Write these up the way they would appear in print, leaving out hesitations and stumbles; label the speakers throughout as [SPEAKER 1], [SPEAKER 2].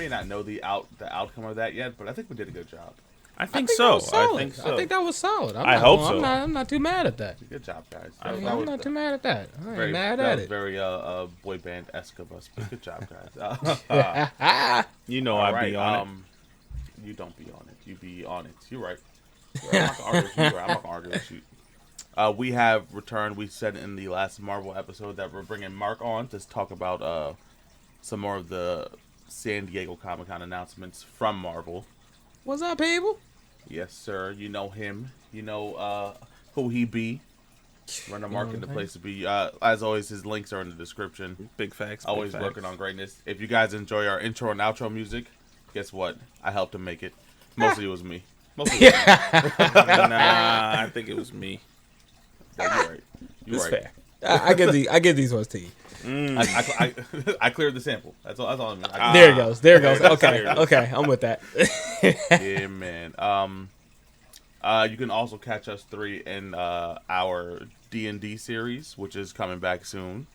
[SPEAKER 1] may not know the outcome of that yet, but I think we did a good job.
[SPEAKER 2] I think so.
[SPEAKER 3] I think that was solid.
[SPEAKER 2] I hope so.
[SPEAKER 3] I'm not too mad at that.
[SPEAKER 1] Good job, guys.
[SPEAKER 3] I'm not too mad at that. I ain't mad
[SPEAKER 1] that
[SPEAKER 3] at
[SPEAKER 1] was
[SPEAKER 3] it.
[SPEAKER 1] very boy band-esque of us, but good job, guys.
[SPEAKER 2] You know I'd be on it.
[SPEAKER 1] You don't be on it. You be on it. You're right. I'm not gonna argue with you. I'm not gonna argue with you. We have returned. We said in the last Marvel episode that we're bringing Mark on to talk about some more of the San Diego Comic-Con announcements from Marvel.
[SPEAKER 3] What's up, people?
[SPEAKER 1] Yes, sir. You know him. You know who he be. Renamarq in the place to be. As always, his links are in the description.
[SPEAKER 2] Big facts.
[SPEAKER 1] Always
[SPEAKER 2] big
[SPEAKER 1] working
[SPEAKER 2] facts.
[SPEAKER 1] on greatness. If you guys enjoy our intro and outro music, guess what? I helped him make it. Mostly it was me.
[SPEAKER 2] Nah, I think it was me.
[SPEAKER 1] Yeah, you're right. You're
[SPEAKER 3] It's
[SPEAKER 1] right.
[SPEAKER 3] fair. I give these ones to you.
[SPEAKER 1] I cleared the sample. That's all I mean.
[SPEAKER 3] There it goes. There it goes. Okay, I'm with that.
[SPEAKER 1] Yeah, man. You can also catch us three in our D&D series, which is coming back soon.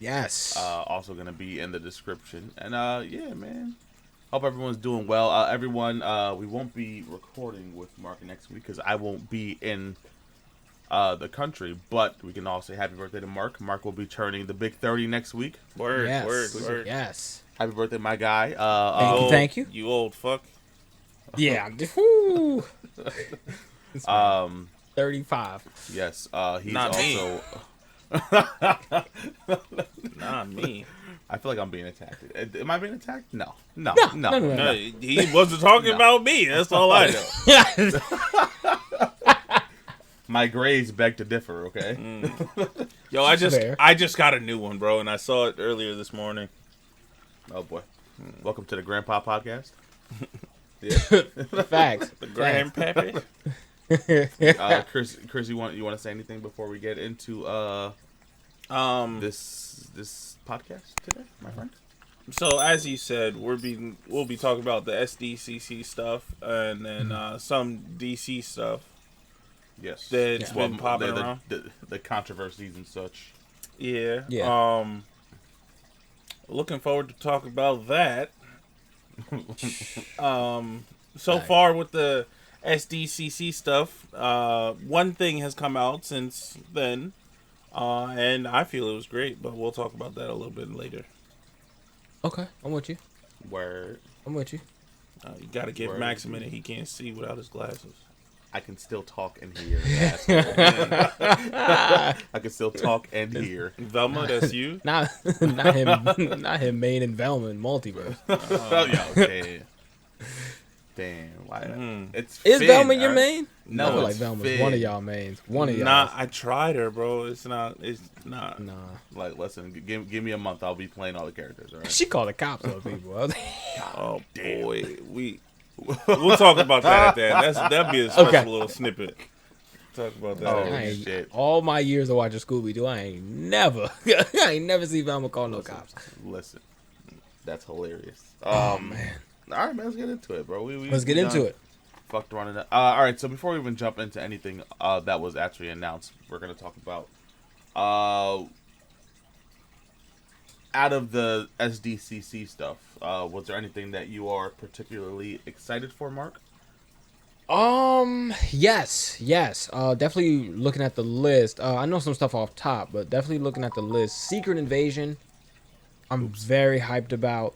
[SPEAKER 3] Yes.
[SPEAKER 1] Also going to be in the description. And yeah, man. Hope everyone's doing well. Everyone, we won't be recording with Mark next week because I won't be in the country. But we can all say happy birthday to Mark. Mark will be turning the big 30 next week.
[SPEAKER 2] Word.
[SPEAKER 3] Yes.
[SPEAKER 1] Happy birthday, my guy.
[SPEAKER 3] Thank you.
[SPEAKER 2] You old fuck.
[SPEAKER 3] Yeah. Woo. 35.
[SPEAKER 1] Yes. He's
[SPEAKER 2] Not me.
[SPEAKER 1] also.
[SPEAKER 2] Not me.
[SPEAKER 1] I feel like I'm being attacked. Am I being attacked? No.
[SPEAKER 3] No.
[SPEAKER 2] No, he wasn't talking about me. That's all I know.
[SPEAKER 1] My grades beg to differ. Okay.
[SPEAKER 2] Yo, I just got a new one, bro, and I saw it earlier this morning.
[SPEAKER 1] Oh boy. Welcome to the Grandpa Podcast.
[SPEAKER 3] Facts.
[SPEAKER 2] The grandpappy.
[SPEAKER 1] Chris, you want to say anything before we get into this podcast today, my friend?
[SPEAKER 2] So as you said, we'll be talking about the SDCC stuff and then some DC stuff.
[SPEAKER 1] Yes,
[SPEAKER 2] that's been popping around.
[SPEAKER 1] The controversies and such.
[SPEAKER 2] Yeah.
[SPEAKER 3] Yeah.
[SPEAKER 2] Looking forward to talk about that. So far with the SDCC stuff, one thing has come out since then, and I feel it was great, but we'll talk about that a little bit later.
[SPEAKER 3] Okay, I'm with you.
[SPEAKER 1] Word.
[SPEAKER 3] I'm with you.
[SPEAKER 2] You gotta give Max a minute. He can't see without his glasses.
[SPEAKER 1] I can still talk and hear. I can still talk and hear.
[SPEAKER 2] Velma, that's you?
[SPEAKER 3] Not him main and Velma in Multiverse.
[SPEAKER 1] Okay. Damn. Why?
[SPEAKER 3] Is Velma your main?
[SPEAKER 1] No,
[SPEAKER 3] I feel like Velma's
[SPEAKER 1] Finn.
[SPEAKER 3] one of y'all mains. One of y'all.
[SPEAKER 2] Nah, I tried her, bro. It's not.
[SPEAKER 3] Nah.
[SPEAKER 1] Like, listen, give me a month. I'll be playing all the characters, all right?
[SPEAKER 3] She called the cops on people.
[SPEAKER 2] Oh, boy. We'll talk about that at the end. That'd be a special little snippet. Talk about that.
[SPEAKER 1] Shit.
[SPEAKER 3] All my years of watching Scooby-Doo, I ain't never seen Velma call no cops.
[SPEAKER 1] Listen, that's hilarious.
[SPEAKER 3] Oh, man.
[SPEAKER 1] All right, man, let's get into it, bro.
[SPEAKER 3] Let's get into it.
[SPEAKER 1] Fucked around in that. All right, so before we even jump into anything that was actually announced, we're going to talk about out of the SDCC stuff, was there anything that you are particularly excited for, Mark?
[SPEAKER 3] Yes. Definitely looking at the list. I know some stuff off top, but definitely looking at the list. Secret Invasion, I'm very hyped about.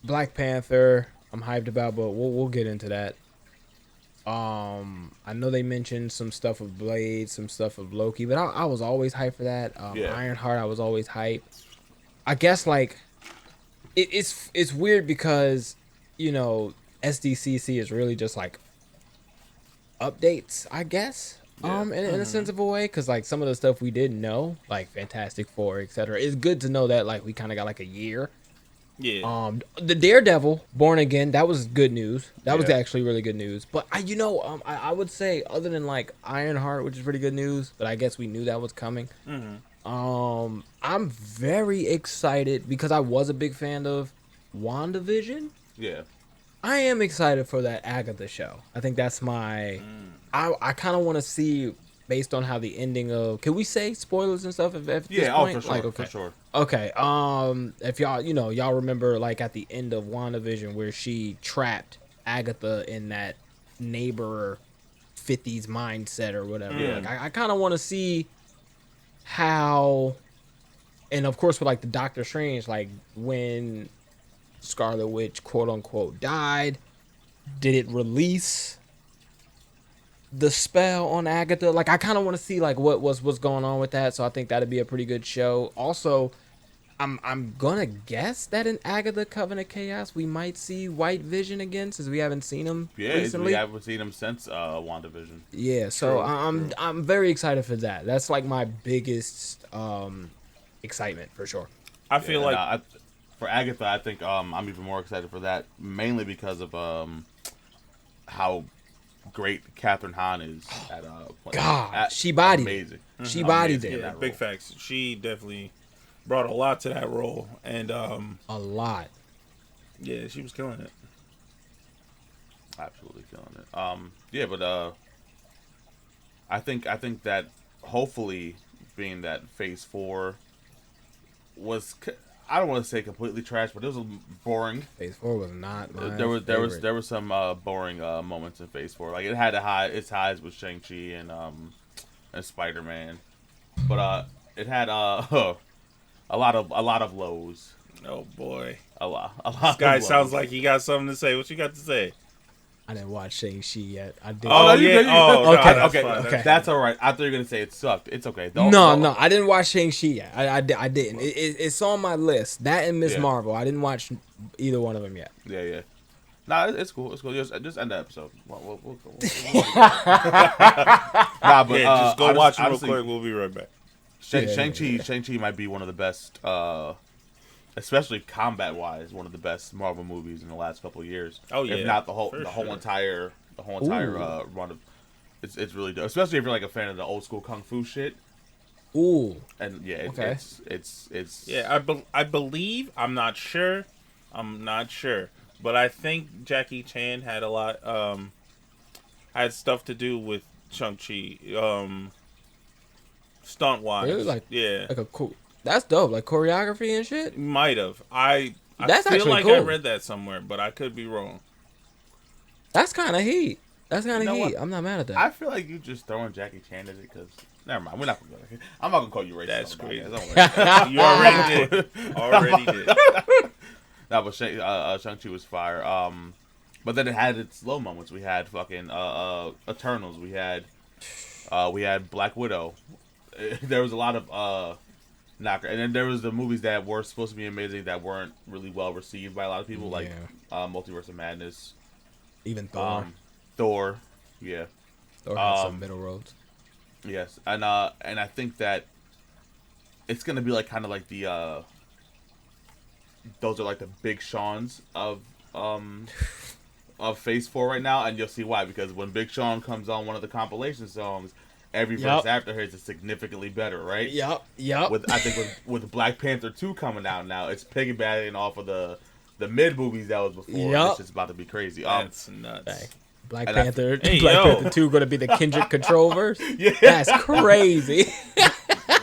[SPEAKER 3] Black Panther, I'm hyped about, but we'll get into that. I know they mentioned some stuff of Blade, some stuff of Loki, but I was always hyped for that. Ironheart, I was always hyped. I guess like it's weird because SDCC is really just like updates, I guess. In a sense of a way, because like some of the stuff we didn't know, like Fantastic Four, etc. It's good to know that like we kind of got like a year.
[SPEAKER 2] Yeah.
[SPEAKER 3] The Daredevil Born Again, that was good news. That was actually really good news. But I would say other than like Ironheart, which is pretty good news, but I guess we knew that was coming. I'm very excited because I was a big fan of WandaVision.
[SPEAKER 1] Yeah.
[SPEAKER 3] I am excited for that Agatha show. I think that's my. I kind of want to see based on how the ending of. Can we say spoilers and stuff at this point?
[SPEAKER 1] For sure.
[SPEAKER 3] Like, okay.
[SPEAKER 1] For sure.
[SPEAKER 3] Okay. If y'all remember, like at the end of WandaVision, where she trapped Agatha in that neighbor 50s mindset or whatever.
[SPEAKER 1] Yeah.
[SPEAKER 3] Like, I kind of want to see how, and of course with like the Doctor Strange, like when Scarlet Witch quote unquote died, did it release the spell on Agatha? Like, I kind of want to see like what's going on with that. So I think that'd be a pretty good show. Also, I'm gonna guess that in Agatha Covenant Chaos we might see White Vision again, since we haven't seen him recently.
[SPEAKER 1] We haven't seen him since WandaVision.
[SPEAKER 3] Yeah, so I'm very excited for that. That's like my biggest excitement for sure.
[SPEAKER 2] I feel like
[SPEAKER 1] for Agatha, I think I'm even more excited for that, mainly because of how great Catherine Hahn is at
[SPEAKER 3] God, she bodied
[SPEAKER 1] amazing.
[SPEAKER 3] It. She bodied
[SPEAKER 1] Amazing
[SPEAKER 3] it.
[SPEAKER 2] yeah, big facts. She definitely brought a lot to that role, and
[SPEAKER 3] A lot.
[SPEAKER 2] yeah, she was killing it.
[SPEAKER 1] Absolutely killing it. Yeah, but I think that hopefully, being that Phase 4 was, I don't want to say completely trash, but it was boring.
[SPEAKER 3] Phase 4 was not my
[SPEAKER 1] There
[SPEAKER 3] favorite.
[SPEAKER 1] was some boring moments in Phase 4. Like it had its highs with Shang-Chi and Spider-Man, but it had a lot of lows.
[SPEAKER 2] Oh boy,
[SPEAKER 1] A lot.
[SPEAKER 2] this guy sounds like he got something to say. What you got to say?
[SPEAKER 3] I didn't watch Shang-Chi yet. I did.
[SPEAKER 2] Oh,
[SPEAKER 1] no,
[SPEAKER 2] yeah. Oh,
[SPEAKER 3] Okay,
[SPEAKER 2] no,
[SPEAKER 1] okay,
[SPEAKER 2] fine.
[SPEAKER 3] okay.
[SPEAKER 1] That's all right. I thought you were gonna say it sucked. It's okay.
[SPEAKER 3] No, I didn't watch Shang-Chi yet. I didn't. It's on my list. That and Miss
[SPEAKER 1] Yeah.
[SPEAKER 3] Marvel. I didn't watch either one of them yet.
[SPEAKER 1] Yeah. Nah, it's cool. It's cool. Just end the episode. We'll nah, but
[SPEAKER 2] Yeah, just go watch it real
[SPEAKER 1] honestly,
[SPEAKER 2] quick. We'll be right back.
[SPEAKER 1] Shang-Chi might be one of the best, especially combat-wise, one of the best Marvel movies in the last couple of years.
[SPEAKER 2] Oh, yeah,
[SPEAKER 1] if not the whole
[SPEAKER 2] for
[SPEAKER 1] entire run of. It's really dope, especially if you're like a fan of the old school kung fu shit.
[SPEAKER 3] Ooh.
[SPEAKER 1] And yeah,
[SPEAKER 3] Okay.
[SPEAKER 1] it's
[SPEAKER 2] Yeah, I believe. I'm not sure, but I think Jackie Chan had a lot had stuff to do with Shang-Chi, stunt wise.
[SPEAKER 3] Really? Like
[SPEAKER 2] a
[SPEAKER 3] cool. That's dope. Like choreography and shit.
[SPEAKER 2] might have. I
[SPEAKER 3] That's
[SPEAKER 2] feel
[SPEAKER 3] actually
[SPEAKER 2] like I
[SPEAKER 3] cool.
[SPEAKER 2] read that somewhere, but I could be wrong.
[SPEAKER 3] That's kind of heat. That's kind of
[SPEAKER 1] You know
[SPEAKER 3] heat.
[SPEAKER 1] what?
[SPEAKER 3] I'm not mad at that.
[SPEAKER 1] I feel like you just throwing Jackie Chan at it because never mind. We're not gonna go there. I'm not gonna call you racist.
[SPEAKER 2] That's
[SPEAKER 1] on the
[SPEAKER 2] crazy.
[SPEAKER 1] podcast. Don't worry.
[SPEAKER 2] You already did. Already did.
[SPEAKER 1] No, but Shang-Chi was fire. But then it had its low moments. We had fucking Eternals. We had Black Widow. There was a lot of knocker, and then there was the movies that were supposed to be amazing that weren't really well received by a lot of people, like Multiverse of Madness,
[SPEAKER 3] Even Thor.
[SPEAKER 1] Thor, yeah,
[SPEAKER 3] Thor had some middle roads.
[SPEAKER 1] yes, and I think that it's gonna be like kind of like the those are like the big Sean's of Phase 4 right now, and you'll see why, because when Big Sean comes on one of the compilation songs, every verse after his is significantly better, right?
[SPEAKER 3] Yep.
[SPEAKER 1] I think with Black Panther 2 coming out now, it's piggybacking off of the mid movies that was before.
[SPEAKER 3] Yep.
[SPEAKER 1] It's just about to be crazy.
[SPEAKER 2] That's nuts.
[SPEAKER 3] Hey, Black
[SPEAKER 1] And
[SPEAKER 3] Panther.
[SPEAKER 2] Hey,
[SPEAKER 3] Black
[SPEAKER 2] yo.
[SPEAKER 3] Panther 2 going to be the Kendrick Control verse?
[SPEAKER 1] Yeah.
[SPEAKER 3] That's crazy.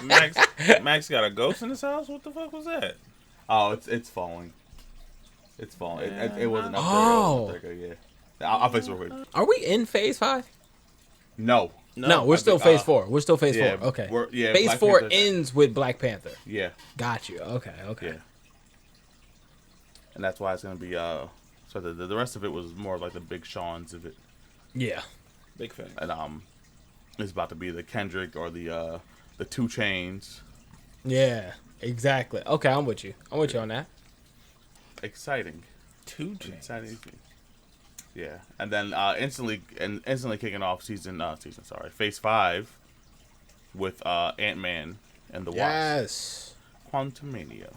[SPEAKER 2] Max got a ghost in his house? What the fuck was that?
[SPEAKER 1] Oh, it's falling. It's falling.
[SPEAKER 2] Yeah,
[SPEAKER 1] It wasn't up there.
[SPEAKER 3] Oh.
[SPEAKER 1] It wasn't there, yeah. I'll fix it real quick.
[SPEAKER 3] Are we in Phase 5?
[SPEAKER 1] No.
[SPEAKER 3] No, we're still Phase 4. We're still Phase 4. Okay. Phase
[SPEAKER 1] Black
[SPEAKER 3] 4
[SPEAKER 1] Panther-
[SPEAKER 3] ends with Black Panther.
[SPEAKER 1] Yeah.
[SPEAKER 3] Got you. Okay.
[SPEAKER 1] Yeah. And that's why it's gonna be so the rest of it was more like the Big Sean's of it,
[SPEAKER 3] Yeah.
[SPEAKER 2] Big fan.
[SPEAKER 1] and it's about to be the Kendrick or the 2 Chainz.
[SPEAKER 3] Yeah. Exactly. Okay, I'm with you. I'm with you on that.
[SPEAKER 1] Exciting.
[SPEAKER 2] 2 Chainz.
[SPEAKER 1] Exciting. Yeah, and then instantly kicking off Phase 5 with Ant-Man and the Wasp.
[SPEAKER 3] Yes.
[SPEAKER 1] Quantumania,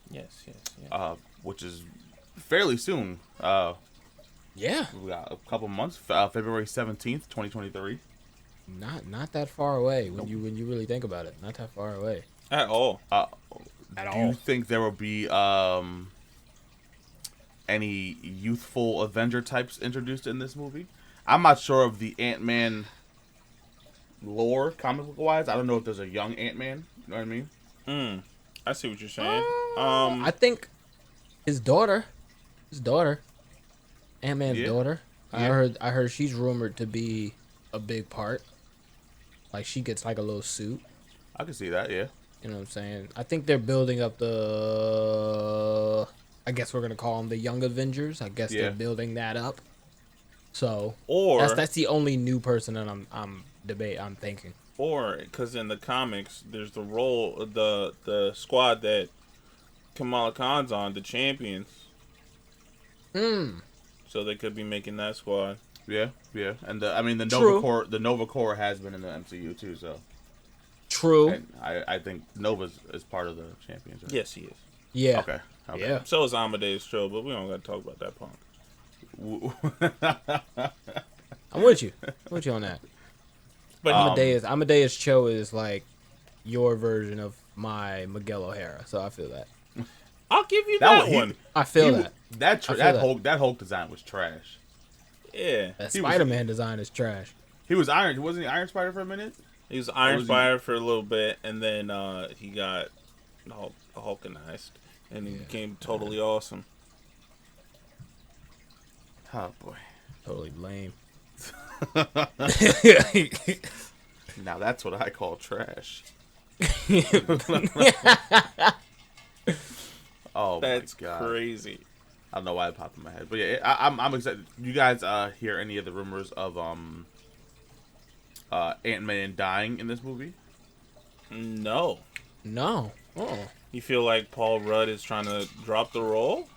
[SPEAKER 2] Yes.
[SPEAKER 1] which is fairly soon.
[SPEAKER 3] Yeah.
[SPEAKER 1] We got a couple months. February 17th, 2023.
[SPEAKER 3] Not that far away when you really think about it. Not that far away.
[SPEAKER 2] At all.
[SPEAKER 1] Do you think there will be any youthful Avenger types introduced in this movie? I'm not sure of the Ant-Man lore, comic book wise. I don't know if there's a young Ant-Man. You know what I mean?
[SPEAKER 2] I see what you're saying.
[SPEAKER 3] I think his daughter, Ant-Man's
[SPEAKER 1] Yeah.
[SPEAKER 3] daughter.
[SPEAKER 1] Yeah.
[SPEAKER 3] I heard she's rumored to be a big part. Like she gets like a little suit.
[SPEAKER 1] I can see that. Yeah.
[SPEAKER 3] You know what I'm saying? I think they're building up the. I guess we're gonna call them the Young Avengers. I guess they're
[SPEAKER 1] Yeah.
[SPEAKER 3] building that up. So
[SPEAKER 2] Or
[SPEAKER 3] that's the only new person that I'm thinking.
[SPEAKER 2] or because in the comics, there's the the squad that Kamala Khan's on, the Champions. So they could be making that squad.
[SPEAKER 1] Yeah. Yeah. And I mean, the
[SPEAKER 3] True.
[SPEAKER 1] Nova Corps has been in the MCU too. So.
[SPEAKER 3] True.
[SPEAKER 1] And I think Nova is part of the Champions. Right?
[SPEAKER 2] Yes, he is.
[SPEAKER 3] Yeah.
[SPEAKER 1] Okay.
[SPEAKER 3] Yeah.
[SPEAKER 2] So is Amadeus Cho, but we don't got to talk about that punk.
[SPEAKER 3] I'm with you. I'm with you on that.
[SPEAKER 2] But
[SPEAKER 3] Amadeus Cho is like your version of my Miguel O'Hara, so I feel that.
[SPEAKER 2] I'll give you that one.
[SPEAKER 3] I feel that.
[SPEAKER 1] That Hulk design was trash.
[SPEAKER 2] Yeah.
[SPEAKER 3] That Spider-Man design is trash.
[SPEAKER 1] He wasn't he Iron Spider for a minute?
[SPEAKER 2] He was Iron Spider for a little bit, and then he got Hulkanized, and he became totally awesome.
[SPEAKER 1] Oh boy.
[SPEAKER 3] Totally lame.
[SPEAKER 1] Now that's what I call trash. Oh,
[SPEAKER 2] That's
[SPEAKER 1] my God.
[SPEAKER 2] crazy.
[SPEAKER 1] I don't know why it popped in my head, but yeah, I'm excited. You guys hear any of the rumors of Ant-Man dying in this movie?
[SPEAKER 2] No.
[SPEAKER 3] No. Oh.
[SPEAKER 2] You feel like Paul Rudd is trying to drop the role?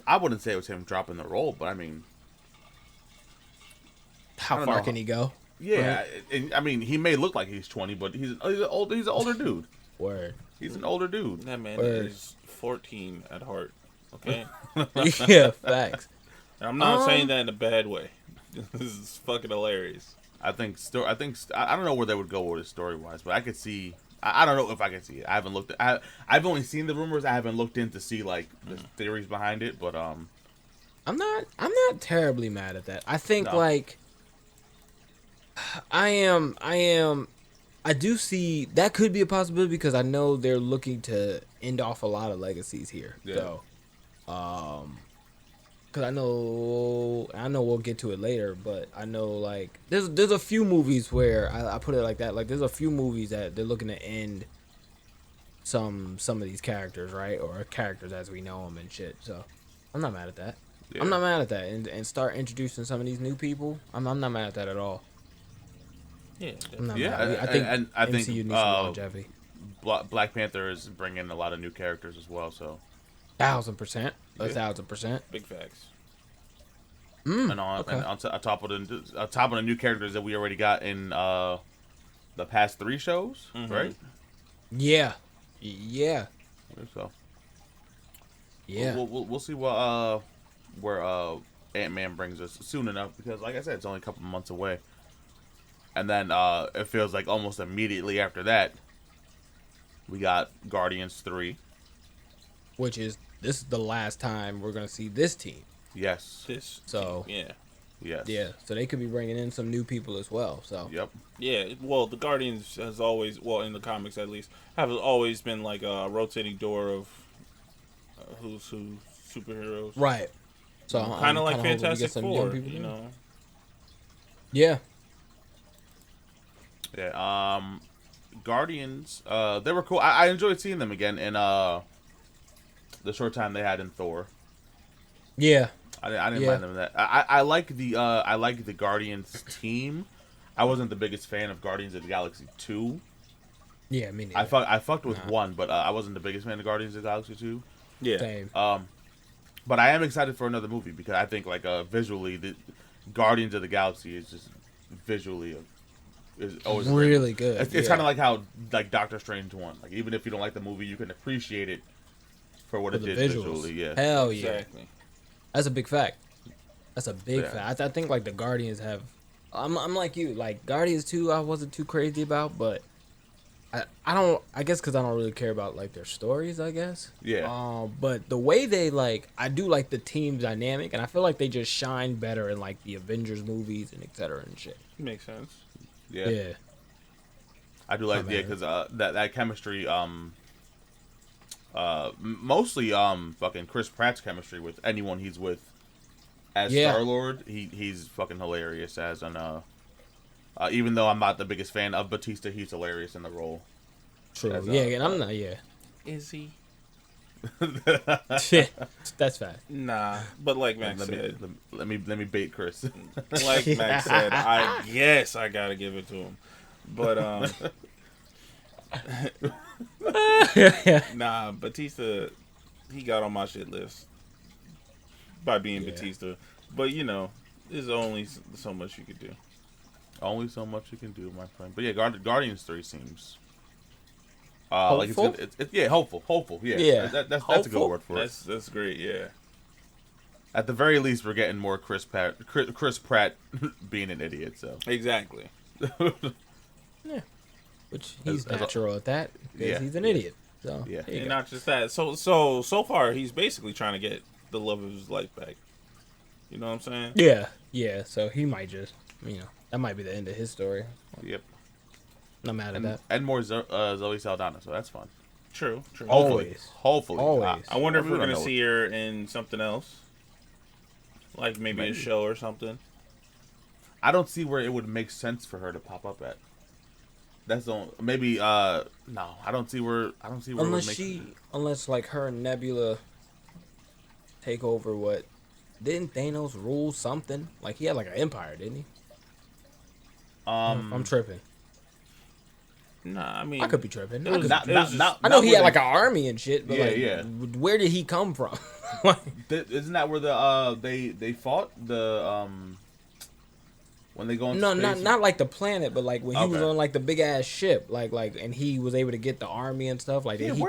[SPEAKER 1] I wouldn't say it was him dropping the role, but I mean,
[SPEAKER 3] How far can he go?
[SPEAKER 1] yeah.
[SPEAKER 3] Right.
[SPEAKER 1] And, I mean, he may look like he's 20, but he's an older dude.
[SPEAKER 3] Word.
[SPEAKER 1] He's an older dude.
[SPEAKER 2] That man
[SPEAKER 3] Word.
[SPEAKER 2] is 14 at heart. Okay?
[SPEAKER 3] Yeah, facts.
[SPEAKER 2] And I'm not saying that in a bad way. This is fucking hilarious.
[SPEAKER 1] I don't know where they would go with it story wise, but I could see. I don't know if I can see it. I haven't looked. I've only seen the rumors. I haven't looked in to see like the theories behind it. But
[SPEAKER 3] I'm not terribly mad at that. I think
[SPEAKER 1] No.
[SPEAKER 3] like I do see that could be a possibility because I know they're looking to end off a lot of legacies here.
[SPEAKER 1] Yeah.
[SPEAKER 3] So, because I know we'll get to it later, but I know like there's a few movies where I put it like that. Like there's a few movies that they're looking to end some of these characters, right, or characters as we know them and shit. So I'm not mad at that.
[SPEAKER 1] Yeah.
[SPEAKER 3] I'm not mad at that, and start introducing some of these new people. I'm not mad at that at all.
[SPEAKER 2] Yeah.
[SPEAKER 3] I'm not
[SPEAKER 1] Yeah,
[SPEAKER 3] mad. I think
[SPEAKER 1] and I think,
[SPEAKER 3] MCU needs some longevity.
[SPEAKER 1] Black Panther is bringing a lot of new characters as well. So
[SPEAKER 3] 1,000%.
[SPEAKER 1] Yeah.
[SPEAKER 3] 1,000%.
[SPEAKER 2] Big facts.
[SPEAKER 1] and
[SPEAKER 3] okay.
[SPEAKER 1] on top of the new characters that we already got in the past 3 shows, right?
[SPEAKER 3] Yeah. Yeah.
[SPEAKER 1] So
[SPEAKER 3] Yeah.
[SPEAKER 1] we'll see what where Ant-Man brings us soon enough, because like I said, it's only a couple months away. And then it feels like almost immediately after that, we got Guardians 3.
[SPEAKER 3] Which is, this is the last time we're going to see this team.
[SPEAKER 1] Yes.
[SPEAKER 3] So,
[SPEAKER 2] Yeah.
[SPEAKER 1] Yes.
[SPEAKER 3] yeah. So they could be bringing in some new people as well. So,
[SPEAKER 1] Yep.
[SPEAKER 2] Yeah, well, the Guardians has always, well, in the comics at least, have always been like a rotating door of who's who superheroes.
[SPEAKER 3] right. So,
[SPEAKER 2] Kind of like
[SPEAKER 3] hoping we get
[SPEAKER 2] Fantastic
[SPEAKER 3] some young
[SPEAKER 2] Four,
[SPEAKER 3] people
[SPEAKER 2] you
[SPEAKER 3] in.
[SPEAKER 2] know.
[SPEAKER 3] Yeah.
[SPEAKER 1] Yeah. Guardians. They were cool. I enjoyed seeing them again in the short time they had in Thor.
[SPEAKER 3] Yeah.
[SPEAKER 1] I didn't
[SPEAKER 3] Yeah.
[SPEAKER 1] mind them in that. I like the Guardians team. I wasn't the biggest fan of Guardians of the Galaxy 2.
[SPEAKER 3] Yeah, me neither.
[SPEAKER 1] I fucked with 1, but I wasn't the biggest fan of Guardians of the Galaxy 2.
[SPEAKER 2] Yeah.
[SPEAKER 3] Same.
[SPEAKER 1] But I am excited for another movie because I think like visually, the Guardians of the Galaxy is just visually is always
[SPEAKER 3] Really good.
[SPEAKER 1] It's kind of like how like Doctor Strange 1. Like even if you don't like the movie, you can appreciate it for what
[SPEAKER 3] for
[SPEAKER 1] it
[SPEAKER 3] the
[SPEAKER 1] did
[SPEAKER 3] visuals.
[SPEAKER 1] visually. Yeah.
[SPEAKER 3] Hell yeah.
[SPEAKER 2] Exactly.
[SPEAKER 3] That's a big fact. That's a big
[SPEAKER 1] Yeah.
[SPEAKER 3] fact. I think like the Guardians have. I'm like you. Like Guardians 2, I wasn't too crazy about, but I don't. I guess because I don't really care about like their stories. I guess.
[SPEAKER 1] Yeah.
[SPEAKER 3] But the way they like, I do like the team dynamic, and I feel like they just shine better in like the Avengers movies and etc. and shit.
[SPEAKER 2] Makes sense.
[SPEAKER 1] Yeah.
[SPEAKER 3] Yeah.
[SPEAKER 1] I do like, yeah, because that chemistry, mostly fucking Chris Pratt's chemistry with anyone he's with as Star-Lord, he's fucking hilarious as an even though I'm not the biggest fan of Batista, he's hilarious in the role.
[SPEAKER 3] True.
[SPEAKER 1] As,
[SPEAKER 3] and I'm not. Yeah.
[SPEAKER 2] Is he?
[SPEAKER 3] That's fact.
[SPEAKER 2] Nah, but like Max said,
[SPEAKER 1] let me bait Chris.
[SPEAKER 2] Like Max said, I gotta give it to him, but nah, Batista, he got on my shit list by being Batista, but you know, there's only so much you could do.
[SPEAKER 1] Only so much you can do, my friend. But yeah, Guardians 3 seems
[SPEAKER 3] hopeful?
[SPEAKER 1] like it's hopeful. Yeah, that's a good word for it.
[SPEAKER 2] That's great. Yeah.
[SPEAKER 1] At the very least, we're getting more Chris Pratt being an idiot. So
[SPEAKER 2] exactly.
[SPEAKER 3] Yeah, which he's natural at that because he's an idiot. So
[SPEAKER 1] yeah,
[SPEAKER 2] and not just that. So far, he's basically trying to get the love of his life back. You know what I'm saying?
[SPEAKER 3] Yeah. So he might just, that might be the end of his story.
[SPEAKER 1] Yep.
[SPEAKER 3] Not mad at that.
[SPEAKER 1] And more Zoe Saldana, so that's fun.
[SPEAKER 2] True.
[SPEAKER 1] Hopefully.
[SPEAKER 3] Always.
[SPEAKER 2] I wonder if we're gonna see her in something else, like maybe a show or something.
[SPEAKER 1] I don't see where it would make sense for her to pop up at. That's the maybe. No, I don't see where.
[SPEAKER 3] Unless like her and Nebula take over what. Didn't Thanos rule something? Like he had like an empire, didn't he? I'm tripping.
[SPEAKER 2] Nah, I mean
[SPEAKER 3] I could be tripping.
[SPEAKER 1] I
[SPEAKER 3] know he had like an army and shit, but where did he come from?
[SPEAKER 1] Isn't that where the they fought the when they go into space?
[SPEAKER 3] not like the planet, but like when he was on like the big ass ship, like and he was able to get the army and stuff. Like did he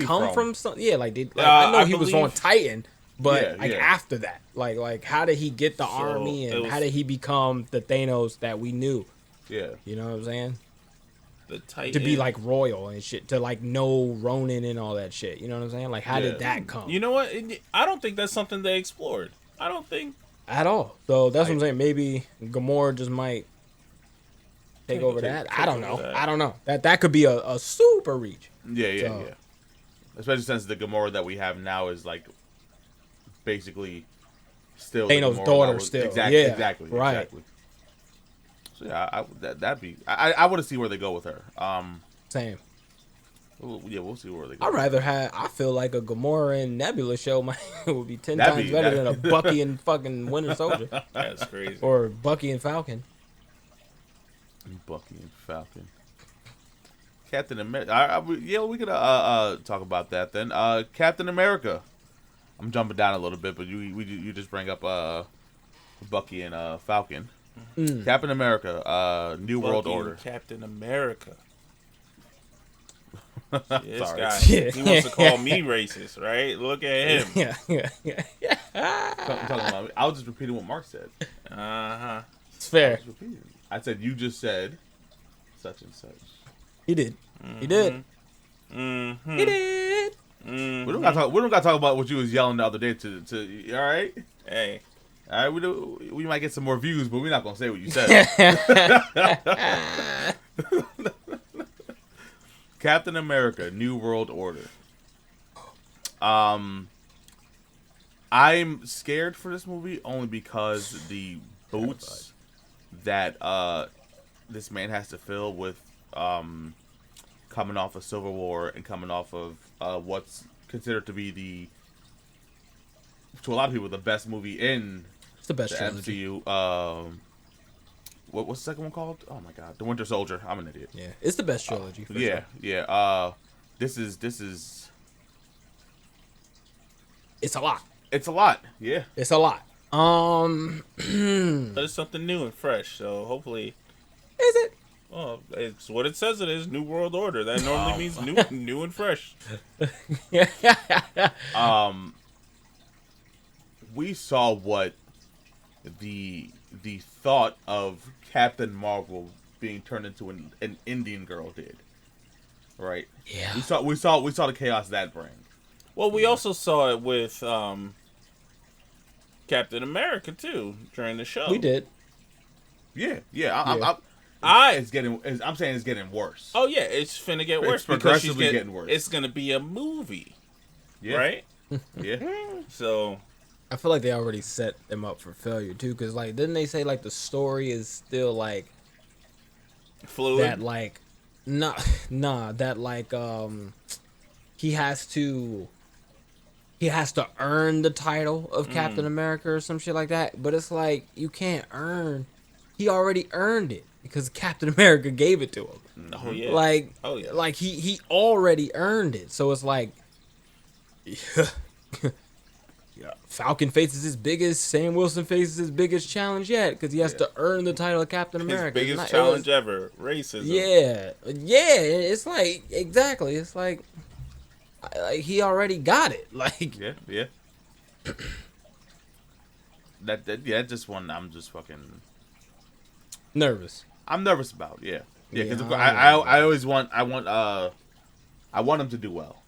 [SPEAKER 3] come from some? Yeah, like I know he was on Titan. But after that, like how did he get the army and how did he become the Thanos that we knew?
[SPEAKER 1] Yeah,
[SPEAKER 3] you know what I'm saying?
[SPEAKER 2] The Titan.
[SPEAKER 3] To be like royal and shit, to like know Ronin and all that shit. You know what I'm saying? Like how did that come?
[SPEAKER 2] You know what? I don't think that's something they explored. I don't think
[SPEAKER 3] at all. So that's what I'm saying. Maybe Gamora just might take over that. I don't know. That could be a super reach.
[SPEAKER 1] Yeah. Especially since the Gamora that we have now is like. Basically, still
[SPEAKER 3] Thanos' daughter.
[SPEAKER 1] Exactly.
[SPEAKER 3] Right.
[SPEAKER 1] Exactly. So yeah, that'd be. I want to see where they go with her.
[SPEAKER 3] Same.
[SPEAKER 1] We'll see where they go.
[SPEAKER 3] I'd rather have. I feel like a Gamora and Nebula show would be 10 times better than a Bucky and fucking Winter Soldier.
[SPEAKER 2] That's crazy.
[SPEAKER 3] Or Bucky and Falcon.
[SPEAKER 1] Bucky and Falcon. Captain America. We could talk about that then. Captain America. I'm jumping down a little bit, but you just bring up Bucky and Falcon. Captain America, New World Order.
[SPEAKER 2] Captain America. This
[SPEAKER 1] Sorry.
[SPEAKER 2] guy, he wants to call me racist, right? Look at him.
[SPEAKER 1] I was just repeating what Mark said.
[SPEAKER 3] It's fair.
[SPEAKER 1] I said you just said such and such.
[SPEAKER 3] He did. He did. He did.
[SPEAKER 1] We don't gotta talk about what you was yelling the other day. To all right.
[SPEAKER 2] Hey.
[SPEAKER 1] All right. We might get some more views, but we're not gonna say what you said. Captain America: New World Order. I'm scared for this movie only because the boots that this man has to fill with coming off of Civil War and coming off of what's considered to be to a lot of people the best movie in
[SPEAKER 3] the MCU.
[SPEAKER 1] What's the second one called? Oh my god, The Winter Soldier. I'm an idiot.
[SPEAKER 3] Yeah, it's the best trilogy. For sure.
[SPEAKER 1] This is.
[SPEAKER 3] It's a lot.
[SPEAKER 1] It's a lot. Yeah.
[SPEAKER 3] It's a lot.
[SPEAKER 2] But it's something new and fresh, so hopefully.
[SPEAKER 3] Is it?
[SPEAKER 2] Well, it's what it says it is. New World Order. That normally means new and fresh.
[SPEAKER 1] We saw what the thought of Captain Marvel being turned into an Indian girl did, right?
[SPEAKER 3] Yeah.
[SPEAKER 1] We saw the chaos that bring.
[SPEAKER 2] Well, we also saw it with Captain America too during the show.
[SPEAKER 3] We did.
[SPEAKER 1] Yeah. I'm saying it's getting worse.
[SPEAKER 2] Oh yeah, it's finna get worse
[SPEAKER 1] It's progressively getting worse.
[SPEAKER 2] It's gonna be a movie, right?
[SPEAKER 1] Yeah.
[SPEAKER 2] So
[SPEAKER 3] I feel like they already set them up for failure too, because like didn't they say like the story is still like
[SPEAKER 2] fluid.
[SPEAKER 3] that like nah that like he has to earn the title of Captain America or some shit like that, but it's like you can't earn. He already earned it because Captain America gave it to him.
[SPEAKER 2] Oh yeah.
[SPEAKER 3] Like he already earned it. So it's like Falcon faces his biggest, Sam Wilson faces his biggest challenge yet because he has to earn the title of Captain America.
[SPEAKER 2] His biggest challenge ever, racism.
[SPEAKER 3] Yeah. It's like exactly. It's like he already got it. Like
[SPEAKER 1] yeah. Just one. I'm just fucking
[SPEAKER 3] nervous.
[SPEAKER 1] I'm nervous about. Yeah, because
[SPEAKER 3] Yeah,
[SPEAKER 1] I always want I want him to do well.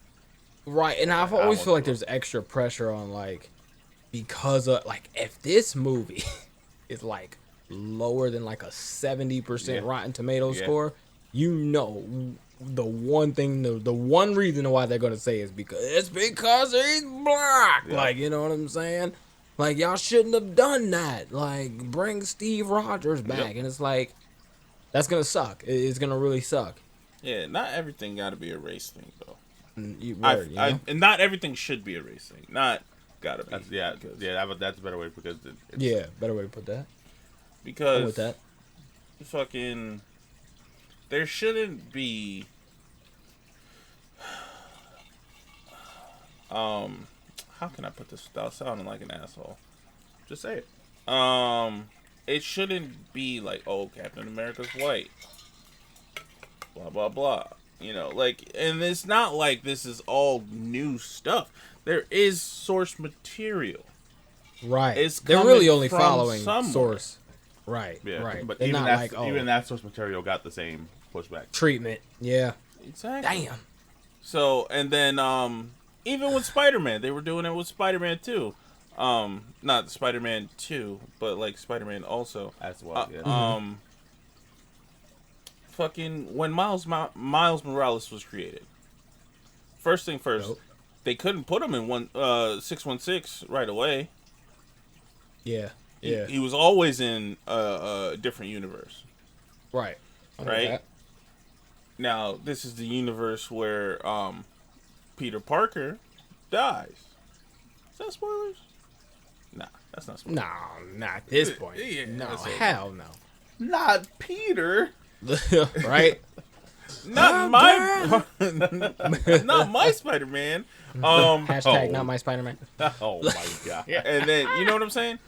[SPEAKER 3] Right, and I've always feel like there's extra pressure on like because of like if this movie is like lower than like a 70% Rotten Tomatoes score, you know the one thing the one reason why they're gonna say is because he's black.
[SPEAKER 1] Yeah.
[SPEAKER 3] Like, you know what I'm saying? Like, y'all shouldn't have done that. Like, bring Steve Rogers back. And it's like that's gonna suck. It's gonna really suck.
[SPEAKER 2] Yeah, not everything gotta be a race thing though.
[SPEAKER 3] And
[SPEAKER 2] not everything should be a race thing. Not gotta be.
[SPEAKER 1] That's a better way because
[SPEAKER 3] better way to put that.
[SPEAKER 2] Because
[SPEAKER 3] I'm with that.
[SPEAKER 2] Fucking, there shouldn't be. How can I put this without sounding like an asshole?
[SPEAKER 1] just say it.
[SPEAKER 2] It shouldn't be like, oh, Captain America's white. Blah blah blah. You know, like, and it's not like this is all new stuff. There is source material.
[SPEAKER 3] Right. They're really only following source. Right.
[SPEAKER 1] Yeah.
[SPEAKER 3] Right.
[SPEAKER 1] But
[SPEAKER 3] They're
[SPEAKER 1] even
[SPEAKER 3] not
[SPEAKER 1] even that source material got the same pushback.
[SPEAKER 3] Treatment. Yeah.
[SPEAKER 2] Exactly.
[SPEAKER 3] Damn.
[SPEAKER 2] So, and then even with Spider-Man, they were doing it with Spider-Man 2. Not Spider-Man 2, but like Spider-Man also.
[SPEAKER 1] As well. Yeah.
[SPEAKER 2] Fucking when Miles Morales was created. First thing first, they couldn't put him in 616 right away.
[SPEAKER 3] Yeah.
[SPEAKER 2] He was always in a different universe.
[SPEAKER 3] Right.
[SPEAKER 2] Right. Now this is the universe where Peter Parker dies. Is that spoilers? Nah, that's not spoilers.
[SPEAKER 3] No, not at this point.
[SPEAKER 2] Yeah,
[SPEAKER 3] no, hell no.
[SPEAKER 1] Not Peter.
[SPEAKER 3] Right?
[SPEAKER 2] Not my Spider-Man.
[SPEAKER 3] Hashtag not my Spider-Man.
[SPEAKER 1] Oh my god.
[SPEAKER 2] And then you know what I'm saying?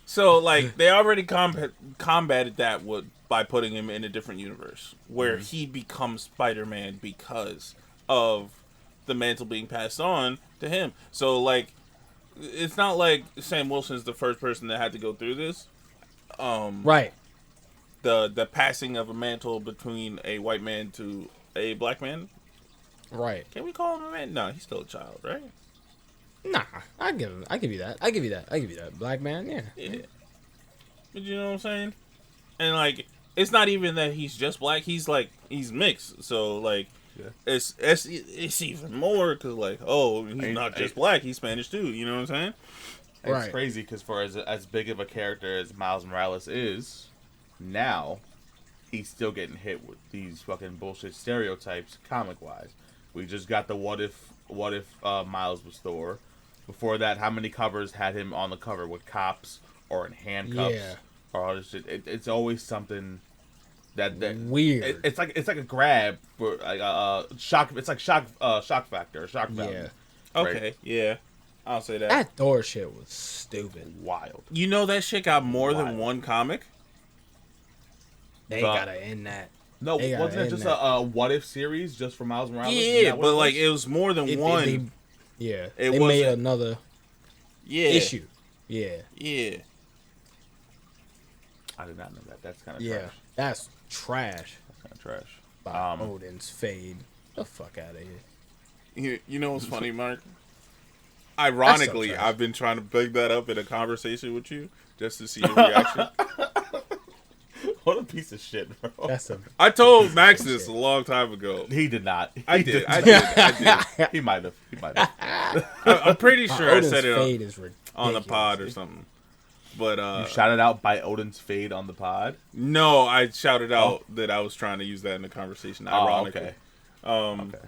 [SPEAKER 2] So like they already combated that by putting him in a different universe where he becomes Spider-Man because of the mantle being passed on to him. So like it's not like Sam Wilson's the first person that had to go through this.
[SPEAKER 3] Right.
[SPEAKER 2] The passing of a mantle between a white man to a black man.
[SPEAKER 3] Right.
[SPEAKER 2] Can we call him a man? No, he's still a child, right?
[SPEAKER 3] Nah, I give you that. Black man, yeah.
[SPEAKER 2] Yeah. But you know what I'm saying? And like, it's not even that he's just black. He's mixed. So like, it's even more because like, oh, he's not just black. He's Spanish too. You know what I'm saying?
[SPEAKER 1] It's crazy because for as big of a character as Miles Morales is, now he's still getting hit with these fucking bullshit stereotypes comic wise. We just got the what if Miles was Thor. Before that, how many covers had him on the cover with cops or in handcuffs or all this shit? It's always something that
[SPEAKER 3] weird.
[SPEAKER 1] It's like a grab for shock. It's like shock factor, shock value.
[SPEAKER 3] Yeah.
[SPEAKER 2] Okay.
[SPEAKER 1] Right?
[SPEAKER 2] Yeah. I'll say that.
[SPEAKER 3] That Thor shit was stupid.
[SPEAKER 1] Wild.
[SPEAKER 2] You know that shit got more than one comic?
[SPEAKER 3] They gotta end that.
[SPEAKER 1] No, wasn't it just a what if series just for Miles Morales?
[SPEAKER 2] Yeah, but like it was more than one.
[SPEAKER 3] They made another issue. Yeah.
[SPEAKER 1] I did not know that. That's kind of trash.
[SPEAKER 3] That's trash.
[SPEAKER 1] That's kind of trash.
[SPEAKER 3] By Odin's Fade. The fuck out of here.
[SPEAKER 2] You know what's funny, Mark? Ironically, I've been trying to bring that up in a conversation with you just to see your reaction.
[SPEAKER 1] What a piece of shit, bro.
[SPEAKER 3] That's a.
[SPEAKER 2] I told Max this a long time ago.
[SPEAKER 1] He did not.
[SPEAKER 2] I did.
[SPEAKER 1] He might have.
[SPEAKER 2] I'm pretty sure I
[SPEAKER 3] Odin's
[SPEAKER 2] said it
[SPEAKER 3] fade is ridiculous.
[SPEAKER 2] on the pod or something. But
[SPEAKER 1] You shouted out by Odin's fade on the pod.
[SPEAKER 2] no, I shouted out that I was trying to use that in the conversation. Ironically.
[SPEAKER 1] Okay.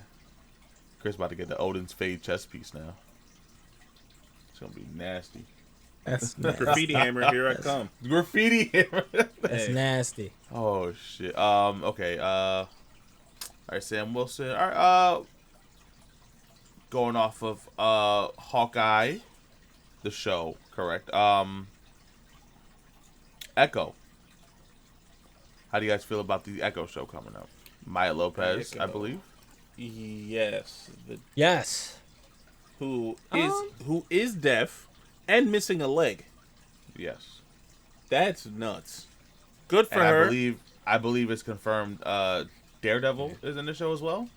[SPEAKER 1] Chris about to get the Odin's fade chest piece now. It's gonna be nasty.
[SPEAKER 3] That's
[SPEAKER 2] Graffiti hammer, here I come.
[SPEAKER 1] Graffiti.
[SPEAKER 3] That's
[SPEAKER 2] Hey.
[SPEAKER 3] nasty.
[SPEAKER 1] Oh shit. Okay. All right, Sam Wilson. All right. Going off of Hawkeye, the show, correct? Echo. How do you guys feel about the Echo show coming up? Maya Lopez, I
[SPEAKER 2] Echo.
[SPEAKER 1] believe.
[SPEAKER 2] Yes,
[SPEAKER 3] Yes.
[SPEAKER 2] who is deaf and missing a leg.
[SPEAKER 1] Yes.
[SPEAKER 2] That's nuts. Good for
[SPEAKER 1] And
[SPEAKER 2] her.
[SPEAKER 1] I believe it's confirmed. Daredevil is in the show as well,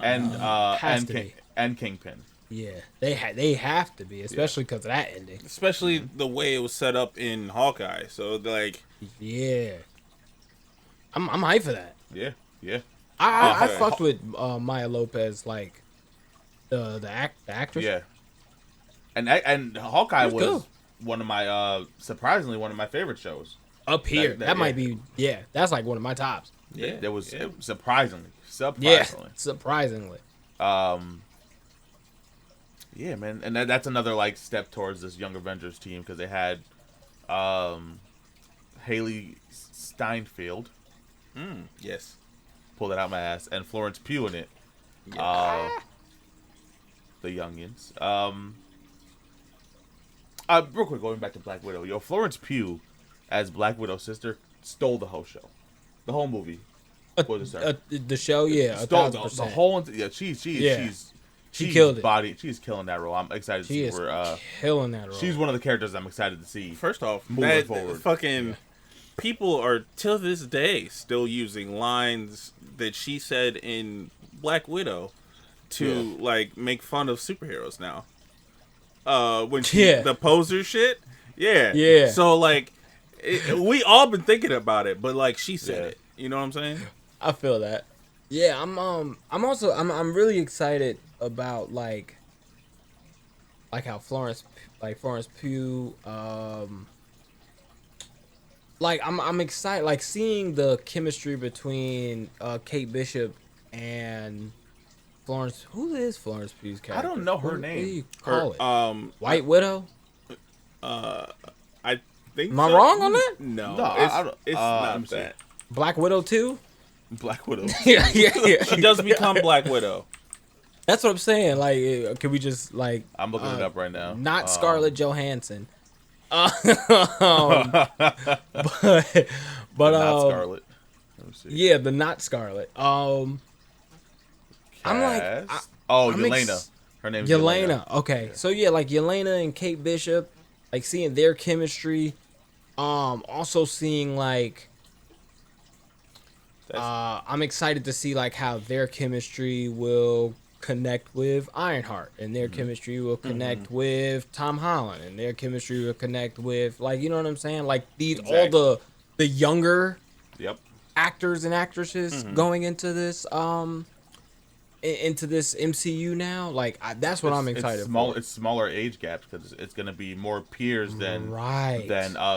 [SPEAKER 1] and
[SPEAKER 3] Has to be.
[SPEAKER 1] and Kingpin.
[SPEAKER 3] Yeah, they have to be, especially because of that ending.
[SPEAKER 2] Especially the way it was set up in Hawkeye. So like,
[SPEAKER 3] Yeah, I'm hyped for that.
[SPEAKER 1] Yeah. Yeah.
[SPEAKER 3] I
[SPEAKER 2] Okay.
[SPEAKER 3] fucked with Maya Lopez, like the actress.
[SPEAKER 1] Yeah. And Hawkeye
[SPEAKER 3] It was
[SPEAKER 1] was
[SPEAKER 3] good.
[SPEAKER 1] one of my surprisingly one of my favorite shows.
[SPEAKER 3] Up here,
[SPEAKER 1] That-
[SPEAKER 3] that might
[SPEAKER 1] yeah.
[SPEAKER 3] be that's like one of my tops.
[SPEAKER 2] yeah,
[SPEAKER 1] There was
[SPEAKER 2] yeah.
[SPEAKER 1] surprisingly.
[SPEAKER 3] Yeah, surprisingly.
[SPEAKER 1] Yeah, man, and that's another like step towards this Young Avengers team because they had Haley Steinfeld,
[SPEAKER 2] Yes.
[SPEAKER 1] pull that out my ass, and Florence Pugh in it.
[SPEAKER 2] Yeah.
[SPEAKER 1] The youngins. Real quick, going back to Black Widow, Florence Pugh as Black Widow's sister stole the whole show, the whole movie. What is that?
[SPEAKER 3] The show, yeah,
[SPEAKER 1] Stole
[SPEAKER 3] 1,000%.
[SPEAKER 1] the whole. Yeah,
[SPEAKER 3] She
[SPEAKER 1] she's
[SPEAKER 3] killed it.
[SPEAKER 1] She's killing that role. I'm excited to
[SPEAKER 3] She
[SPEAKER 1] see
[SPEAKER 3] is
[SPEAKER 1] where.
[SPEAKER 3] killing that role.
[SPEAKER 1] She's one of the characters I'm excited to see.
[SPEAKER 2] First off,
[SPEAKER 1] Moving
[SPEAKER 2] that
[SPEAKER 1] forward.
[SPEAKER 2] fucking people are till this day still using lines that she said in Black Widow to like make fun of superheroes now. When she
[SPEAKER 3] Yeah.
[SPEAKER 2] the poser shit, yeah,
[SPEAKER 3] Yeah.
[SPEAKER 2] So like, we all been thinking about it, but like she said
[SPEAKER 1] Yeah.
[SPEAKER 2] it. You know what I'm saying?
[SPEAKER 3] I feel that. Yeah, I'm also I'm really excited about like how Florence Pugh like I'm excited like seeing the chemistry between Kate Bishop and Florence. Who is Florence Pugh's character?
[SPEAKER 1] don't know her
[SPEAKER 3] What
[SPEAKER 1] name.
[SPEAKER 3] do you call it? White Widow?
[SPEAKER 2] I think.
[SPEAKER 3] Am I
[SPEAKER 2] so.
[SPEAKER 3] wrong on that?
[SPEAKER 2] No,
[SPEAKER 1] No,
[SPEAKER 2] it's,
[SPEAKER 1] I don't-
[SPEAKER 2] it's
[SPEAKER 1] let me
[SPEAKER 2] not
[SPEAKER 1] see.
[SPEAKER 2] that.
[SPEAKER 3] Black Widow too?
[SPEAKER 1] Black Widow.
[SPEAKER 3] yeah.
[SPEAKER 2] She does become Black Widow.
[SPEAKER 3] That's what I'm saying. Like, can we just like
[SPEAKER 1] I'm looking it up right now.
[SPEAKER 3] not Scarlett Johansson? but
[SPEAKER 1] Not Scarlet. Let me see.
[SPEAKER 3] yeah, the not Scarlett. I'm like,
[SPEAKER 1] Cast.
[SPEAKER 3] I'm
[SPEAKER 1] Yelena. Her name's Yelena.
[SPEAKER 3] Yelena. Okay, so yeah, like Yelena and Kate Bishop, like seeing their chemistry. Also seeing like, I'm excited to see like how their chemistry will connect with Ironheart, and their chemistry will connect with Tom Holland, and their chemistry will connect with like, you know what I'm saying? Like these
[SPEAKER 2] Exactly.
[SPEAKER 3] all the younger
[SPEAKER 1] Yep.
[SPEAKER 3] actors and actresses going into this into this MCU now. Like that's what I'm excited for.
[SPEAKER 1] It's smaller age gaps because it's going to be more peers than
[SPEAKER 3] Right.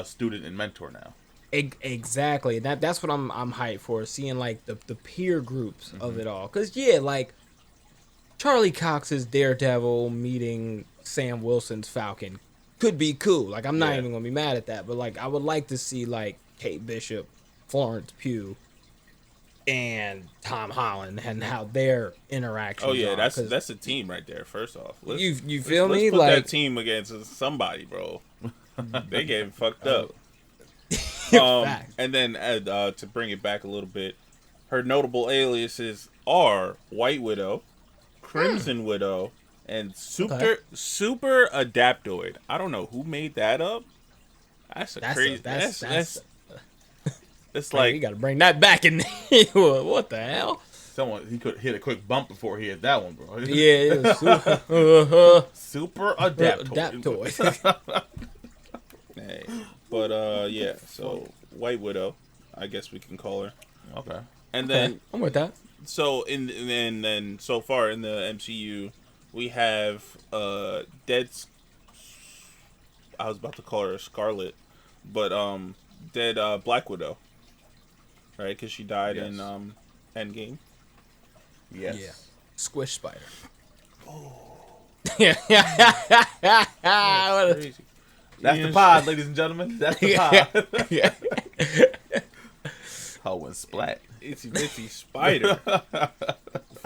[SPEAKER 1] student and mentor now.
[SPEAKER 3] Exactly. That's what I'm hyped for. Seeing like the peer groups of it all. Cause yeah, like Charlie Cox's Daredevil meeting Sam Wilson's Falcon could be cool. Like I'm not
[SPEAKER 1] Yeah.
[SPEAKER 3] even gonna be mad at that. But like I would like to see like Kate Bishop, Florence Pugh, and Tom Holland and how their interactions.
[SPEAKER 2] Oh yeah,
[SPEAKER 3] are.
[SPEAKER 2] that's
[SPEAKER 3] 'Cause
[SPEAKER 2] a team right there. First off,
[SPEAKER 3] you feel
[SPEAKER 2] let's
[SPEAKER 3] me?
[SPEAKER 2] put
[SPEAKER 3] Like
[SPEAKER 2] that team against somebody, bro. They getting fucked up.
[SPEAKER 3] facts.
[SPEAKER 2] And then to bring it back a little bit, her notable aliases are White Widow, Crimson Widow, and Super Adaptoid. I don't know who made that up. That's crazy. That's it's
[SPEAKER 3] Like, you
[SPEAKER 2] like
[SPEAKER 3] gotta bring that back in. What the hell?
[SPEAKER 1] He could hit a quick bump before he hit that one, bro.
[SPEAKER 3] Yeah, it was
[SPEAKER 1] Super Adaptoid.
[SPEAKER 3] Adaptoid.
[SPEAKER 2] hey, but yeah. So White Widow, I guess we can call her.
[SPEAKER 1] Okay.
[SPEAKER 2] And
[SPEAKER 3] Okay,
[SPEAKER 2] then
[SPEAKER 3] I'm with that.
[SPEAKER 2] so and then so far in the MCU, we have I was about to call her Scarlet, but dead Black Widow, right? Because she died in
[SPEAKER 1] Yes.
[SPEAKER 2] Endgame.
[SPEAKER 1] Yes.
[SPEAKER 3] Yeah. Squish spider.
[SPEAKER 2] Crazy.
[SPEAKER 1] That's the pod, ladies and gentlemen. That's the pod.
[SPEAKER 3] Yeah.
[SPEAKER 1] Oh, and splat.
[SPEAKER 2] Itsy bitsy spider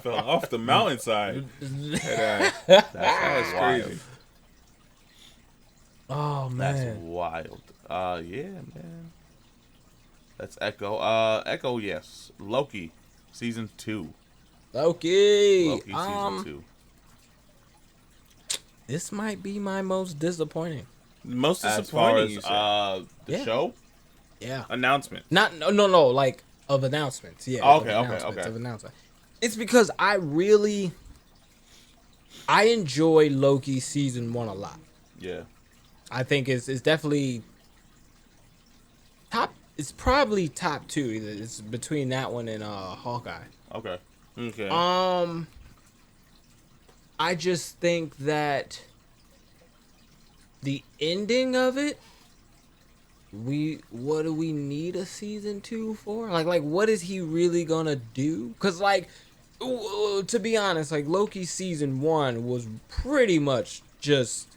[SPEAKER 2] fell off the mountainside.
[SPEAKER 1] That's
[SPEAKER 2] crazy.
[SPEAKER 1] wild.
[SPEAKER 3] Oh
[SPEAKER 1] That's
[SPEAKER 3] man.
[SPEAKER 1] wild. Yeah, man. That's Echo. Echo, yes. Loki, season 2.
[SPEAKER 3] Loki.
[SPEAKER 1] Loki, season 2.
[SPEAKER 3] This might be my most disappointing.
[SPEAKER 2] Most
[SPEAKER 1] As far
[SPEAKER 2] disappointing,
[SPEAKER 1] as
[SPEAKER 2] you said.
[SPEAKER 1] the
[SPEAKER 3] Yeah.
[SPEAKER 1] show.
[SPEAKER 2] Announcement.
[SPEAKER 3] No, like of announcements. Yeah.
[SPEAKER 1] Oh, okay,
[SPEAKER 3] of
[SPEAKER 1] okay,
[SPEAKER 3] announcements,
[SPEAKER 1] okay.
[SPEAKER 3] Of announcements. It's because I enjoy Loki season 1 a lot.
[SPEAKER 1] Yeah.
[SPEAKER 3] I think it's definitely top. It's probably top 2. Either it's between that one and Hawkeye.
[SPEAKER 1] Okay.
[SPEAKER 2] Okay.
[SPEAKER 3] I just think that the ending of it, what do we need a season 2 for? Like what is he really gonna do? Cause like, to be honest, like Loki season 1 was pretty much just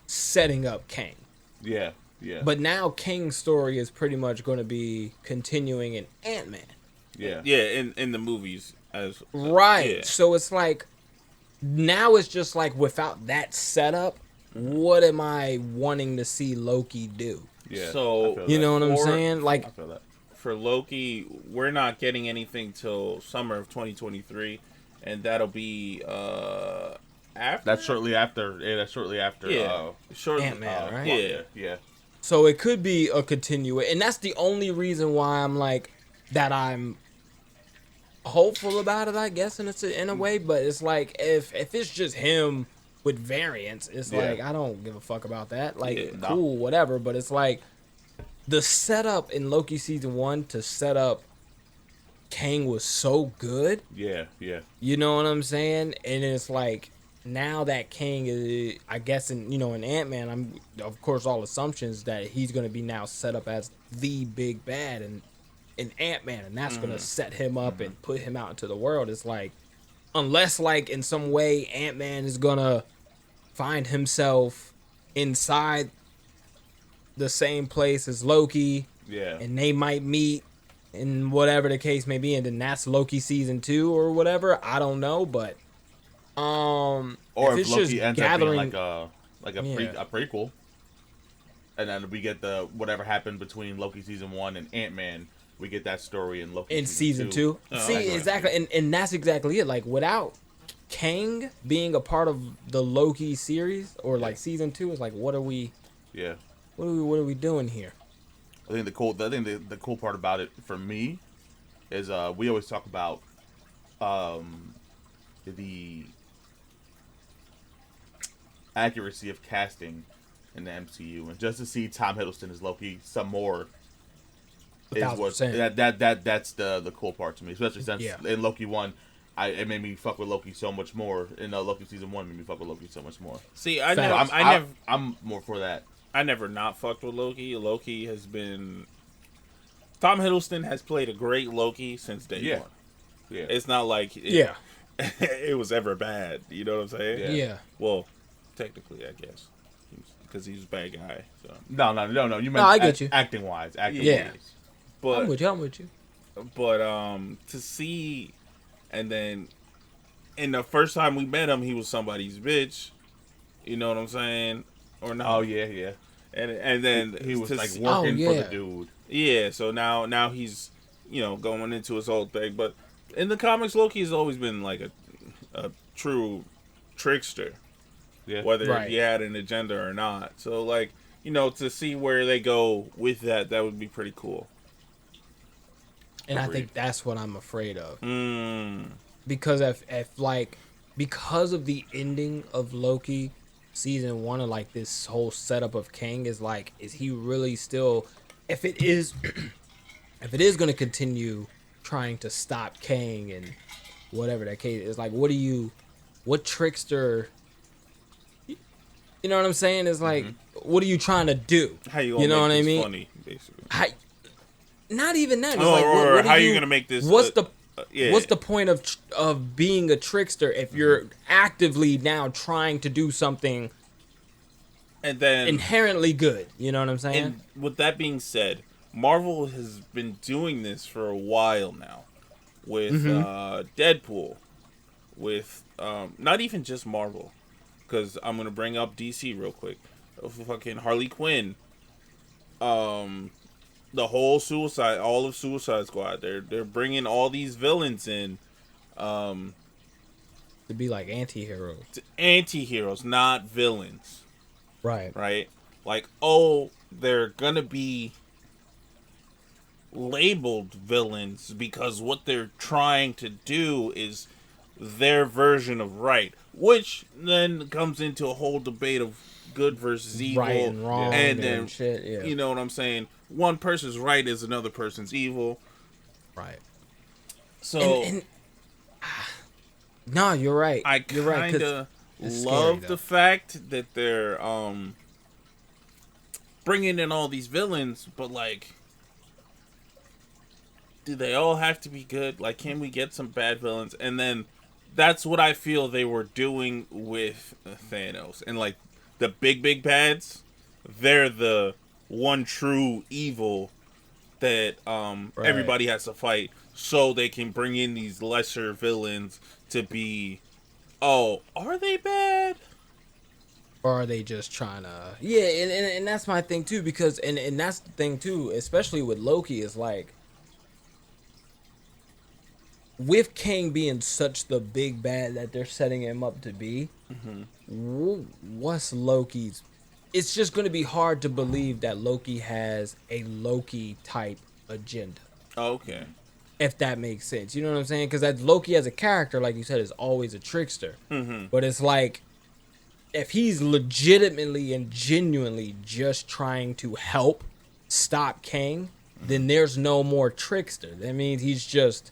[SPEAKER 3] setting up Kang.
[SPEAKER 1] Yeah. Yeah.
[SPEAKER 3] But now Kang's story is pretty much going to be continuing in Ant-Man.
[SPEAKER 1] yeah.
[SPEAKER 2] Yeah, in the movies as
[SPEAKER 3] Right.
[SPEAKER 2] Yeah.
[SPEAKER 3] So it's like, now it's just like without that setup, what am I wanting to see Loki do?
[SPEAKER 1] Yeah.
[SPEAKER 2] So,
[SPEAKER 1] I feel
[SPEAKER 3] You
[SPEAKER 1] that.
[SPEAKER 3] know what I'm
[SPEAKER 2] Or-
[SPEAKER 3] saying?
[SPEAKER 1] I
[SPEAKER 3] Like,
[SPEAKER 1] feel that.
[SPEAKER 2] For Loki, we're not getting anything till summer of 2023, and that'll be after.
[SPEAKER 1] That's shortly after. Yeah, that's shortly after.
[SPEAKER 2] Yeah. Shortly.
[SPEAKER 3] Ant-Man, right?
[SPEAKER 2] Yeah.
[SPEAKER 1] Yeah.
[SPEAKER 3] so it could be a continuation. And that's the only reason why I'm like, that I'm hopeful about it, I guess, in a way. But it's like, if it's just him with variants, it's
[SPEAKER 1] Yeah.
[SPEAKER 3] like, I don't give a fuck about that. Like,
[SPEAKER 2] Yeah,
[SPEAKER 1] no.
[SPEAKER 3] cool, whatever. But it's like, the setup in Loki season 1 to set up Kang was so good.
[SPEAKER 1] Yeah. Yeah.
[SPEAKER 3] You know what I'm saying? And it's like, now that Kang is, I guess, in Ant-Man, I'm of course all assumptions that he's gonna be now set up as the big bad in Ant-Man, and that's gonna set him up and put him out into the world. It's like, unless like in some way Ant-Man is gonna find himself inside the same place as Loki,
[SPEAKER 1] Yeah.
[SPEAKER 3] and they might meet, and whatever the case may be, and then that's Loki season 2 or whatever. I don't know, but
[SPEAKER 1] Or
[SPEAKER 3] if
[SPEAKER 1] if
[SPEAKER 3] it's
[SPEAKER 1] Loki
[SPEAKER 3] just
[SPEAKER 1] ends
[SPEAKER 3] gathering,
[SPEAKER 1] up being
[SPEAKER 3] Yeah.
[SPEAKER 1] a prequel, and then we get the whatever happened between Loki season 1 and Ant-Man, we get that story in Loki
[SPEAKER 3] in season 2.
[SPEAKER 2] Oh,
[SPEAKER 3] See,
[SPEAKER 2] okay.
[SPEAKER 3] exactly, and that's exactly it. Like, without Kang being a part of the Loki series or like season 2, it's like, what are we
[SPEAKER 1] Yeah.
[SPEAKER 3] doing here?
[SPEAKER 1] I think the cool part about it for me is we always talk about the accuracy of casting in the MCU, and just to see Tom Hiddleston as Loki some more is what
[SPEAKER 3] 1000%.
[SPEAKER 1] that's the cool part to me, especially since
[SPEAKER 3] Yeah.
[SPEAKER 1] in Loki 1 it made me fuck with Loki so much more. In Loki season 1 made me fuck with Loki so much more.
[SPEAKER 2] See, I
[SPEAKER 3] Facts.
[SPEAKER 2] never,
[SPEAKER 1] I'm more for that.
[SPEAKER 2] I never not fucked with Loki. Loki has been. Tom Hiddleston has played a great Loki since day
[SPEAKER 1] Yeah.
[SPEAKER 2] one.
[SPEAKER 1] Yeah.
[SPEAKER 2] It's not like it was ever bad. You know what I'm saying?
[SPEAKER 1] Yeah.
[SPEAKER 3] Yeah.
[SPEAKER 2] Well, technically, I guess, because he was a bad guy. So,
[SPEAKER 1] No. You meant
[SPEAKER 3] I get you.
[SPEAKER 1] acting wise.
[SPEAKER 3] Yeah.
[SPEAKER 2] but
[SPEAKER 3] I'm with you.
[SPEAKER 2] to see, and then, in the first time we met him, he was somebody's bitch. You know what I'm saying? Or not?
[SPEAKER 1] Oh yeah.
[SPEAKER 2] And then
[SPEAKER 1] He was
[SPEAKER 2] to
[SPEAKER 1] like
[SPEAKER 2] see-
[SPEAKER 1] working for the
[SPEAKER 3] yeah.
[SPEAKER 1] dude.
[SPEAKER 2] Yeah, so now he's, going into his whole thing. But in the comics, Loki has always been like a true trickster,
[SPEAKER 1] Yeah.
[SPEAKER 2] whether
[SPEAKER 3] Right.
[SPEAKER 2] he had an agenda or not. So to see where they go with that would be pretty cool.
[SPEAKER 3] And I
[SPEAKER 1] Agreed.
[SPEAKER 3] think that's what I'm afraid of.
[SPEAKER 2] Mm.
[SPEAKER 3] Because because of the ending of Loki season 1, and like this whole setup of Kang, is he really still, if it is if it is going to continue trying to stop Kang and whatever that case is, like, what trickster, you know what I'm saying? It's like, what are you trying to do?
[SPEAKER 2] How you gonna
[SPEAKER 3] know
[SPEAKER 2] make
[SPEAKER 3] what I
[SPEAKER 2] this
[SPEAKER 3] mean?
[SPEAKER 2] funny, basically?
[SPEAKER 3] Not even that. It's
[SPEAKER 2] Oh,
[SPEAKER 3] like,
[SPEAKER 2] or
[SPEAKER 3] what
[SPEAKER 2] how
[SPEAKER 3] are
[SPEAKER 2] you gonna make this?
[SPEAKER 3] What's the
[SPEAKER 2] yeah.
[SPEAKER 3] What's the point of being a trickster if you're actively now trying to do something
[SPEAKER 2] and then
[SPEAKER 3] inherently good? You know what I'm saying?
[SPEAKER 2] And with that being said, Marvel has been doing this for a while now, with Deadpool, with not even just Marvel, because I'm gonna bring up DC real quick. Fucking Harley Quinn, the whole all of Suicide Squad. They're bringing all these villains in,
[SPEAKER 3] To be like anti-heroes.
[SPEAKER 2] anti-heroes, not villains.
[SPEAKER 3] Right.
[SPEAKER 2] Right? Like, oh, they're gonna be labeled villains because what they're trying to do is their version of right, which then comes into a whole debate of good versus evil,
[SPEAKER 3] Right and wrong
[SPEAKER 2] and then
[SPEAKER 3] shit, yeah.
[SPEAKER 2] you know what I'm saying. One person's right is another person's evil.
[SPEAKER 3] Right.
[SPEAKER 2] So
[SPEAKER 3] no, you're right.
[SPEAKER 2] I
[SPEAKER 3] You're right,
[SPEAKER 2] kind of
[SPEAKER 3] 'cause
[SPEAKER 2] love
[SPEAKER 3] scary,
[SPEAKER 2] the fact that they're bringing in all these villains, but like, do they all have to be good? Like, can we get some bad villains? And then that's what I feel they were doing with Thanos. And like the big bads, they're the one true evil that
[SPEAKER 3] Right.
[SPEAKER 2] everybody has to fight, so they can bring in these lesser villains to be, oh, are they bad?
[SPEAKER 3] Or are they just trying to? Yeah, and that's my thing too, because and that's the thing too, especially with Loki, is like, with Kang being such the big bad that they're setting him up to be, what's Loki's? It's just going to be hard to believe that Loki has a Loki type agenda.
[SPEAKER 2] Okay.
[SPEAKER 3] If that makes sense, you know what I'm saying? Because that Loki as a character, like you said, is always a trickster. But it's like, if he's legitimately and genuinely just trying to help stop Kang, then there's no more trickster. That means he's just,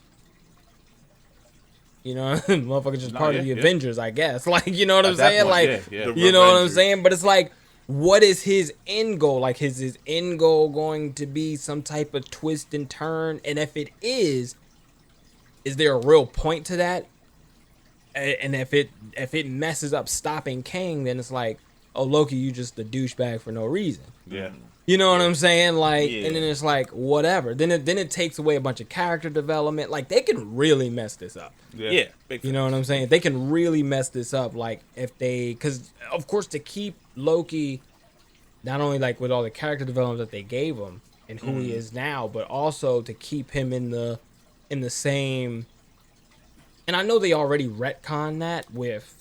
[SPEAKER 3] you know, motherfucker's just part of the Avengers, I guess. Like, you know what I'm saying? Like, you know what I'm saying? But it's like, what is his end goal? Like, is his end goal going to be some type of twist and turn? And if it is there a real point to that? And if it messes up stopping Kang, then it's like, oh, Loki, you just a douchebag for no reason.
[SPEAKER 1] Yeah.
[SPEAKER 3] You know what I'm saying? Like, and then it's like, whatever. Then it takes away a bunch of character development. Like, they can really mess this up.
[SPEAKER 2] Yeah.
[SPEAKER 3] You know what I'm saying? They can really mess this up. Like, if they, because of course, to keep Loki, not only like with all the character development that they gave him and who he is now, but also to keep him in the same. And I know they already retconned that with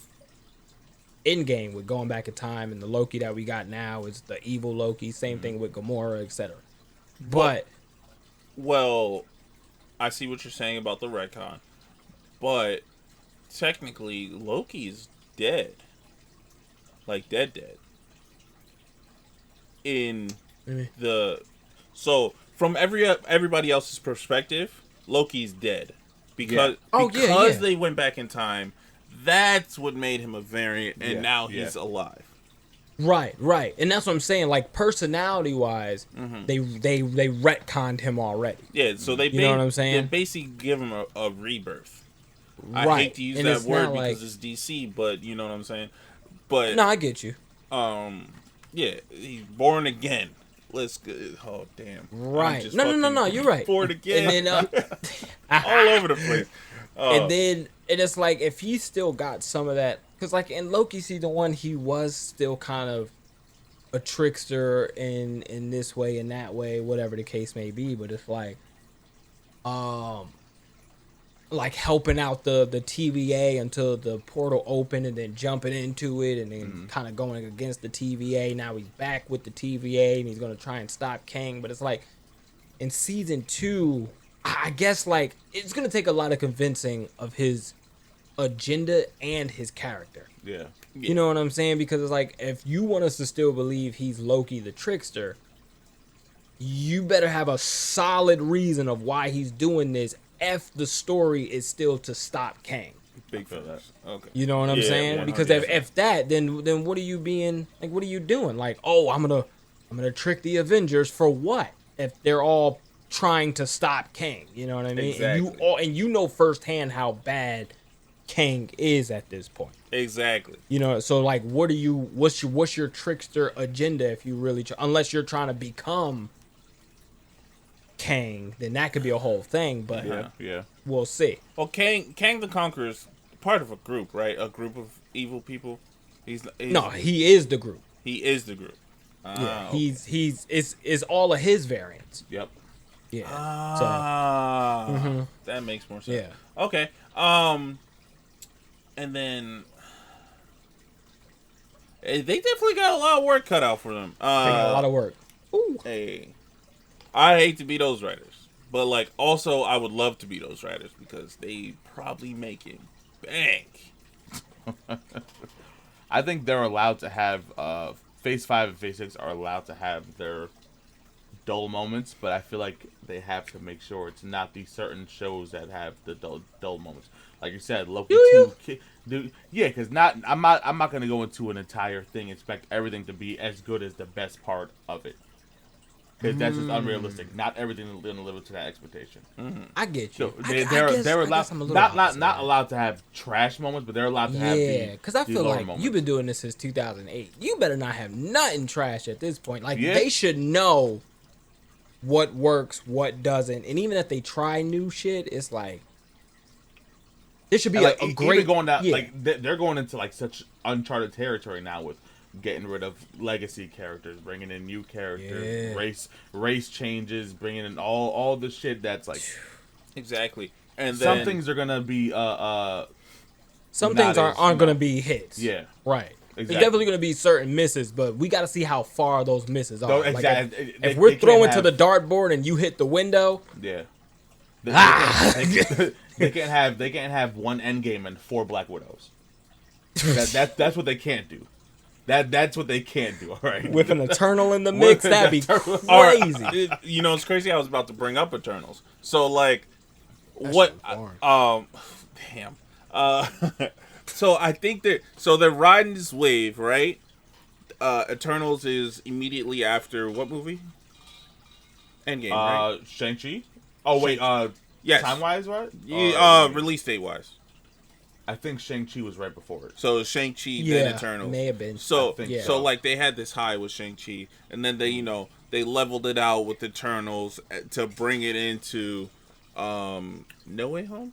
[SPEAKER 3] Endgame, with going back in time, and the Loki that we got now is the evil Loki. Same thing with Gamora, etc. But
[SPEAKER 2] well, I see what you're saying about the retcon, but technically Loki's dead, like dead. In the from everybody else's perspective, Loki's dead because they went back in time. That's what made him a variant, and now he's alive.
[SPEAKER 3] Right, and that's what I'm saying. Like, personality wise, they retconned him already.
[SPEAKER 2] Yeah, so they
[SPEAKER 3] know what I'm saying?
[SPEAKER 2] They basically give him a rebirth.
[SPEAKER 3] Right.
[SPEAKER 2] I hate to use that word because it's DC, but you know what I'm saying. But
[SPEAKER 3] no, I get you.
[SPEAKER 2] Yeah, he's born again. Let's go. Oh damn!
[SPEAKER 3] Right. No. You're right.
[SPEAKER 2] Born again.
[SPEAKER 3] And then
[SPEAKER 2] all over the place.
[SPEAKER 3] And it's like, if he still got some of that, because like in Loki season 1, he was still kind of a trickster in this way and that way, whatever the case may be. But it's like helping out the TVA until the portal opened, and then jumping into it, and then kind of going against the TVA. Now he's back with the TVA, and he's going to try and stop Kang. But it's like, in season 2, I guess, like, it's going to take a lot of convincing of his agenda and his character.
[SPEAKER 1] Yeah.
[SPEAKER 3] You know what I'm saying? Because it's like, if you want us to still believe he's Loki the trickster, you better have a solid reason of why he's doing this. If the story is still to stop Kang.
[SPEAKER 2] Big for that. Okay.
[SPEAKER 3] You know what I'm saying? Because
[SPEAKER 2] 100%.
[SPEAKER 3] if that, then what are you being like? What are you doing? Like, oh, I'm gonna trick the Avengers for what? If they're all trying to stop Kang, you know what I mean?
[SPEAKER 2] Exactly.
[SPEAKER 3] And you know firsthand how bad Kang is at this point.
[SPEAKER 2] Exactly.
[SPEAKER 3] You know, so like, what's your trickster agenda if you really unless you're trying to become Kang, then that could be a whole thing. But
[SPEAKER 1] Yeah.
[SPEAKER 3] we'll see.
[SPEAKER 2] Well, Kang the Conqueror's part of a group, right? A group of evil people.
[SPEAKER 3] No, he is the group.
[SPEAKER 2] He is the group.
[SPEAKER 3] Yeah,
[SPEAKER 2] Okay.
[SPEAKER 3] it's all of his variants.
[SPEAKER 1] Yep.
[SPEAKER 3] Yeah.
[SPEAKER 2] That makes more sense.
[SPEAKER 3] Yeah.
[SPEAKER 2] Okay. And then they definitely got a lot of work cut out for them.
[SPEAKER 3] Taking a lot of work. Ooh.
[SPEAKER 2] Hey, I hate to be those writers, but like also I would love to be those writers because they probably making bank.
[SPEAKER 1] I think they're allowed to have Phase 5 and Phase 6 are allowed to have their dull moments, but I feel like they have to make sure it's not these certain shows that have the dull moments. Like you said, Loki 2, because I'm not gonna go into an entire thing expect everything to be as good as the best part of it. Because that's just unrealistic. Not everything is going to live up to that expectation.
[SPEAKER 3] I get you.
[SPEAKER 1] So they're allowed not allowed to have trash moments, but they're allowed to have
[SPEAKER 3] because I feel like
[SPEAKER 1] moments.
[SPEAKER 3] you've been doing this since 2008. You better not have nothing trash at this point. Like
[SPEAKER 1] Yeah.
[SPEAKER 3] they should know what works, what doesn't, and even if they try new shit, it's like there should be
[SPEAKER 1] like,
[SPEAKER 3] a great
[SPEAKER 1] even going down.
[SPEAKER 3] yeah.
[SPEAKER 1] Like they're going into like such uncharted territory now with getting rid of legacy characters, bringing in new characters, race changes, bringing in all the shit that's like
[SPEAKER 2] Exactly. And
[SPEAKER 1] some
[SPEAKER 2] then,
[SPEAKER 1] things are gonna be
[SPEAKER 3] some
[SPEAKER 1] not
[SPEAKER 3] things aren't
[SPEAKER 1] as,
[SPEAKER 3] going to be hits.
[SPEAKER 1] Yeah.
[SPEAKER 3] Right.
[SPEAKER 1] Exactly.
[SPEAKER 3] There's definitely going to be certain misses, but we got to see how far those misses are.
[SPEAKER 1] No,
[SPEAKER 3] Like
[SPEAKER 1] exactly.
[SPEAKER 3] if we're throwing to the dartboard and you hit the window,
[SPEAKER 1] yeah. They can't have one Endgame and 4 Black Widows. That's what they can't do. That's what they can't do. All right.
[SPEAKER 3] with an Eternal in the mix, that'd be crazy.
[SPEAKER 2] You know, it's crazy. I was about to bring up Eternals. So like, what? Damn. So I think they're riding this wave, right? Eternals is immediately after what movie? Endgame, right?
[SPEAKER 1] Shang-Chi. Oh wait,
[SPEAKER 2] yes.
[SPEAKER 1] Time-wise, right?
[SPEAKER 2] Release date wise.
[SPEAKER 1] I think Shang-Chi was right before it.
[SPEAKER 2] So Shang-Chi, then Eternals.
[SPEAKER 3] May have been.
[SPEAKER 2] So,
[SPEAKER 1] think
[SPEAKER 2] so like they had this high with Shang-Chi, and then they leveled it out with Eternals to bring it into No Way Home.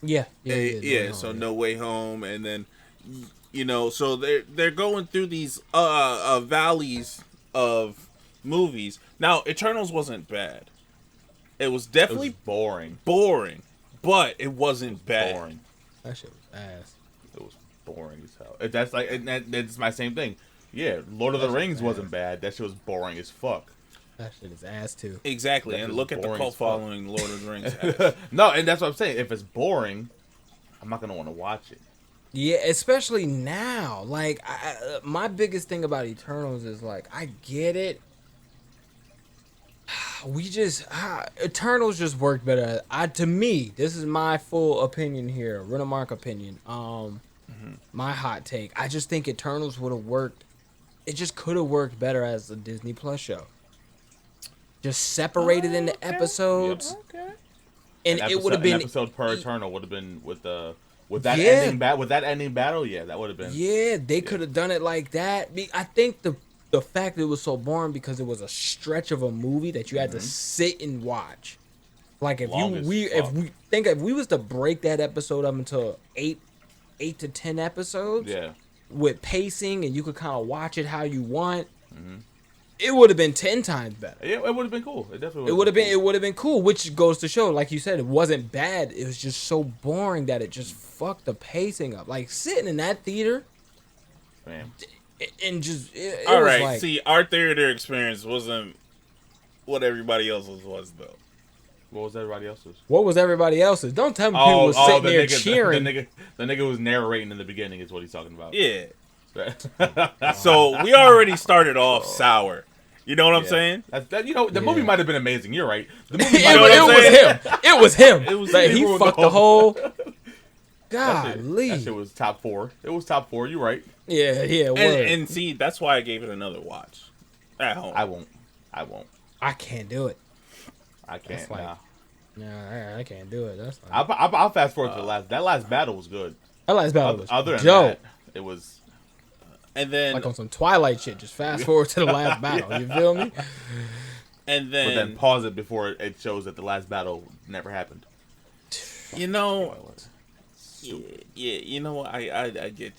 [SPEAKER 3] Yeah.
[SPEAKER 2] So No Way Home, and then so they're going through these valleys of movies. Now Eternals wasn't bad. It was definitely boring, but it wasn't bad.
[SPEAKER 1] Boring.
[SPEAKER 3] That shit was ass.
[SPEAKER 1] It was boring as hell. That's like that's my same thing. Yeah, Lord of the Rings wasn't bad. That shit was boring as fuck.
[SPEAKER 3] That shit is ass too.
[SPEAKER 2] Exactly, and look at the cult following Lord of the Rings has.
[SPEAKER 1] No, and that's what I'm saying. If it's boring, I'm not gonna want to watch it.
[SPEAKER 3] Yeah, especially now. Like, my biggest thing about Eternals is like, I get it. We just Eternals just work better. To me, this is my full opinion here, Renamarq opinion. My hot take. I just think Eternals would have worked. It just could have worked better as a Disney Plus show. Just separated into episodes.
[SPEAKER 1] Yep.
[SPEAKER 2] Okay.
[SPEAKER 3] And it would have been
[SPEAKER 1] an episode per Eternal would have been with that ending battle. Yeah, that would have been.
[SPEAKER 3] Yeah, they could have done it like that. I think the fact that it was so boring because it was a stretch of a movie that you had to sit and watch. Like if we was to break that episode up into 8 to 10 episodes, with pacing, and you could kind of watch it how you want. It would have been 10 times better.
[SPEAKER 1] Yeah, it would have been cool. It definitely
[SPEAKER 3] would have been cool, which goes to show, like you said, it wasn't bad. It was just so boring that it just fucked the pacing up. Like sitting in that theater,
[SPEAKER 1] man,
[SPEAKER 3] and just it
[SPEAKER 2] all
[SPEAKER 3] was
[SPEAKER 2] right.
[SPEAKER 3] like,
[SPEAKER 2] See, our theater experience wasn't what everybody else's was, though.
[SPEAKER 1] What was everybody else's?
[SPEAKER 3] What was everybody else's? Don't tell me people was sitting there cheering.
[SPEAKER 1] The nigga was narrating in the beginning is what he's talking about.
[SPEAKER 2] Yeah. So we already started off sour, You know what I'm saying?
[SPEAKER 1] The movie might have been amazing. You're right. The movie
[SPEAKER 3] it,
[SPEAKER 1] might have been
[SPEAKER 3] it was him. It was him.
[SPEAKER 2] It was
[SPEAKER 3] like,
[SPEAKER 2] him.
[SPEAKER 3] he
[SPEAKER 1] ruined
[SPEAKER 3] fucked
[SPEAKER 1] the
[SPEAKER 3] the
[SPEAKER 1] whole-
[SPEAKER 3] whole.
[SPEAKER 1] That
[SPEAKER 3] Golly.
[SPEAKER 1] shit was top 4. It was top 4. You're right.
[SPEAKER 3] Yeah, it was.
[SPEAKER 2] And see, that's why I gave it another watch at home.
[SPEAKER 1] I won't.
[SPEAKER 3] I can't do it.
[SPEAKER 1] I can't.
[SPEAKER 3] That's like-
[SPEAKER 1] Nah.
[SPEAKER 3] No, I can't do it. That's like,
[SPEAKER 1] I'll fast forward to the last. That last battle was good.
[SPEAKER 3] I like battle.
[SPEAKER 1] Other than
[SPEAKER 3] Joe.
[SPEAKER 1] that, it was.
[SPEAKER 2] And then,
[SPEAKER 3] Like on some Twilight shit. Just fast forward to the last battle. You feel me?
[SPEAKER 2] and
[SPEAKER 1] But then pause it before it shows that the last battle never happened.
[SPEAKER 2] you know,
[SPEAKER 1] Stupid.
[SPEAKER 2] yeah, you know what? I get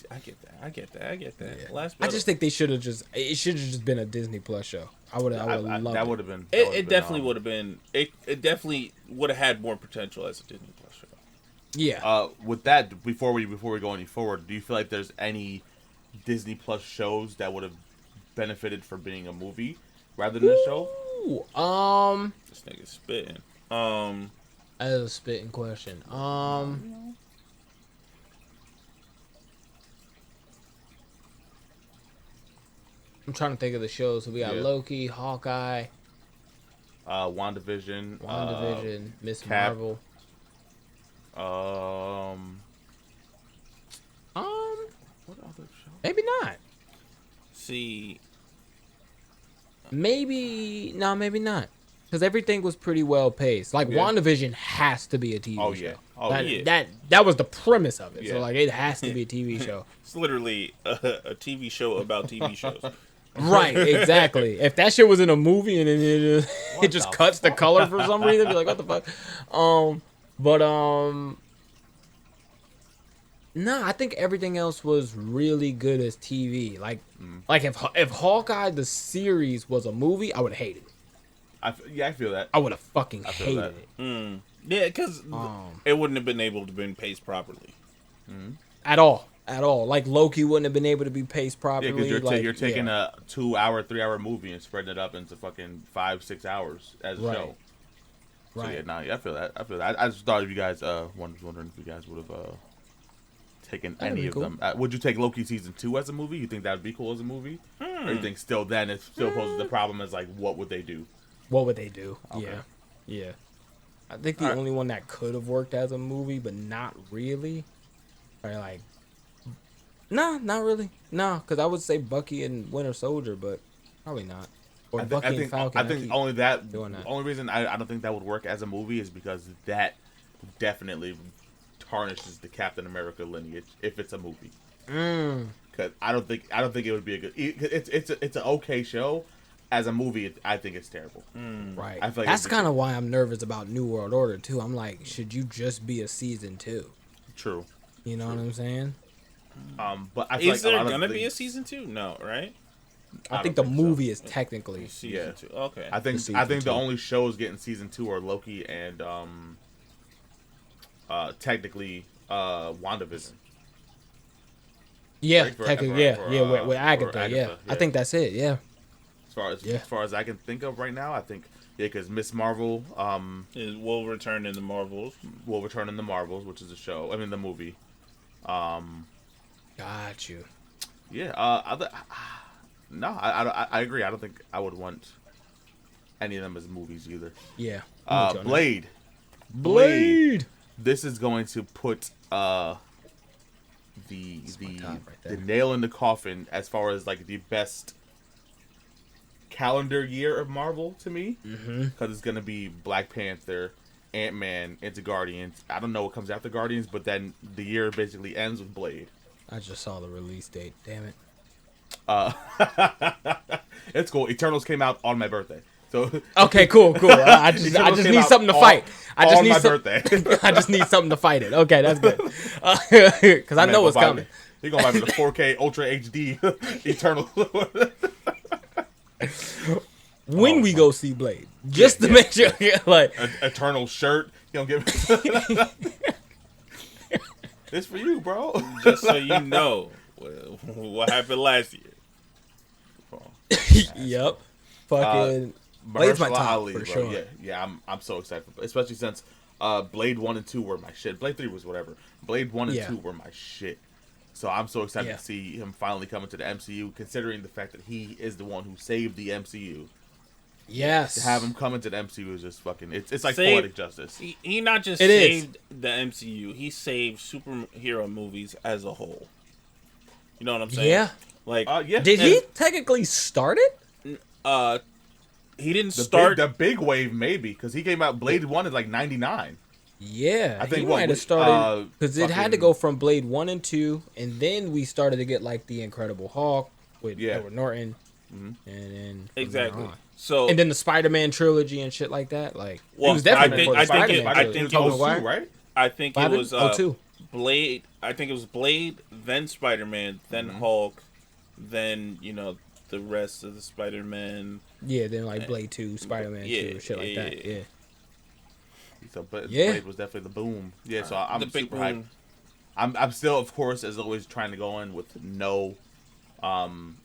[SPEAKER 2] that.
[SPEAKER 3] Yeah.
[SPEAKER 2] Last
[SPEAKER 3] I
[SPEAKER 2] battle,
[SPEAKER 3] just think they should have just. It should have just been a Disney Plus show. I would have loved
[SPEAKER 1] That
[SPEAKER 3] it.
[SPEAKER 1] would have been.
[SPEAKER 2] it definitely would have been. It definitely would have had more potential as a Disney Plus show.
[SPEAKER 3] Yeah.
[SPEAKER 1] With that, before we go any forward, do you feel like there's any Disney Plus shows that would have benefited from being a movie rather than a show?
[SPEAKER 3] Ooh,
[SPEAKER 2] This nigga's spitting.
[SPEAKER 3] that is a spitting question. I'm trying to think of the shows. So we got
[SPEAKER 1] Yeah.
[SPEAKER 3] Loki, Hawkeye,
[SPEAKER 1] WandaVision.
[SPEAKER 3] WandaVision, Miss
[SPEAKER 1] Cap.
[SPEAKER 3] Marvel.
[SPEAKER 1] What other show?
[SPEAKER 3] Maybe not.
[SPEAKER 2] See,
[SPEAKER 3] Maybe not. Because everything was pretty well paced. Like
[SPEAKER 1] Yeah.
[SPEAKER 3] WandaVision has to be a TV
[SPEAKER 1] Oh
[SPEAKER 3] show.
[SPEAKER 1] yeah. Oh
[SPEAKER 3] that,
[SPEAKER 1] yeah.
[SPEAKER 3] that was the premise of it.
[SPEAKER 1] Yeah.
[SPEAKER 3] So like it has to be a TV show.
[SPEAKER 2] it's literally a TV show about TV shows.
[SPEAKER 3] Right, exactly. If that shit was in a movie and it just
[SPEAKER 1] the
[SPEAKER 3] cuts the color for some reason, be like, what the fuck? No, I think everything else was really good as TV. Like if Hawkeye the series was a movie, I would have hated it.
[SPEAKER 1] I feel that.
[SPEAKER 3] I would have fucking
[SPEAKER 1] feel
[SPEAKER 3] hated
[SPEAKER 1] that.
[SPEAKER 3] it
[SPEAKER 2] Yeah, because it wouldn't have been able to been paced properly.
[SPEAKER 3] at all. Like Loki wouldn't have been able to be paced
[SPEAKER 1] Yeah,
[SPEAKER 3] properly.
[SPEAKER 1] because you're taking
[SPEAKER 3] yeah.
[SPEAKER 1] a 2-hour, 3-hour movie and spreading it up into fucking 5-6 hours as a
[SPEAKER 3] Right.
[SPEAKER 1] show. So
[SPEAKER 3] Right.
[SPEAKER 1] yeah, I feel that. I just thought if you guys was wondering if you guys would have taken
[SPEAKER 3] That'd
[SPEAKER 1] any
[SPEAKER 3] be
[SPEAKER 1] of
[SPEAKER 3] cool.
[SPEAKER 1] them. Would you take Loki season 2 as a movie? You think that would be cool as a movie, or you think still then it still poses the problem as like what would they do?
[SPEAKER 3] What would they do?
[SPEAKER 1] Okay.
[SPEAKER 3] Yeah. I think the
[SPEAKER 1] Alright.
[SPEAKER 3] only one that could have worked as a movie, but not really, are like, nah, not really. No, because I would say Bucky and Winter Soldier, but probably not. Or Bucky and Falcon.
[SPEAKER 1] I think
[SPEAKER 3] keep
[SPEAKER 1] only that.
[SPEAKER 3] doing that.
[SPEAKER 1] Only reason I don't think that would work as a movie is because that tarnishes the Captain America lineage if it's a movie. Because I don't think it would be a good. It's an okay show. As a movie, I think it's terrible.
[SPEAKER 3] Right.
[SPEAKER 1] I feel like
[SPEAKER 3] That's
[SPEAKER 1] it'd be-
[SPEAKER 3] kind of why I'm nervous about New World Order too. I'm like, should you just be a season 2?
[SPEAKER 1] True.
[SPEAKER 3] You know what I'm saying?
[SPEAKER 1] But I feel
[SPEAKER 2] Is
[SPEAKER 1] like
[SPEAKER 2] there
[SPEAKER 1] a lot
[SPEAKER 2] gonna
[SPEAKER 1] of
[SPEAKER 2] be a
[SPEAKER 1] things-
[SPEAKER 2] season 2? No, right?
[SPEAKER 3] I think
[SPEAKER 1] don't
[SPEAKER 3] the
[SPEAKER 1] think so.
[SPEAKER 3] movie is technically.
[SPEAKER 2] Season
[SPEAKER 1] Yeah.
[SPEAKER 2] 2. Okay.
[SPEAKER 1] I think
[SPEAKER 3] season
[SPEAKER 1] the
[SPEAKER 3] 2.
[SPEAKER 1] only shows getting season 2 are Loki and technically WandaVision.
[SPEAKER 3] Yeah,
[SPEAKER 1] Right, for-
[SPEAKER 3] technically,
[SPEAKER 1] for-
[SPEAKER 3] yeah,
[SPEAKER 1] for,
[SPEAKER 3] with Agatha,
[SPEAKER 1] Agatha,
[SPEAKER 3] yeah. I
[SPEAKER 1] yeah.
[SPEAKER 3] think that's it. Yeah.
[SPEAKER 1] As far as I can think of right now, I think because Miss Marvel
[SPEAKER 2] It will return in the Marvels.
[SPEAKER 1] will return in the Marvels, which is a show. I mean the movie.
[SPEAKER 3] Got you.
[SPEAKER 1] Yeah. No, I agree. I don't think I would want any of them as movies either.
[SPEAKER 3] Yeah. I'm with you on that.
[SPEAKER 1] Blade.
[SPEAKER 3] Blade.
[SPEAKER 1] This is going to put
[SPEAKER 3] my
[SPEAKER 1] the
[SPEAKER 3] top right there.
[SPEAKER 1] nail in the coffin as far as like the best calendar year of Marvel to me, because it's gonna be Black Panther, Ant-Man, into Guardians. I don't know what comes after Guardians, but then the year basically ends with Blade.
[SPEAKER 3] I just saw the release date. Damn it.
[SPEAKER 1] It's cool. Eternals came out on my birthday, so
[SPEAKER 3] Okay, cool. I just
[SPEAKER 1] Eternals came
[SPEAKER 3] need
[SPEAKER 1] out
[SPEAKER 3] something to
[SPEAKER 1] on-
[SPEAKER 3] fight. I just
[SPEAKER 1] on
[SPEAKER 3] need
[SPEAKER 1] my
[SPEAKER 3] some,
[SPEAKER 1] birthday.
[SPEAKER 3] I just need something to fight it. Okay, that's good. Because I
[SPEAKER 1] Man,
[SPEAKER 3] know it's
[SPEAKER 1] go buy
[SPEAKER 3] coming.
[SPEAKER 1] me- You're gonna buy me the 4K Ultra HD Eternals.
[SPEAKER 3] When we go see Blade, just to make sure, like,
[SPEAKER 1] Eternal shirt. You don't give me. It's for you, bro.
[SPEAKER 2] Just so you know what happened last year.
[SPEAKER 3] yep, fucking Blade's my
[SPEAKER 1] Mahershala
[SPEAKER 3] top
[SPEAKER 1] Ali,
[SPEAKER 3] for
[SPEAKER 1] bro.
[SPEAKER 3] sure.
[SPEAKER 1] Yeah, I'm so excited for, especially since Blade 1 and 2 were my shit. Blade 3 was whatever. Blade 1 and
[SPEAKER 3] Yeah.
[SPEAKER 1] 2 were my shit. So I'm so excited
[SPEAKER 3] Yeah.
[SPEAKER 1] to see him finally come into the MCU, considering the fact that he is the one who saved the MCU.
[SPEAKER 3] Yes.
[SPEAKER 1] To have him come into the MCU is just fucking. It's like
[SPEAKER 2] Save-
[SPEAKER 1] poetic justice.
[SPEAKER 2] He not just
[SPEAKER 3] It is.
[SPEAKER 2] saved the MCU. He saved superhero movies as a whole. You know what I'm saying?
[SPEAKER 3] Yeah.
[SPEAKER 2] Like,
[SPEAKER 1] Yeah.
[SPEAKER 3] Did he technically start it?
[SPEAKER 2] he didn't
[SPEAKER 1] The
[SPEAKER 2] start.
[SPEAKER 1] the big wave maybe because he came out. Blade 1 is like 99.
[SPEAKER 3] Yeah,
[SPEAKER 1] I think
[SPEAKER 3] he
[SPEAKER 1] what
[SPEAKER 3] might
[SPEAKER 1] we-
[SPEAKER 3] have started because it had to
[SPEAKER 1] fucking-
[SPEAKER 3] go from Blade 1 and 2, and then we started to get like the Incredible Hulk with
[SPEAKER 1] Yeah.
[SPEAKER 3] Edward Norton, and then from
[SPEAKER 2] Exactly.
[SPEAKER 3] there on.
[SPEAKER 2] So
[SPEAKER 3] And then the Spider-Man trilogy and shit like that. Like,
[SPEAKER 2] Well,
[SPEAKER 3] it was definitely
[SPEAKER 2] I think-
[SPEAKER 3] before the
[SPEAKER 2] I think it-
[SPEAKER 3] Spider-Man
[SPEAKER 2] I
[SPEAKER 3] trilogy.
[SPEAKER 2] think
[SPEAKER 1] was
[SPEAKER 2] it was-
[SPEAKER 1] 02, right?
[SPEAKER 2] I think it was
[SPEAKER 3] 02.
[SPEAKER 2] Blade. I think it was Blade, then Spider-Man, then Hulk, then the rest of the Spider-Man.
[SPEAKER 3] Yeah, then like Blade 2, Spider-Man 2, or shit like that. Yeah.
[SPEAKER 1] So, but
[SPEAKER 3] Yeah.
[SPEAKER 1] Blade was definitely the boom. Yeah, so I'm
[SPEAKER 2] the big
[SPEAKER 1] super hyped.
[SPEAKER 2] boom.
[SPEAKER 1] I'm still, of course, as always, trying to go in with no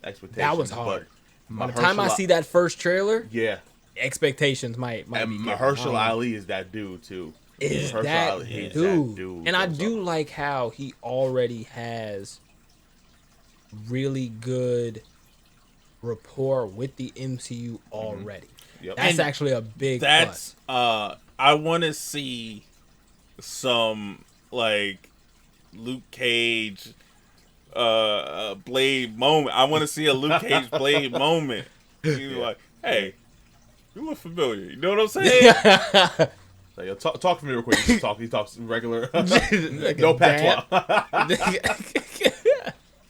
[SPEAKER 1] expectations.
[SPEAKER 3] That was hard.
[SPEAKER 1] But
[SPEAKER 3] By the time I
[SPEAKER 1] Mahershala-
[SPEAKER 3] see that first trailer,
[SPEAKER 1] yeah,
[SPEAKER 3] expectations might
[SPEAKER 1] and
[SPEAKER 3] be getting
[SPEAKER 1] Mahershala
[SPEAKER 3] high.
[SPEAKER 1] Ali is that dude too.
[SPEAKER 3] Is
[SPEAKER 1] Mahershala
[SPEAKER 3] that
[SPEAKER 1] Ali is
[SPEAKER 3] dude.
[SPEAKER 1] that dude.
[SPEAKER 3] And I
[SPEAKER 1] So,
[SPEAKER 3] do like how he already has really good rapport with the MCU already.
[SPEAKER 1] Yep.
[SPEAKER 3] That's
[SPEAKER 2] And
[SPEAKER 3] actually a big
[SPEAKER 2] That's
[SPEAKER 3] plus.
[SPEAKER 2] I want to see some like Luke Cage Blade moment. I want to see a Luke Cage Blade moment. He's like, hey, you look familiar. You know what I'm saying?
[SPEAKER 1] So, yo, talk to me real quick. He talks regular.
[SPEAKER 3] Like
[SPEAKER 1] No
[SPEAKER 3] a dad.
[SPEAKER 1] patois.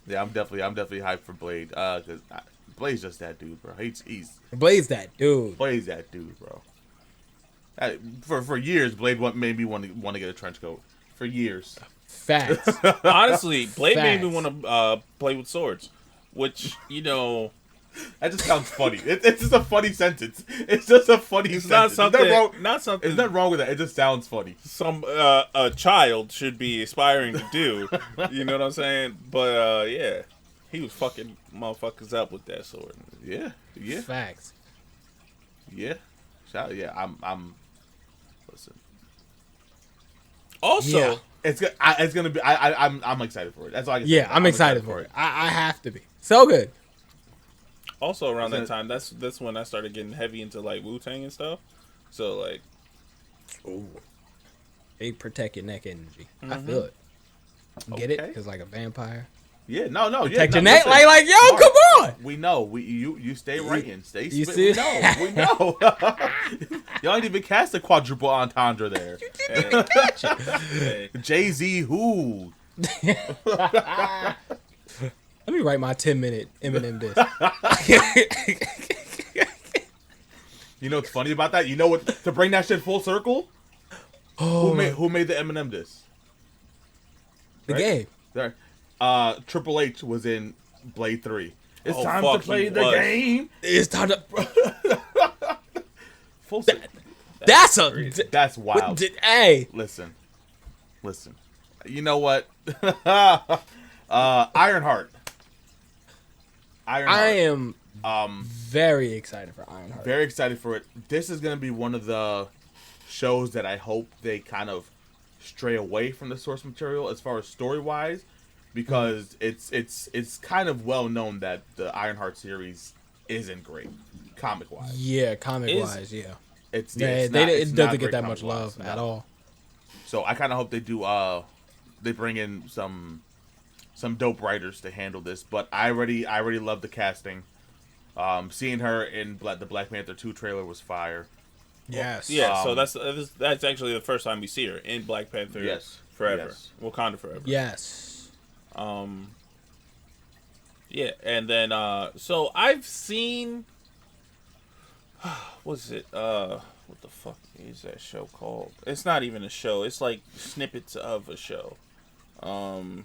[SPEAKER 1] Yeah, I'm definitely hyped for Blade. Cause Blade's just that dude, bro. He's
[SPEAKER 3] Blaze that dude.
[SPEAKER 1] Blade's that dude, bro. For years, Blade made me want to get a trench coat. For years.
[SPEAKER 3] Facts.
[SPEAKER 2] Honestly, Blade made me
[SPEAKER 3] Facts.
[SPEAKER 2] want to play with swords, which
[SPEAKER 1] That just sounds funny. It's just a funny sentence. It's just a funny
[SPEAKER 2] it's
[SPEAKER 1] sentence.
[SPEAKER 2] not something. Not something.
[SPEAKER 1] There's nothing wrong with that. It just sounds funny.
[SPEAKER 2] Some a child should be aspiring to do. You know what I'm saying? But yeah, he was fucking motherfuckers up with that sword.
[SPEAKER 1] Yeah.
[SPEAKER 3] Facts.
[SPEAKER 1] Yeah. I'm. Listen.
[SPEAKER 2] Also,
[SPEAKER 3] Yeah.
[SPEAKER 1] It's gonna be. I'm excited for it. That's all I can say.
[SPEAKER 3] Yeah, I'm excited for it. I have to be. So good.
[SPEAKER 2] also around that
[SPEAKER 1] Is
[SPEAKER 2] time, that's when I started getting heavy into like Wu-Tang and stuff. So like,
[SPEAKER 3] Ooh. They protect your neck energy. I feel it. Get it?
[SPEAKER 1] Okay.
[SPEAKER 3] Because like a vampire.
[SPEAKER 1] Yeah. No. Yeah.
[SPEAKER 3] Protect
[SPEAKER 1] no,
[SPEAKER 3] your neck?
[SPEAKER 1] listen.
[SPEAKER 3] Like, yo,
[SPEAKER 1] Mark,
[SPEAKER 3] come on!
[SPEAKER 1] We know. You stay writing. Stay.
[SPEAKER 3] You
[SPEAKER 1] spit.
[SPEAKER 3] see?
[SPEAKER 1] We know. We know. Y'all ain't even cast a quadruple entendre there.
[SPEAKER 2] hey,
[SPEAKER 1] Jay-Z who?
[SPEAKER 3] Let me write my 10-minute Eminem diss.
[SPEAKER 1] You know what's funny about that? You know what? To bring that shit full circle.
[SPEAKER 3] Oh,
[SPEAKER 1] Who made the Eminem diss?
[SPEAKER 3] the
[SPEAKER 1] right?
[SPEAKER 3] game.
[SPEAKER 1] There. Triple H was in Blade 3. It's
[SPEAKER 2] Oh,
[SPEAKER 1] time
[SPEAKER 2] fuck,
[SPEAKER 1] to play
[SPEAKER 2] he
[SPEAKER 1] the
[SPEAKER 2] was.
[SPEAKER 1] game.
[SPEAKER 3] It's time to.
[SPEAKER 1] Full circle.
[SPEAKER 3] That's a.
[SPEAKER 1] That's wild.
[SPEAKER 3] Hey.
[SPEAKER 1] Listen. You know what? Ironheart.
[SPEAKER 3] I am very excited for Ironheart.
[SPEAKER 1] Very excited for it. This is going to be one of the shows that I hope they kind of stray away from the source material as far as story-wise, because it's kind of well known that the Ironheart series isn't great comic-wise.
[SPEAKER 3] Yeah, comic-wise, yeah.
[SPEAKER 1] It's
[SPEAKER 3] Yeah,
[SPEAKER 1] it's not- it's
[SPEAKER 3] it
[SPEAKER 1] not
[SPEAKER 3] doesn't get
[SPEAKER 1] great
[SPEAKER 3] that much
[SPEAKER 1] comic-wise,
[SPEAKER 3] love at
[SPEAKER 1] no.
[SPEAKER 3] all.
[SPEAKER 1] So I kind of hope they do. They bring in some dope writers to handle this. But I already love the casting. Seeing her in the Black Panther 2 trailer was fire.
[SPEAKER 3] Yes.
[SPEAKER 2] yeah. So that's actually the first time we see her in Black Panther.
[SPEAKER 1] Yes.
[SPEAKER 2] Forever.
[SPEAKER 1] Yes.
[SPEAKER 2] Wakanda forever.
[SPEAKER 3] Yes.
[SPEAKER 2] Yeah, and then so I've seen what's it? What the fuck is that show called? It's not even a show. It's like snippets of a show. Marvel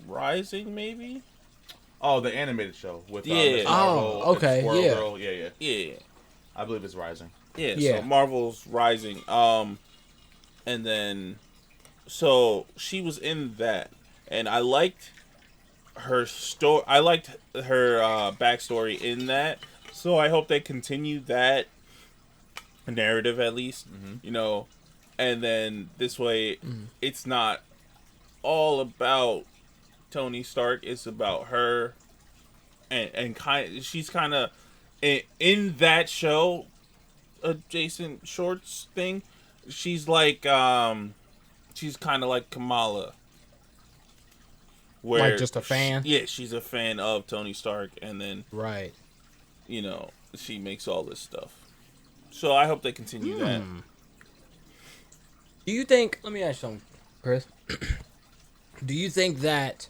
[SPEAKER 2] Rising, maybe?
[SPEAKER 1] Oh, the animated show with
[SPEAKER 2] Yeah.
[SPEAKER 1] Ms. Marvel
[SPEAKER 3] Oh, okay,
[SPEAKER 1] and Squirrel
[SPEAKER 3] yeah.
[SPEAKER 1] Girl. Yeah.
[SPEAKER 2] Yeah.
[SPEAKER 1] I believe it's Rising.
[SPEAKER 2] Yeah,
[SPEAKER 3] Yeah.
[SPEAKER 2] so Marvel's Rising. And then so she was in that, and I liked her story. I liked her backstory in that. So I hope they continue that narrative at least, you know. And then this way, it's not all about Tony Stark. It's about her, and she's kind of in that show, adjacent shorts thing, she's like she's kind of like Kamala,
[SPEAKER 3] Like
[SPEAKER 2] where
[SPEAKER 3] just a fan.
[SPEAKER 2] yeah, she's a fan of Tony Stark, and then
[SPEAKER 3] Right.
[SPEAKER 2] she makes all this stuff. So I hope they continue that.
[SPEAKER 3] Do you think? Let me ask you something, Chris. Do you think that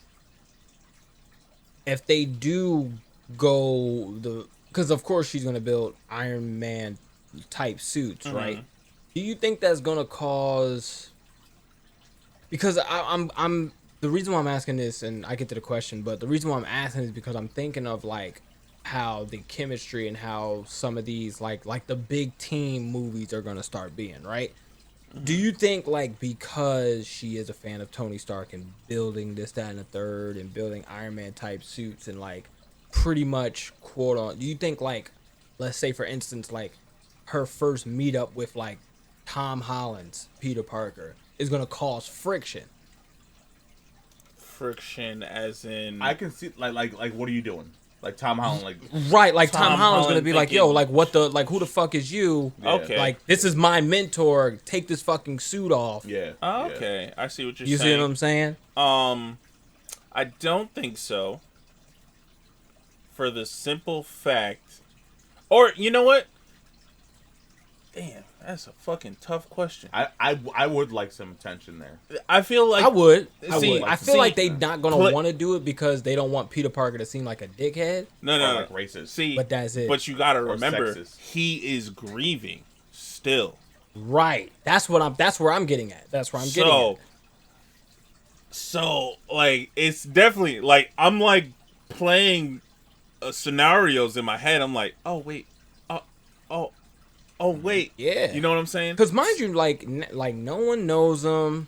[SPEAKER 3] if they do go because of course she's gonna build Iron Man type suits, right? Do you think that's gonna cause? Because I'm the reason why I'm asking this, and I get to the question, but the reason why I'm asking is because I'm thinking of like how the chemistry and how some of these like the big team movies are gonna start being, right? Do you think like because she is a fan of Tony Stark and building this, that, and the third, and building Iron Man type suits and like pretty much quote on, do you think like, let's say for instance like her first meetup with like Tom Holland's Peter Parker is gonna cause friction?
[SPEAKER 2] Friction, as in
[SPEAKER 1] I can see like what are you doing? Like Tom Holland, like
[SPEAKER 3] Right, like Tom
[SPEAKER 2] Tom
[SPEAKER 3] Holland's gonna
[SPEAKER 2] Holland
[SPEAKER 3] be like,
[SPEAKER 2] thinking-
[SPEAKER 3] yo, like what the, like who the fuck is you?
[SPEAKER 1] Yeah.
[SPEAKER 2] Okay.
[SPEAKER 3] Like this is my mentor. Take this fucking suit off.
[SPEAKER 1] yeah.
[SPEAKER 2] Oh,
[SPEAKER 1] yeah.
[SPEAKER 2] okay, I see what you're
[SPEAKER 3] You
[SPEAKER 2] saying.
[SPEAKER 3] see what I'm saying?
[SPEAKER 2] I don't think so. For the simple fact, or you know what? Damn, that's a fucking tough question.
[SPEAKER 1] I would like some tension there.
[SPEAKER 2] I feel like
[SPEAKER 3] I would.
[SPEAKER 2] See,
[SPEAKER 3] I feel like they not gonna
[SPEAKER 2] pl-
[SPEAKER 3] want to do it because they don't want Peter Parker to seem like a dickhead.
[SPEAKER 2] no,
[SPEAKER 1] Or
[SPEAKER 2] no,
[SPEAKER 1] like
[SPEAKER 2] no.
[SPEAKER 1] racist.
[SPEAKER 2] See,
[SPEAKER 3] But that's it.
[SPEAKER 2] But you gotta
[SPEAKER 1] Or
[SPEAKER 2] remember,
[SPEAKER 1] sexist.
[SPEAKER 2] he is grieving still.
[SPEAKER 3] Right. That's where I'm getting at. That's where I'm getting at.
[SPEAKER 2] So like it's definitely like I'm like playing scenarios in my head. I'm like, oh wait, oh wait,
[SPEAKER 3] Yeah.
[SPEAKER 2] You know what I'm saying?
[SPEAKER 3] Because mind you, like no one knows him.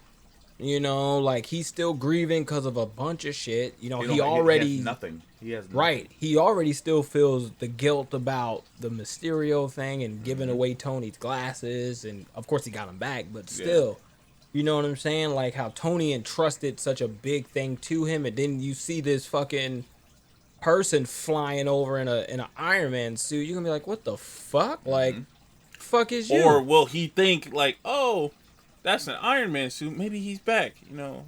[SPEAKER 3] You know, like he's still grieving because of a bunch of shit. You know, he
[SPEAKER 1] has nothing. He has nothing.
[SPEAKER 3] right. He already still feels the guilt about the Mysterio thing and giving away Tony's glasses, and of course he got him back, but still, you know what I'm saying? Like how Tony entrusted such a big thing to him, and then you see this fucking person flying over in a Iron Man suit. You're gonna be like, what the fuck? Like, fuck is you?
[SPEAKER 2] Or will he think like, oh, that's an Iron Man suit. Maybe he's back. You know.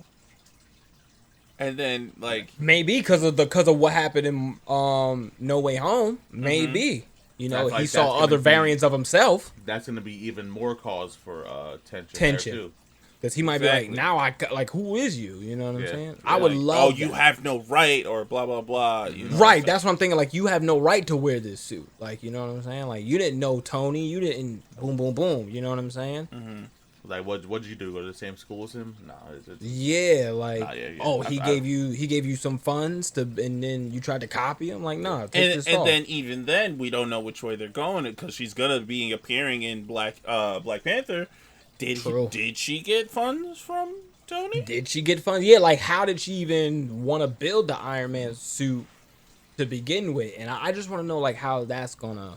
[SPEAKER 2] And then like
[SPEAKER 3] Maybe because of what happened in No Way Home. Maybe you know
[SPEAKER 1] That's like-
[SPEAKER 3] he
[SPEAKER 1] that's
[SPEAKER 3] saw
[SPEAKER 1] gonna
[SPEAKER 3] other
[SPEAKER 1] be-
[SPEAKER 3] variants of himself.
[SPEAKER 1] That's gonna be even more cause for tension.
[SPEAKER 3] Tension.
[SPEAKER 1] There too.
[SPEAKER 3] Because he might be
[SPEAKER 2] Exactly.
[SPEAKER 3] like, now like who is you? You know what I'm
[SPEAKER 1] Yeah.
[SPEAKER 3] saying?
[SPEAKER 1] Yeah,
[SPEAKER 3] I would
[SPEAKER 1] like,
[SPEAKER 3] love.
[SPEAKER 2] oh, you
[SPEAKER 3] that.
[SPEAKER 2] have no right, or blah blah blah. You know
[SPEAKER 3] Right, that's what I'm thinking. Like you have no right to wear this suit. Like you know what I'm saying? Like you didn't know Tony. You didn't boom boom boom. You know what I'm saying?
[SPEAKER 1] Like what did you do? Go to the same school as him? No. It's,
[SPEAKER 3] Yeah, like
[SPEAKER 1] Nah, yeah.
[SPEAKER 3] oh he gave you some funds to, and then you tried to copy him. Like no, take
[SPEAKER 2] and
[SPEAKER 3] this off.
[SPEAKER 2] then even then we don't know which way they're going because she's gonna be appearing in Black Panther. Did she get funds from Tony?
[SPEAKER 3] Did she get funds? Yeah, like how did she even want to build the Iron Man suit to begin with? And I just want to know like how that's gonna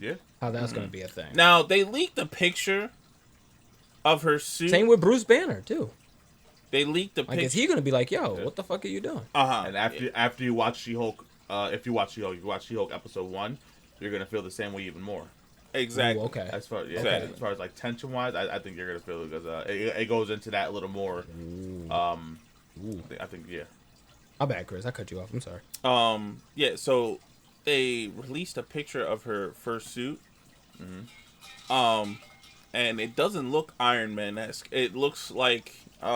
[SPEAKER 3] gonna be a thing.
[SPEAKER 2] Now they leaked a picture of her suit.
[SPEAKER 3] Same with Bruce Banner too.
[SPEAKER 2] They leaked the
[SPEAKER 3] Like is
[SPEAKER 2] picture.
[SPEAKER 3] he gonna be like, yo, what the fuck are you doing?
[SPEAKER 1] and after you watch She-Hulk, if you watch She-Hulk, episode 1, you're gonna feel the same way even more.
[SPEAKER 2] Exactly.
[SPEAKER 3] Ooh, okay.
[SPEAKER 1] As far
[SPEAKER 2] Exactly.
[SPEAKER 1] as far as like tension wise, I think you're gonna feel it because it goes into that a little more. I think
[SPEAKER 3] My bad, Chris. I cut you off. I'm sorry.
[SPEAKER 2] Yeah. So they released a picture of her first suit. And it doesn't look Iron Man-esque. It looks like the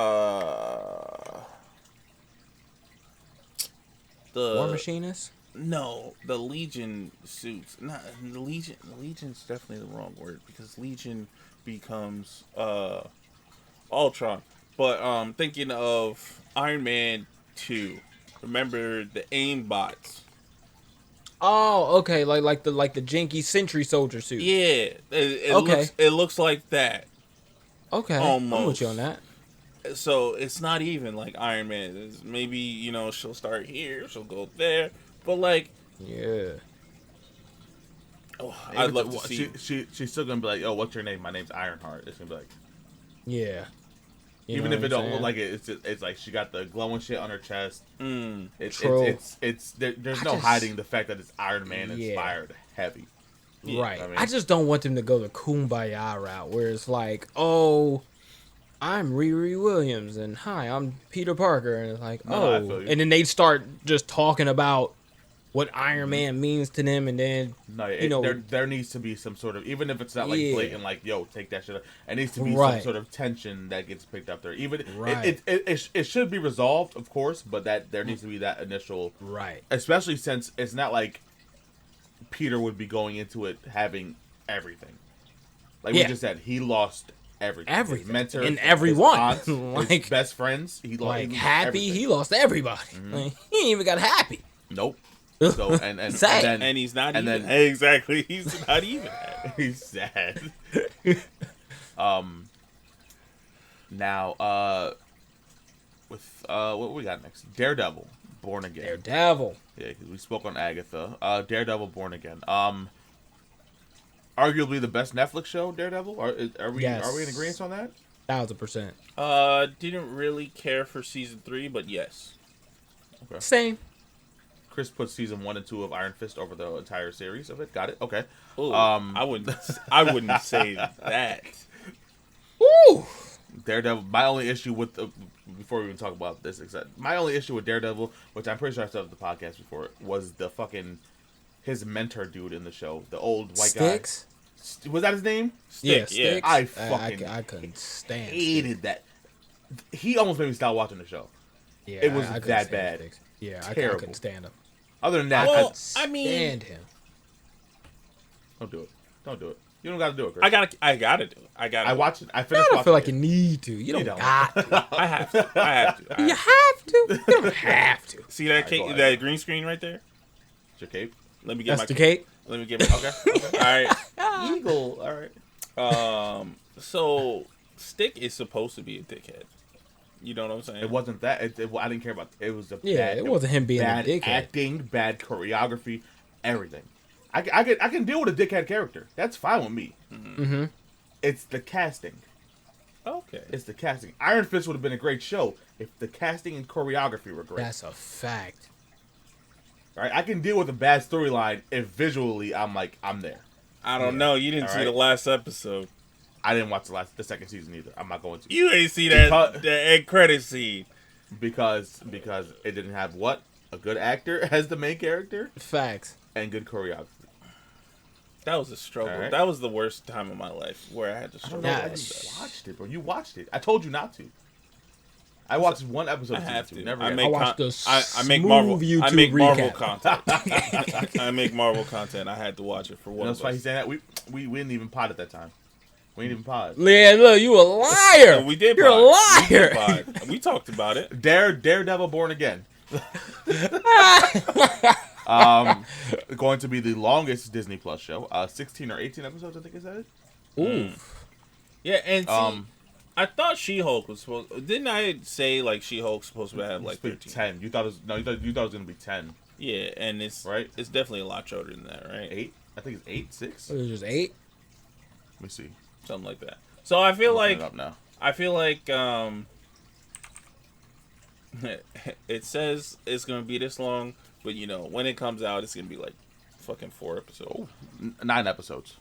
[SPEAKER 3] War Machinist.
[SPEAKER 2] No, the Legion suits. Not the Legion. Legion's definitely the wrong word because Legion becomes Ultron. But thinking of Iron Man 2. Remember the aim bots?
[SPEAKER 3] Oh, okay. Like the janky Sentry Soldier suit.
[SPEAKER 2] Yeah, it
[SPEAKER 3] Okay.
[SPEAKER 2] looks like that.
[SPEAKER 3] Okay. I'm with you on that.
[SPEAKER 2] So it's not even like Iron Man. Maybe she'll start here, she'll go there, but like
[SPEAKER 3] Yeah.
[SPEAKER 2] I'd love to see.
[SPEAKER 1] She's still gonna be like, oh, what's your name? My name's Ironheart. It's gonna be like,
[SPEAKER 3] Yeah. You
[SPEAKER 1] Even
[SPEAKER 3] know
[SPEAKER 1] if
[SPEAKER 3] what
[SPEAKER 1] it
[SPEAKER 3] I'm
[SPEAKER 1] don't look
[SPEAKER 3] saying?
[SPEAKER 1] like it, it's like she got the glowing shit on her chest.
[SPEAKER 3] True.
[SPEAKER 1] There's
[SPEAKER 3] I
[SPEAKER 1] no
[SPEAKER 3] just-
[SPEAKER 1] hiding the fact that it's Iron Man
[SPEAKER 3] Yeah.
[SPEAKER 1] inspired heavy.
[SPEAKER 3] Right.
[SPEAKER 1] I mean-
[SPEAKER 3] I just don't want them to go the Kumbaya route where it's like, oh, I'm Riri Williams and hi, I'm Peter Parker. And it's like,
[SPEAKER 1] No, I
[SPEAKER 3] oh.
[SPEAKER 1] feel you.
[SPEAKER 3] And then they start just talking about what Iron Man means to them. And then,
[SPEAKER 1] No,
[SPEAKER 3] you know,
[SPEAKER 1] there needs to be some sort of, even if it's not like
[SPEAKER 3] Yeah.
[SPEAKER 1] blatant, like yo, take that shit out. It needs to be some
[SPEAKER 3] Right.
[SPEAKER 1] sort of tension that gets picked up there. Even
[SPEAKER 3] Right.
[SPEAKER 1] it should be resolved, of course, but that there needs to be that initial,
[SPEAKER 3] right.
[SPEAKER 1] especially since it's not like Peter would be going into it having everything. Like we
[SPEAKER 3] Yeah.
[SPEAKER 1] just said, he lost everything.
[SPEAKER 3] Everything.
[SPEAKER 1] His mentor,
[SPEAKER 3] And
[SPEAKER 1] his
[SPEAKER 3] everyone.
[SPEAKER 1] aunts,
[SPEAKER 3] Like-
[SPEAKER 1] his best friends. He
[SPEAKER 3] Like,
[SPEAKER 1] lost
[SPEAKER 3] Happy,
[SPEAKER 1] everything.
[SPEAKER 3] he lost everybody. Like, he ain't even got Happy.
[SPEAKER 1] Nope. So and
[SPEAKER 3] Sad.
[SPEAKER 1] then
[SPEAKER 2] And he's not
[SPEAKER 1] and
[SPEAKER 2] even.
[SPEAKER 1] then-
[SPEAKER 2] Exactly. He's not even.
[SPEAKER 1] he's sad. Now with what we got next? Daredevil, Born Again.
[SPEAKER 3] Daredevil.
[SPEAKER 1] Yeah, because we spoke on Agatha. Daredevil, Born Again. Arguably the best Netflix show, Daredevil. Are we
[SPEAKER 3] Yes.
[SPEAKER 1] in agreement on that?
[SPEAKER 3] 1000%.
[SPEAKER 2] Didn't really care for season 3, but yes.
[SPEAKER 3] Same.
[SPEAKER 1] Chris put season 1 and 2 of Iron Fist over the entire series of it. Got it. Okay.
[SPEAKER 2] Ooh,
[SPEAKER 1] Um,
[SPEAKER 2] I wouldn't say that.
[SPEAKER 3] Woo!
[SPEAKER 1] Daredevil. My only issue with before we even talk about this, except my only issue with Daredevil, which I'm pretty sure I said on the podcast before, was the fucking his mentor dude in the show, the old white
[SPEAKER 3] Sticks?
[SPEAKER 1] guy. Was that his name?
[SPEAKER 3] Yeah,
[SPEAKER 2] Stick, yeah.
[SPEAKER 3] Sticks.
[SPEAKER 1] I fucking
[SPEAKER 3] I couldn't stand Sticks.
[SPEAKER 1] Hated that. He almost made me stop watching the show.
[SPEAKER 3] Yeah,
[SPEAKER 1] It was
[SPEAKER 3] couldn't
[SPEAKER 1] that
[SPEAKER 3] stand
[SPEAKER 1] bad.
[SPEAKER 3] Sticks. Yeah, I
[SPEAKER 1] Terrible.
[SPEAKER 3] couldn't stand him.
[SPEAKER 1] Other than that,
[SPEAKER 2] Well,
[SPEAKER 3] I
[SPEAKER 2] I mean-
[SPEAKER 3] stand him.
[SPEAKER 1] don't do it. Don't do it. You don't got to do it, Chris.
[SPEAKER 2] I gotta do it.
[SPEAKER 1] I watched it. I
[SPEAKER 3] I
[SPEAKER 1] finished.
[SPEAKER 3] don't feel like
[SPEAKER 1] watching
[SPEAKER 3] you need to. You don't,
[SPEAKER 1] don't.
[SPEAKER 3] got to.
[SPEAKER 2] I have to. I have to.
[SPEAKER 3] You have to. You don't have to.
[SPEAKER 2] See that
[SPEAKER 1] Alright, go ahead.
[SPEAKER 2] that green screen right there?
[SPEAKER 1] It's your cape.
[SPEAKER 2] Let me get
[SPEAKER 3] That's
[SPEAKER 2] my
[SPEAKER 3] the cape.
[SPEAKER 2] Let me get my okay. All right.
[SPEAKER 1] Eagle. All right.
[SPEAKER 2] So Stick is supposed to be a dickhead. You know what I'm saying?
[SPEAKER 1] It wasn't that. I didn't care about. It was a
[SPEAKER 3] Yeah,
[SPEAKER 1] bad,
[SPEAKER 3] it wasn't him being a
[SPEAKER 1] bad
[SPEAKER 3] dickhead.
[SPEAKER 1] acting, bad choreography, everything. I can deal with a dickhead character. That's fine with me.
[SPEAKER 3] Mm-hmm.
[SPEAKER 1] It's the casting.
[SPEAKER 2] Okay.
[SPEAKER 1] It's the casting. Iron Fist would have been a great show if the casting and choreography were great.
[SPEAKER 3] That's a fact.
[SPEAKER 1] All right, I can deal with a bad storyline if visually I'm there.
[SPEAKER 2] I don't know. You didn't
[SPEAKER 1] All
[SPEAKER 2] see
[SPEAKER 1] right.
[SPEAKER 2] the last episode.
[SPEAKER 1] I didn't watch the second season either. I'm not going to.
[SPEAKER 2] You ain't see that
[SPEAKER 1] Because-
[SPEAKER 2] the end credit scene.
[SPEAKER 1] because it didn't have what? A good actor as the main character
[SPEAKER 3] Facts.
[SPEAKER 1] and good choreography.
[SPEAKER 2] That was a struggle.
[SPEAKER 1] All right.
[SPEAKER 2] That was the worst time of my life where I had to
[SPEAKER 1] I don't
[SPEAKER 2] struggle.
[SPEAKER 1] know. I
[SPEAKER 3] Yes.
[SPEAKER 1] just watched it, bro. You watched it. I told you not to. I watched one episode.
[SPEAKER 2] I
[SPEAKER 1] of
[SPEAKER 2] have
[SPEAKER 1] season
[SPEAKER 2] to.
[SPEAKER 1] two. Never.
[SPEAKER 2] I
[SPEAKER 1] again.
[SPEAKER 2] make
[SPEAKER 3] watched
[SPEAKER 2] con-
[SPEAKER 3] the
[SPEAKER 2] I make Marvel.
[SPEAKER 3] smooth
[SPEAKER 2] I
[SPEAKER 3] YouTube
[SPEAKER 2] make Marvel
[SPEAKER 3] recap.
[SPEAKER 2] content. I make Marvel content. I had to watch it for
[SPEAKER 1] You
[SPEAKER 2] one
[SPEAKER 1] know,
[SPEAKER 2] of
[SPEAKER 1] that's why he's
[SPEAKER 2] us.
[SPEAKER 1] saying that we didn't even pod at that time. We didn't even pod.
[SPEAKER 3] Yeah, look, you a liar.
[SPEAKER 2] We did.
[SPEAKER 3] You're a
[SPEAKER 2] pod. We did
[SPEAKER 3] liar.
[SPEAKER 2] pod. We talked about it.
[SPEAKER 1] Daredevil Born Again. Going to be the longest Disney Plus show. 16 or 18 episodes, I think it said.
[SPEAKER 3] Ooh.
[SPEAKER 2] Yeah, and see,
[SPEAKER 1] Um,
[SPEAKER 2] I thought She-Hulk was supposed. Didn't I say like She-Hulk's supposed to have like
[SPEAKER 1] it's been
[SPEAKER 2] 13?
[SPEAKER 1] 10. You thought it was it was gonna be 10.
[SPEAKER 2] Yeah, and it's
[SPEAKER 1] Right.
[SPEAKER 2] It's definitely a lot shorter than that, right?
[SPEAKER 1] 8. I think it's 8, 6.
[SPEAKER 3] It was just 8.
[SPEAKER 1] Let me see.
[SPEAKER 2] Something like that. So I feel
[SPEAKER 1] I'm looking
[SPEAKER 2] like
[SPEAKER 1] it up now.
[SPEAKER 2] it says it's gonna be this long, but you know when it comes out, it's gonna be like fucking 4 episodes.
[SPEAKER 1] 9 episodes.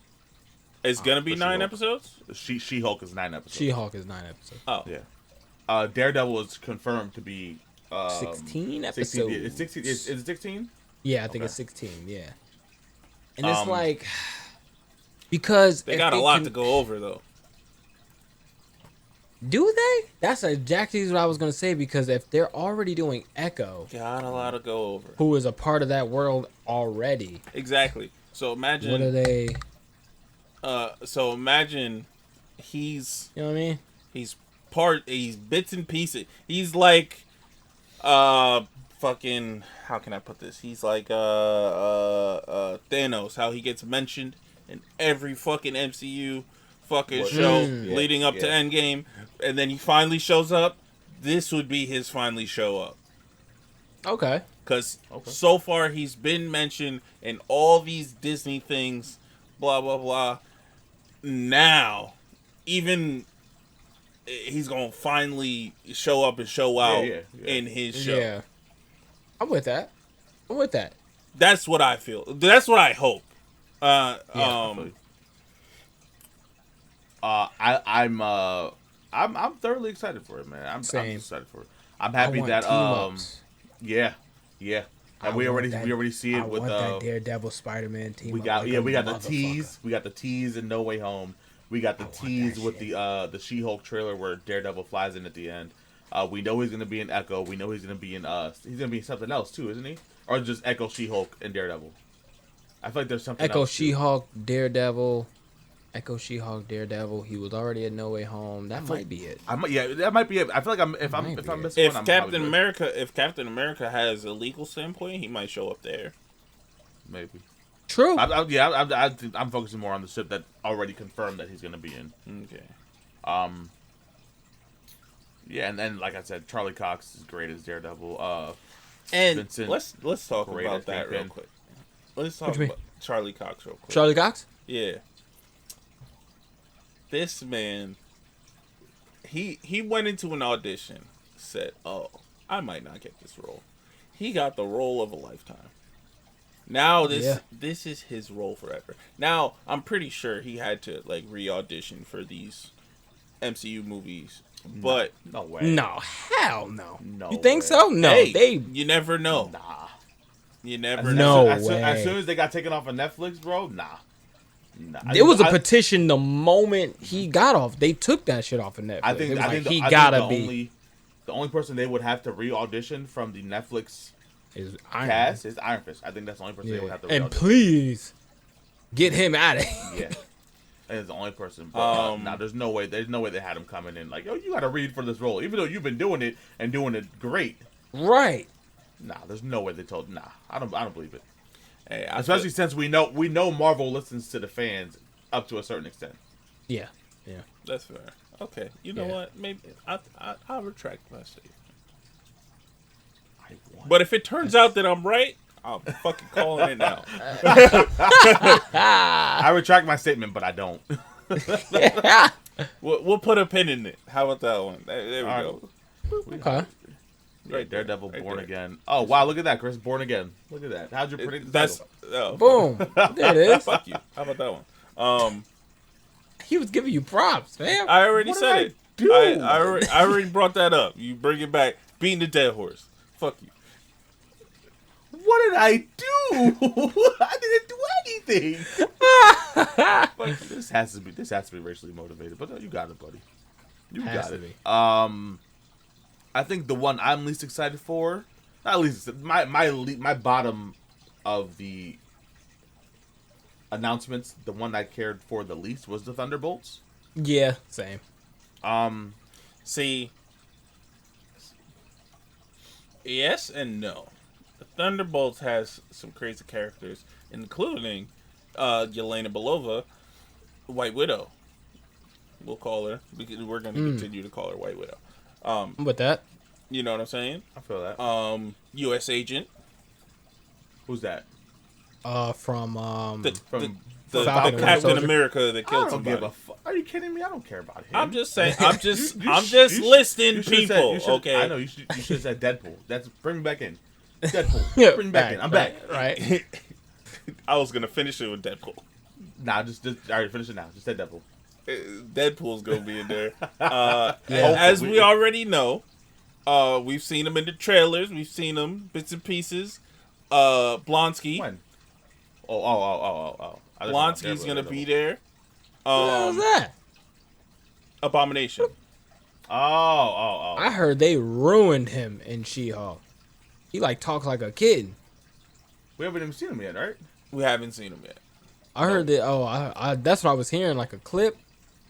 [SPEAKER 2] It's gonna be
[SPEAKER 1] for
[SPEAKER 2] 9
[SPEAKER 1] She-Hulk.
[SPEAKER 2] episodes.
[SPEAKER 1] She-Hulk is 9 episodes.
[SPEAKER 3] She-Hulk is 9 episodes.
[SPEAKER 2] Oh,
[SPEAKER 1] Yeah. Daredevil is confirmed to be
[SPEAKER 3] 16 episodes.
[SPEAKER 1] 16. It's 16. Is it 16?
[SPEAKER 3] Yeah, I think
[SPEAKER 1] Okay.
[SPEAKER 3] it's 16. Yeah. And it's
[SPEAKER 1] Um,
[SPEAKER 3] like because
[SPEAKER 2] they
[SPEAKER 3] if
[SPEAKER 2] got a lot
[SPEAKER 3] can-
[SPEAKER 2] to go over though.
[SPEAKER 3] Do they? That's exactly what I was gonna say because if they're already doing Echo,
[SPEAKER 2] Got a lot to go over.
[SPEAKER 3] who is a part of that world already,
[SPEAKER 2] Exactly. So imagine.
[SPEAKER 3] what are they?
[SPEAKER 2] So imagine he's
[SPEAKER 3] You know what I mean?
[SPEAKER 2] he's bits and pieces. He's like fucking how can I put this? He's like Thanos, how he gets mentioned in every fucking MCU fucking
[SPEAKER 1] What?
[SPEAKER 2] show
[SPEAKER 3] Mm.
[SPEAKER 2] leading up to
[SPEAKER 1] Yeah.
[SPEAKER 2] Endgame, and then he finally shows up. This would be his finally show up.
[SPEAKER 3] Okay.
[SPEAKER 2] Because
[SPEAKER 1] Okay.
[SPEAKER 2] so far he's been mentioned in all these Disney things, blah, blah, blah. Now, even he's gonna finally show up and show out in his show.
[SPEAKER 3] Yeah, I'm with that.
[SPEAKER 2] That's what I feel. That's what I hope.
[SPEAKER 1] I'm thoroughly excited for it, man. I'm excited for it. I'm
[SPEAKER 3] I
[SPEAKER 1] happy
[SPEAKER 3] want
[SPEAKER 1] that
[SPEAKER 3] team-ups.
[SPEAKER 1] yeah. And we already see it with
[SPEAKER 3] want that Daredevil Spider-Man team.
[SPEAKER 1] we got the tease. We got the tease in No Way Home. We got the tease with the She-Hulk trailer where Daredevil flies in at the end. We know he's gonna be in Echo. We know he's gonna be in he's gonna be in something else too, isn't he? Or just Echo, She-Hulk, and Daredevil. I feel like there's something
[SPEAKER 3] Echo,
[SPEAKER 1] else
[SPEAKER 3] She-Hulk, Daredevil. Echo, She-Hulk, Daredevil. He was already at No Way Home. That might be it.
[SPEAKER 1] That might be it. I feel like if I'm missing
[SPEAKER 2] if
[SPEAKER 1] one,
[SPEAKER 2] Captain America has a legal standpoint, he might show up there.
[SPEAKER 1] Maybe.
[SPEAKER 3] True.
[SPEAKER 1] I'm focusing more on the ship that already confirmed that he's gonna be in.
[SPEAKER 2] Okay.
[SPEAKER 1] Yeah, and then like I said, Charlie Cox is great as Daredevil.
[SPEAKER 2] And
[SPEAKER 1] Vincent,
[SPEAKER 2] let's talk about that real quick. Let's talk about Charlie Cox real quick.
[SPEAKER 3] Charlie Cox?
[SPEAKER 2] Yeah. This man, he went into an audition, said, "Oh, I might not get this role." He got the role of a lifetime. Now this is his role forever. Now I'm pretty sure he had to like re-audition for these MCU movies, but
[SPEAKER 1] no way.
[SPEAKER 3] No, hell no.
[SPEAKER 1] No,
[SPEAKER 3] you think so? No,
[SPEAKER 2] hey, you never know.
[SPEAKER 1] Nah,
[SPEAKER 2] you never
[SPEAKER 3] know.
[SPEAKER 2] know.
[SPEAKER 1] As soon as they got taken off of Netflix, bro, nah.
[SPEAKER 3] There was a petition the moment he got off. They took that shit off of Netflix.
[SPEAKER 1] I think the only person they would have to re-audition from the Netflix cast is Iron Fist. I think that's the only person they would have to re-audition.
[SPEAKER 3] And please get him out of here.
[SPEAKER 1] Yeah. It's the only person. But, there's no way. There's no way they had him coming in like, yo, you got to read for this role, even though you've been doing it and doing it great.
[SPEAKER 3] Right.
[SPEAKER 1] Nah, there's no way they told. Nah, I don't believe it. Hey, especially since we know Marvel listens to the fans up to a certain extent.
[SPEAKER 3] Yeah.
[SPEAKER 2] That's fair. Okay, you know what? Maybe I'll retract my statement. But if it turns out that I'm right, I'm fucking calling it now.
[SPEAKER 1] I retract my statement, but I don't.
[SPEAKER 2] We'll put a pin in it. How about that one? There we go.
[SPEAKER 3] Okay.
[SPEAKER 1] Right, Daredevil, Born Again. Oh wow, look at that, Chris. Born Again. Look at that. How'd you predict the title?
[SPEAKER 3] Boom. There it is.
[SPEAKER 2] Fuck you. How about that one?
[SPEAKER 3] He was giving you props, man.
[SPEAKER 2] I already said it. I already brought that up. You bring it back. Beating the dead horse. Fuck you.
[SPEAKER 1] What did I do? I didn't do anything. This has to be racially motivated. But you got it, buddy. You got it. I think the one I'm least excited for, not least, my bottom of the announcements, the one I cared for the least was the Thunderbolts.
[SPEAKER 3] Yeah, same.
[SPEAKER 2] See, yes and no. The Thunderbolts has some crazy characters, including Yelena Belova, White Widow. We'll call her. We're going to continue to call her White Widow.
[SPEAKER 3] With that,
[SPEAKER 2] you know what I'm saying?
[SPEAKER 1] I feel that.
[SPEAKER 2] U.S. Agent.
[SPEAKER 1] Who's that?
[SPEAKER 3] From
[SPEAKER 2] the
[SPEAKER 3] Falcon
[SPEAKER 2] Captain America that killed somebody.
[SPEAKER 1] Are you kidding me? I don't care about him.
[SPEAKER 2] I'm just saying. I'm just listing people. Okay.
[SPEAKER 1] I know you should have said Deadpool. Bring me back in. Deadpool. Bring me back in. I'm back.
[SPEAKER 3] Right.
[SPEAKER 2] I was gonna finish it with Deadpool.
[SPEAKER 1] Nah, just alright. Finish it now. Just say Deadpool.
[SPEAKER 2] Deadpool's gonna be in there. As we already know, we've seen him in the trailers. We've seen him bits and pieces. Blonsky.
[SPEAKER 1] When? Oh.
[SPEAKER 2] Blonsky's gonna be there.
[SPEAKER 3] What was that?
[SPEAKER 2] Abomination.
[SPEAKER 1] Oh.
[SPEAKER 3] I heard they ruined him in She-Hulk. He talks like a kid.
[SPEAKER 1] We haven't even seen him yet, right?
[SPEAKER 2] We haven't seen him yet.
[SPEAKER 3] I heard that. I that's what I was hearing. Like a clip.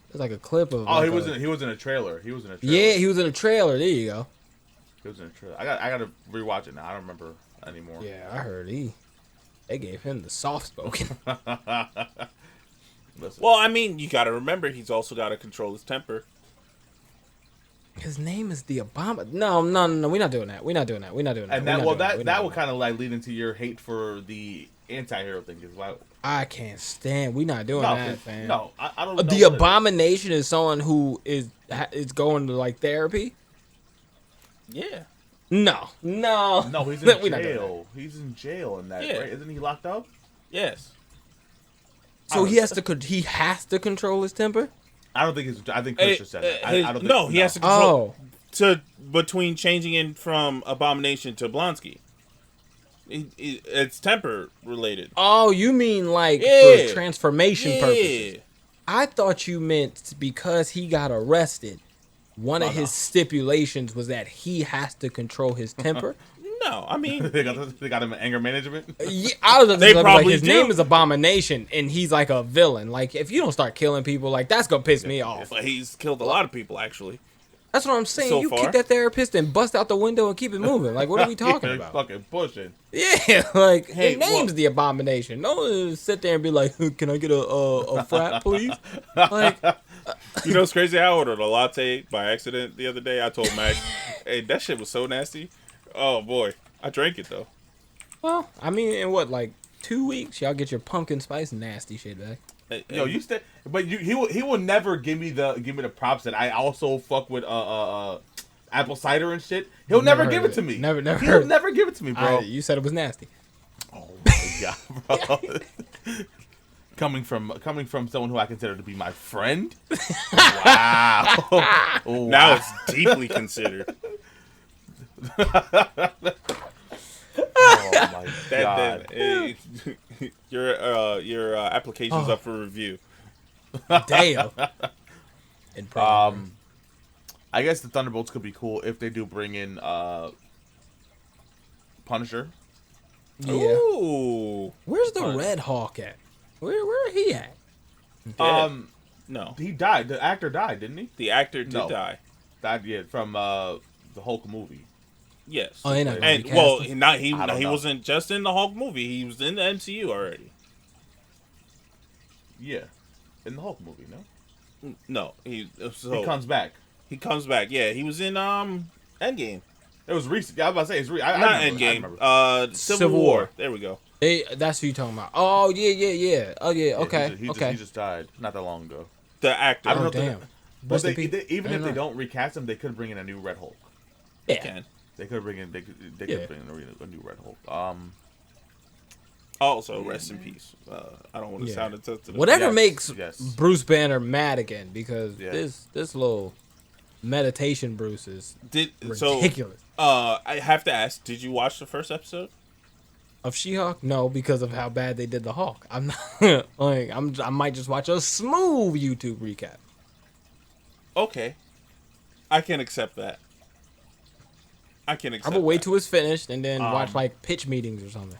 [SPEAKER 3] It's like a clip of.
[SPEAKER 1] Oh, he was in a trailer.
[SPEAKER 3] Yeah, he was in a trailer. There you go.
[SPEAKER 1] He was in a trailer. I gotta rewatch it now. I don't remember anymore.
[SPEAKER 3] Yeah, I heard they gave him the soft spoken.
[SPEAKER 2] Well, I mean, you gotta remember he's also gotta control his temper.
[SPEAKER 3] His name is the Obama. No, we're not doing that.
[SPEAKER 1] And that would kind of lead into your hate for the anti-hero thing is why.
[SPEAKER 3] I can't stand. We not doing
[SPEAKER 1] No,
[SPEAKER 3] that, fam.
[SPEAKER 1] no, I don't know.
[SPEAKER 3] The Abomination is someone who is going to like therapy.
[SPEAKER 2] Yeah.
[SPEAKER 3] No.
[SPEAKER 1] No, he's in jail. He's in jail in that, right? Isn't he locked up?
[SPEAKER 2] Yes.
[SPEAKER 3] So he has to control his temper.
[SPEAKER 1] I don't think it's. I think Christian said that. I don't think,
[SPEAKER 2] no, he has to control
[SPEAKER 3] Oh,
[SPEAKER 2] between changing in from Abomination to Blonsky. It's temper related.
[SPEAKER 3] oh, you mean like for transformation purposes? I thought you meant because he got arrested. One of his stipulations was that he has to control his temper.
[SPEAKER 2] No, I mean
[SPEAKER 1] they got him in anger management.
[SPEAKER 3] Yeah, I was
[SPEAKER 2] They
[SPEAKER 3] like,
[SPEAKER 2] probably
[SPEAKER 3] his
[SPEAKER 2] do.
[SPEAKER 3] name is Abomination, and he's like a villain. Like, if you don't start killing people, like that's gonna piss me off.
[SPEAKER 2] he's killed a lot of people actually.
[SPEAKER 3] That's what I'm saying.
[SPEAKER 2] So
[SPEAKER 3] You
[SPEAKER 2] far.
[SPEAKER 3] kick that therapist and bust out the window and keep it moving. Like, what are we talking about?
[SPEAKER 1] Fucking pushing.
[SPEAKER 3] Yeah, like
[SPEAKER 1] Hey,
[SPEAKER 3] his name's the Abomination. No one sit there and be like, "Can I get a frat, please?" Like,
[SPEAKER 2] You know, it's crazy. I ordered a latte by accident the other day. I told Max, "Hey, that shit was so nasty." Oh boy, I drank it though.
[SPEAKER 3] well, I mean, in what, like 2 weeks, y'all get your pumpkin spice nasty shit back.
[SPEAKER 1] Yo, you stay, but he will never give me the props that I also fuck with apple cider and shit. He'll never give it to me.
[SPEAKER 3] Never
[SPEAKER 1] He'll never give it to me, bro.
[SPEAKER 3] You said it was nasty.
[SPEAKER 1] Oh my god, bro. Coming from someone who I consider to be my friend. Wow.
[SPEAKER 2] Now it's deeply considered.
[SPEAKER 1] Oh my god.
[SPEAKER 2] Your application's up for review.
[SPEAKER 3] Damn. And
[SPEAKER 1] I guess the Thunderbolts could be cool if they do bring in Punisher.
[SPEAKER 3] yeah.
[SPEAKER 2] Ooh.
[SPEAKER 3] Where's the Red Hawk at? Where he at?
[SPEAKER 2] Dead. No.
[SPEAKER 1] He died. The actor died, didn't he?
[SPEAKER 2] The actor did
[SPEAKER 1] No.
[SPEAKER 2] die.
[SPEAKER 1] Died, yeah, from the Hulk movie.
[SPEAKER 2] Yes.
[SPEAKER 3] Oh, they're not gonna
[SPEAKER 2] And
[SPEAKER 3] recast
[SPEAKER 2] well,
[SPEAKER 3] him?
[SPEAKER 2] he
[SPEAKER 1] I don't know.
[SPEAKER 2] wasn't just in the Hulk movie. He was in the MCU already.
[SPEAKER 1] Yeah, in the Hulk movie, no.
[SPEAKER 2] No,
[SPEAKER 1] He comes back.
[SPEAKER 2] He comes back. Yeah, he was in Endgame.
[SPEAKER 1] It was recent. Yeah, I was about to say it's recent.
[SPEAKER 2] Not Endgame. Civil War. There we go.
[SPEAKER 3] That's who you talking about. Oh yeah. Oh yeah. Okay.
[SPEAKER 1] He
[SPEAKER 3] okay.
[SPEAKER 1] just died not that long ago.
[SPEAKER 2] The actor.
[SPEAKER 1] I don't know
[SPEAKER 3] Oh
[SPEAKER 1] if they-
[SPEAKER 3] damn.
[SPEAKER 1] But
[SPEAKER 3] Rest in
[SPEAKER 1] they,
[SPEAKER 3] peace.
[SPEAKER 1] even if
[SPEAKER 3] I
[SPEAKER 1] they
[SPEAKER 3] don't know.
[SPEAKER 1] don't recast him, they could bring in a new Red Hulk.
[SPEAKER 2] They
[SPEAKER 3] Yeah.
[SPEAKER 2] can.
[SPEAKER 1] They could bring in. They could
[SPEAKER 3] Yeah.
[SPEAKER 1] bring in a new Red Hulk.
[SPEAKER 2] Also, rest in peace. I don't want to
[SPEAKER 3] Yeah.
[SPEAKER 2] sound insensitive.
[SPEAKER 3] Whatever
[SPEAKER 1] Yes,
[SPEAKER 3] makes
[SPEAKER 1] yes.
[SPEAKER 3] Bruce Banner mad again, because
[SPEAKER 1] Yeah.
[SPEAKER 3] this little meditation Bruce is ridiculous.
[SPEAKER 2] I have to ask, did you watch the first episode?
[SPEAKER 3] Of She-Hulk? No, because of how bad they did the Hulk. I'm not like I might just watch a smooth YouTube recap.
[SPEAKER 2] Okay. I can accept that. I can accept
[SPEAKER 3] I'm gonna wait
[SPEAKER 2] that.
[SPEAKER 3] till it's finished and then watch like pitch meetings or something.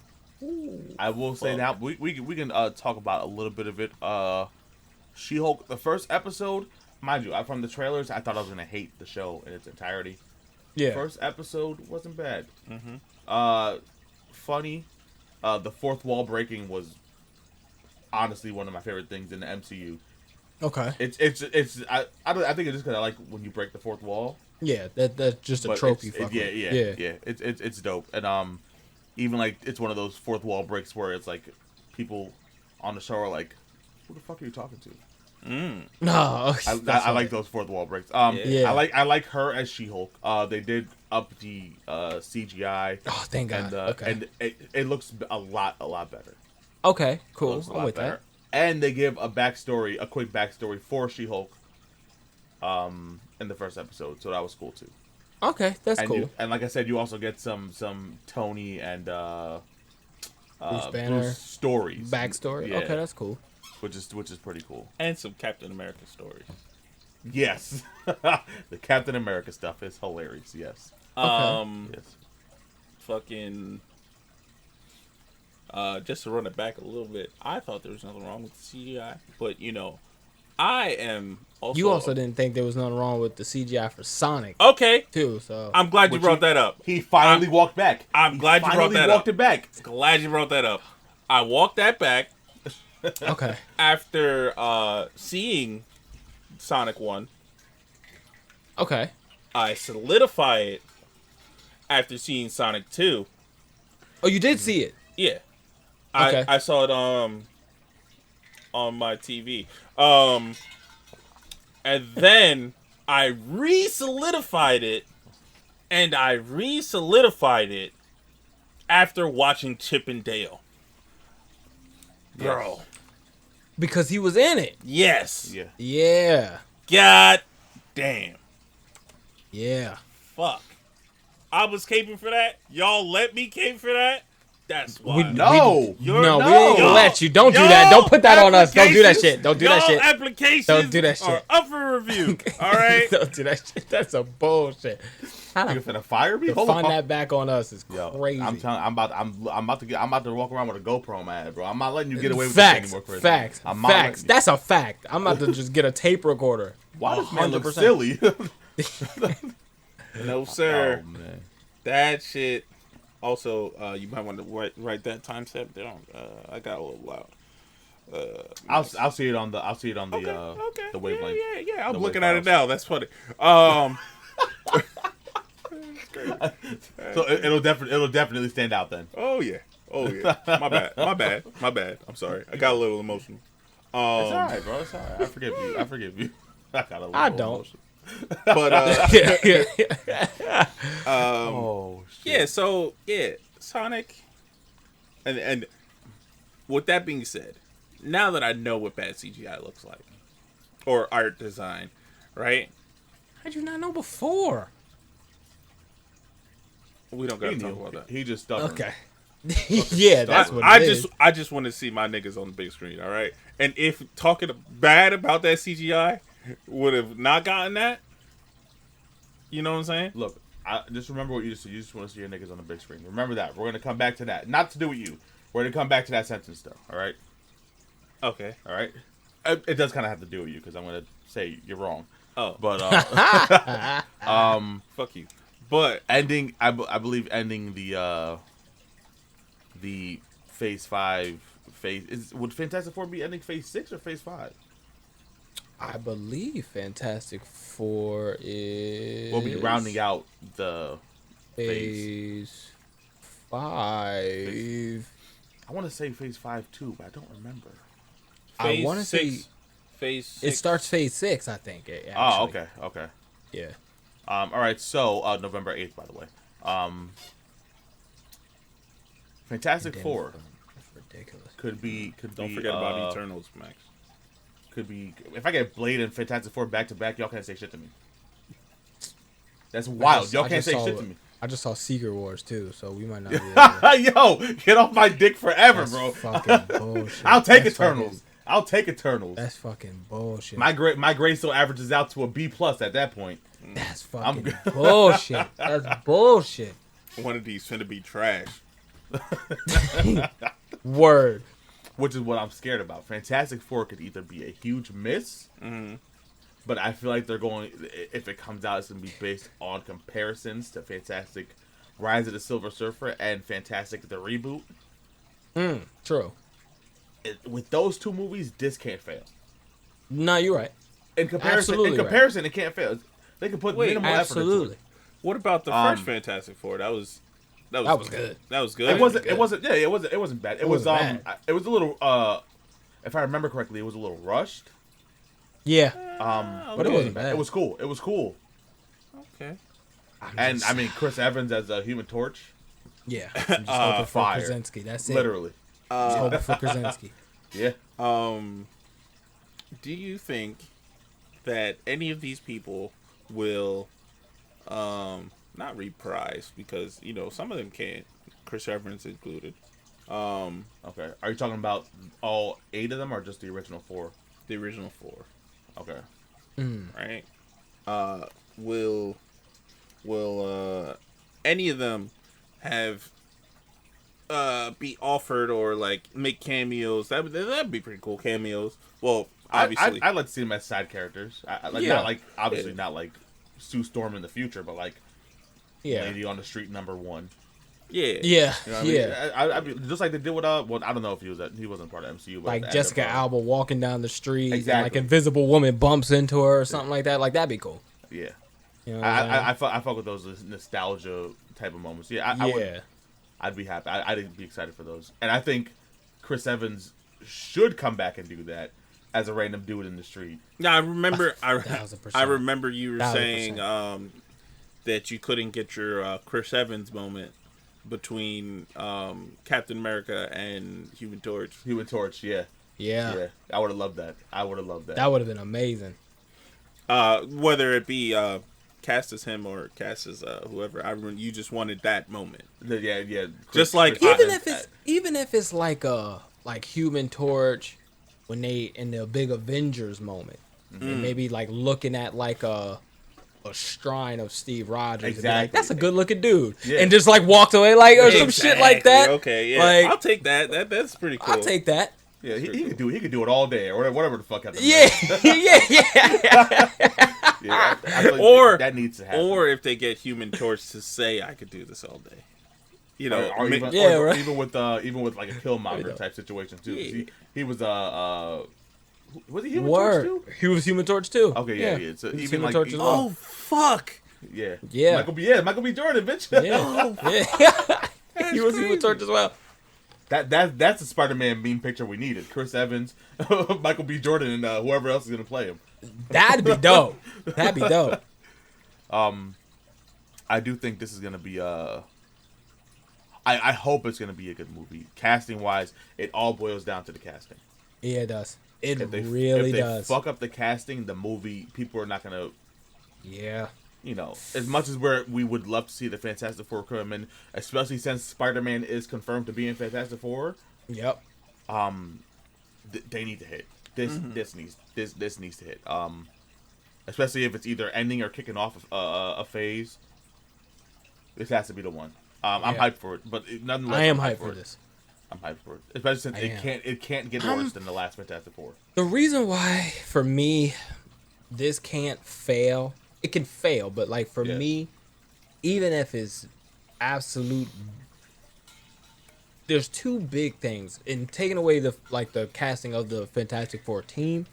[SPEAKER 1] I will say now we can talk about a little bit of it. She-Hulk, the first episode, mind you, from the trailers, I thought I was gonna hate the show in its entirety.
[SPEAKER 3] Yeah.
[SPEAKER 1] First episode wasn't bad. Mm-hmm. Funny. The fourth wall breaking was honestly one of my favorite things in the MCU.
[SPEAKER 3] Okay.
[SPEAKER 1] I think it's just because I like when you break the fourth wall.
[SPEAKER 3] Yeah, that's just a
[SPEAKER 1] But
[SPEAKER 3] trope you
[SPEAKER 1] it's-
[SPEAKER 3] fuck
[SPEAKER 1] yeah,
[SPEAKER 3] with.
[SPEAKER 1] yeah. It's dope, and even like it's one of those fourth wall breaks where it's like people on the show are like, "Who the fuck are you talking to?"
[SPEAKER 3] No,
[SPEAKER 1] I like those fourth wall breaks.
[SPEAKER 3] Yeah.
[SPEAKER 1] I like her as She-Hulk. They did up the CGI.
[SPEAKER 3] Oh, thank God.
[SPEAKER 1] And
[SPEAKER 3] Okay.
[SPEAKER 1] and it looks a lot better.
[SPEAKER 3] Okay,
[SPEAKER 1] It
[SPEAKER 3] cool.
[SPEAKER 1] looks a
[SPEAKER 3] I'm
[SPEAKER 1] lot
[SPEAKER 3] with
[SPEAKER 1] better.
[SPEAKER 3] that.
[SPEAKER 1] And they give a quick backstory for She-Hulk. In the first episode, so that was cool too.
[SPEAKER 3] Okay, that's
[SPEAKER 1] And
[SPEAKER 3] cool.
[SPEAKER 1] and like I said, you also get some Tony and
[SPEAKER 3] Bruce Banner
[SPEAKER 1] Bruce stories,
[SPEAKER 3] backstory.
[SPEAKER 1] Yeah,
[SPEAKER 3] Okay, that's cool.
[SPEAKER 1] which is pretty cool.
[SPEAKER 2] And some Captain America stories.
[SPEAKER 1] Yes, the Captain America stuff is hilarious. Yes, yes.
[SPEAKER 2] Fucking. Just to run it back a little bit, I thought there was nothing wrong with the CGI, but I am also.
[SPEAKER 3] You also didn't think there was nothing wrong with the CGI for Sonic
[SPEAKER 2] Okay,
[SPEAKER 3] too, so
[SPEAKER 2] I'm glad you brought that up.
[SPEAKER 1] He finally walked back.
[SPEAKER 2] I'm glad you brought that
[SPEAKER 1] walked
[SPEAKER 2] up.
[SPEAKER 1] it back.
[SPEAKER 2] Glad you brought that up. I walked that back
[SPEAKER 3] okay.
[SPEAKER 2] after seeing Sonic 1.
[SPEAKER 3] Okay.
[SPEAKER 2] I solidify it after seeing Sonic 2.
[SPEAKER 3] Oh, you did see it.
[SPEAKER 2] Yeah.
[SPEAKER 3] Okay.
[SPEAKER 2] I saw it on my TV. And then I re-solidified it, and I re-solidified it after watching Chip and Dale. Bro.
[SPEAKER 3] Because he was in it.
[SPEAKER 2] Yes.
[SPEAKER 1] Yeah.
[SPEAKER 3] Yeah.
[SPEAKER 2] God damn.
[SPEAKER 3] Yeah.
[SPEAKER 2] Fuck. I was caping for that. Y'all let me cape for that. That's why.
[SPEAKER 1] No.
[SPEAKER 3] We didn't
[SPEAKER 2] Y'all-
[SPEAKER 3] let you. Don't do that. Don't put that on us. Don't do that shit. Don't do that shit.
[SPEAKER 2] Applications
[SPEAKER 3] Don't do that shit.
[SPEAKER 2] are up for review. All right.
[SPEAKER 3] Don't do that shit. That's a bullshit.
[SPEAKER 1] You finna fire me?
[SPEAKER 3] To
[SPEAKER 1] Hold
[SPEAKER 3] find
[SPEAKER 1] on.
[SPEAKER 3] that back on us is
[SPEAKER 1] Yo,
[SPEAKER 3] crazy.
[SPEAKER 1] I'm telling. I'm about to walk around with a GoPro on my head, bro. I'm not letting you get away with
[SPEAKER 3] Facts.
[SPEAKER 1] this anymore, Chris.
[SPEAKER 3] Facts.
[SPEAKER 1] I'm not
[SPEAKER 3] Facts.
[SPEAKER 1] letting you-
[SPEAKER 3] That's a fact. I'm about to just get a tape recorder.
[SPEAKER 1] Why does man look
[SPEAKER 3] 100%.
[SPEAKER 1] silly?
[SPEAKER 2] No, sir.
[SPEAKER 1] Oh man.
[SPEAKER 2] That shit. Also, you might want to write that timestamp down. I got a little loud.
[SPEAKER 1] I'll see it on the
[SPEAKER 2] Okay.
[SPEAKER 1] the wavelength.
[SPEAKER 2] Yeah. I'm
[SPEAKER 1] The
[SPEAKER 2] looking
[SPEAKER 1] wave
[SPEAKER 2] at it
[SPEAKER 1] files.
[SPEAKER 2] now. That's funny.
[SPEAKER 1] So it'll definitely stand out then.
[SPEAKER 2] Oh yeah. My bad. I'm sorry. I got a little emotional.
[SPEAKER 1] It's all right, bro. It's all right. I forgive you. I got a little
[SPEAKER 3] I don't.
[SPEAKER 1] emotion.
[SPEAKER 2] But
[SPEAKER 1] Oh shit.
[SPEAKER 2] yeah. So yeah, Sonic. And with that being said, now that I know what bad CGI looks like, or art design, right?
[SPEAKER 3] How'd you not know before?
[SPEAKER 2] We don't
[SPEAKER 1] He
[SPEAKER 2] gotta talk
[SPEAKER 1] knew.
[SPEAKER 2] about that.
[SPEAKER 1] He just stubborn.
[SPEAKER 3] Okay. Yeah, that's what
[SPEAKER 2] I
[SPEAKER 3] it is.
[SPEAKER 2] just want to see my niggas on the big screen, all right? And if talking bad about that CGI would have not gotten that, you know what I'm saying?
[SPEAKER 1] Look, just remember what you just said. You just want to see your niggas on the big screen. Remember that. We're gonna come back to that. Not to do with you. We're gonna come back to that sentence though. All right.
[SPEAKER 2] Okay.
[SPEAKER 1] All right. It does kind of have to do with you because I'm gonna say you're wrong.
[SPEAKER 2] Oh,
[SPEAKER 1] But
[SPEAKER 2] fuck you. But
[SPEAKER 1] ending. I believe ending the Phase 5 phase. Would Fantastic Four be ending Phase 6 or Phase 5?
[SPEAKER 3] I believe Fantastic Four is.
[SPEAKER 1] We'll be rounding out the
[SPEAKER 3] Phase 5.
[SPEAKER 1] I want to say Phase 5 too, but I don't remember.
[SPEAKER 3] I want to say
[SPEAKER 2] Phase 6.
[SPEAKER 3] it starts Phase 6. I think.
[SPEAKER 1] Oh,
[SPEAKER 3] Actually.
[SPEAKER 1] okay.
[SPEAKER 3] Yeah.
[SPEAKER 1] All right. So November 8th, by the way. Fantastic Four
[SPEAKER 3] That's ridiculous.
[SPEAKER 1] could be.
[SPEAKER 2] Don't forget about Eternals, Max.
[SPEAKER 1] Could be. If I get Blade and Fantastic Four back to back, y'all can't say shit to me. That's wild. Y'all can't say shit to me.
[SPEAKER 3] I just saw Secret Wars too, so we might not be able to.
[SPEAKER 1] Yo, get off my dick forever,
[SPEAKER 3] That's
[SPEAKER 1] bro.
[SPEAKER 3] fucking bullshit.
[SPEAKER 1] I'll take
[SPEAKER 3] That's
[SPEAKER 1] Eternals. I'll take Eternals.
[SPEAKER 3] That's fucking bullshit.
[SPEAKER 1] My grade still averages out to a B+ at that point.
[SPEAKER 3] That's fucking bullshit. That's bullshit.
[SPEAKER 2] One of these finna be trash.
[SPEAKER 3] Word.
[SPEAKER 1] Which is what I'm scared about. Fantastic Four could either be a huge miss, but I feel like they're going. If it comes out, it's gonna be based on comparisons to Fantastic Rise of the Silver Surfer and Fantastic the reboot.
[SPEAKER 3] True.
[SPEAKER 1] With those two movies, this can't fail.
[SPEAKER 3] No, you're right.
[SPEAKER 1] In comparison, it can't fail. They can put minimal effort into
[SPEAKER 3] Absolutely.
[SPEAKER 1] it.
[SPEAKER 2] What about the first Fantastic Four? That was
[SPEAKER 3] That was good.
[SPEAKER 2] That was good.
[SPEAKER 1] It wasn't.
[SPEAKER 3] good.
[SPEAKER 1] It wasn't. Yeah, it wasn't bad. It was.
[SPEAKER 3] wasn't bad.
[SPEAKER 1] It was a little. If I remember correctly, it was a little rushed.
[SPEAKER 3] Yeah.
[SPEAKER 1] But
[SPEAKER 3] it wasn't bad.
[SPEAKER 1] It was cool. It was cool.
[SPEAKER 2] Okay.
[SPEAKER 1] And I mean, Chris Evans as a Human Torch,
[SPEAKER 3] Yeah. I'm just hoping for
[SPEAKER 1] fire.
[SPEAKER 3] Krasinski. That's it.
[SPEAKER 1] literally.
[SPEAKER 3] Just hoping for Krasinski.
[SPEAKER 1] Yeah.
[SPEAKER 2] Do you think that any of these people will not reprise, because some of them can't, Chris Evans included,
[SPEAKER 1] Okay. Are you talking about all 8 of them or just the original 4?
[SPEAKER 2] the original 4,
[SPEAKER 1] Okay.
[SPEAKER 2] right? Will any of them have be offered or like make cameos? That'd be pretty cool, cameos. Well, obviously,
[SPEAKER 1] I'd like to see them as side characters. Not like obviously not like Sue Storm in the future, but like
[SPEAKER 3] Yeah.
[SPEAKER 1] Lady on the Street #1.
[SPEAKER 2] yeah.
[SPEAKER 3] Yeah.
[SPEAKER 1] You know what
[SPEAKER 3] Yeah.
[SPEAKER 1] I mean, just like they did with well, I don't know if he wasn't part of MCU, but
[SPEAKER 3] Like
[SPEAKER 1] the
[SPEAKER 3] Jessica
[SPEAKER 1] end of,
[SPEAKER 3] Alba walking down the street, and like
[SPEAKER 1] Exactly.
[SPEAKER 3] Invisible Woman bumps into her or something like that. Like that'd be cool.
[SPEAKER 1] Yeah.
[SPEAKER 3] You know what I'm saying?
[SPEAKER 1] I fuck with those nostalgia type of moments. Yeah, I would.
[SPEAKER 3] Yeah.
[SPEAKER 1] I'd be happy. I'd be excited for those. And I think Chris Evans should come back and do that as a random dude in the street.
[SPEAKER 2] Yeah, I remember.
[SPEAKER 3] 1000%.
[SPEAKER 2] I remember you were
[SPEAKER 3] 1000%.
[SPEAKER 2] saying that you couldn't get your Chris Evans moment between Captain America and Human Torch.
[SPEAKER 1] Human Torch, yeah.
[SPEAKER 3] Yeah.
[SPEAKER 1] I would have loved that.
[SPEAKER 3] That would have been amazing.
[SPEAKER 2] Whether it be cast as him or cast as whoever, I remember you just wanted that moment.
[SPEAKER 1] Yeah.
[SPEAKER 2] Just like
[SPEAKER 3] Even if it's like a Human Torch when they in the big Avengers moment, and maybe like looking at like a shrine of Steve Rogers.
[SPEAKER 1] Exactly.
[SPEAKER 3] And be like, that's a good looking dude,
[SPEAKER 1] Yeah.
[SPEAKER 3] and just like walked away like or some shit like that.
[SPEAKER 2] Okay, yeah,
[SPEAKER 3] Like,
[SPEAKER 2] I'll take that. That's pretty cool.
[SPEAKER 3] I'll take that.
[SPEAKER 1] Yeah, he could do it all day or whatever the fuck happened.
[SPEAKER 3] Yeah.
[SPEAKER 1] Yeah, I feel like
[SPEAKER 2] Or
[SPEAKER 1] that needs to happen.
[SPEAKER 2] Or if they get Human Torch to say, "I could do this all day," you know,
[SPEAKER 1] or even,
[SPEAKER 3] Yeah,
[SPEAKER 1] or
[SPEAKER 3] right.
[SPEAKER 1] even with like a Killmonger type situation too.
[SPEAKER 3] Yeah.
[SPEAKER 1] He was was he Human
[SPEAKER 3] Word.
[SPEAKER 1] Torch too?
[SPEAKER 3] He was Human Torch too.
[SPEAKER 1] Okay, yeah. So
[SPEAKER 3] He was
[SPEAKER 1] even
[SPEAKER 3] Human
[SPEAKER 1] like
[SPEAKER 3] Torch as well.
[SPEAKER 2] oh fuck.
[SPEAKER 1] yeah,
[SPEAKER 3] Yeah.
[SPEAKER 1] Michael B. Jordan, bitch.
[SPEAKER 3] Yeah. He was Human Torch as well.
[SPEAKER 1] That's a Spider-Man meme picture we needed. Chris Evans, Michael B. Jordan, and whoever else is gonna play him.
[SPEAKER 3] That'd be dope.
[SPEAKER 1] I do think this is gonna be I hope it's gonna be a good movie. Casting wise, it all boils down to the casting.
[SPEAKER 3] Yeah, it does. It
[SPEAKER 1] If they
[SPEAKER 3] does.
[SPEAKER 1] fuck up the casting, the movie, people are not gonna.
[SPEAKER 3] Yeah.
[SPEAKER 1] You know, as much as we would love to see the Fantastic Four come in, especially since Spider-Man is confirmed to be in Fantastic Four.
[SPEAKER 3] Yep.
[SPEAKER 1] They need to hit. This needs to hit. Especially if it's either ending or kicking off a phase. This has to be the one. I'm hyped for it, but nonetheless,
[SPEAKER 3] I am hyped for this.
[SPEAKER 1] I'm hyped for it, especially since it can't get worse than the last Fantastic Four.
[SPEAKER 3] The reason why, for me, this can't fail. It can fail, but like for me, even if it's absolute, there's two big things in taking away the casting of the Fantastic Four team.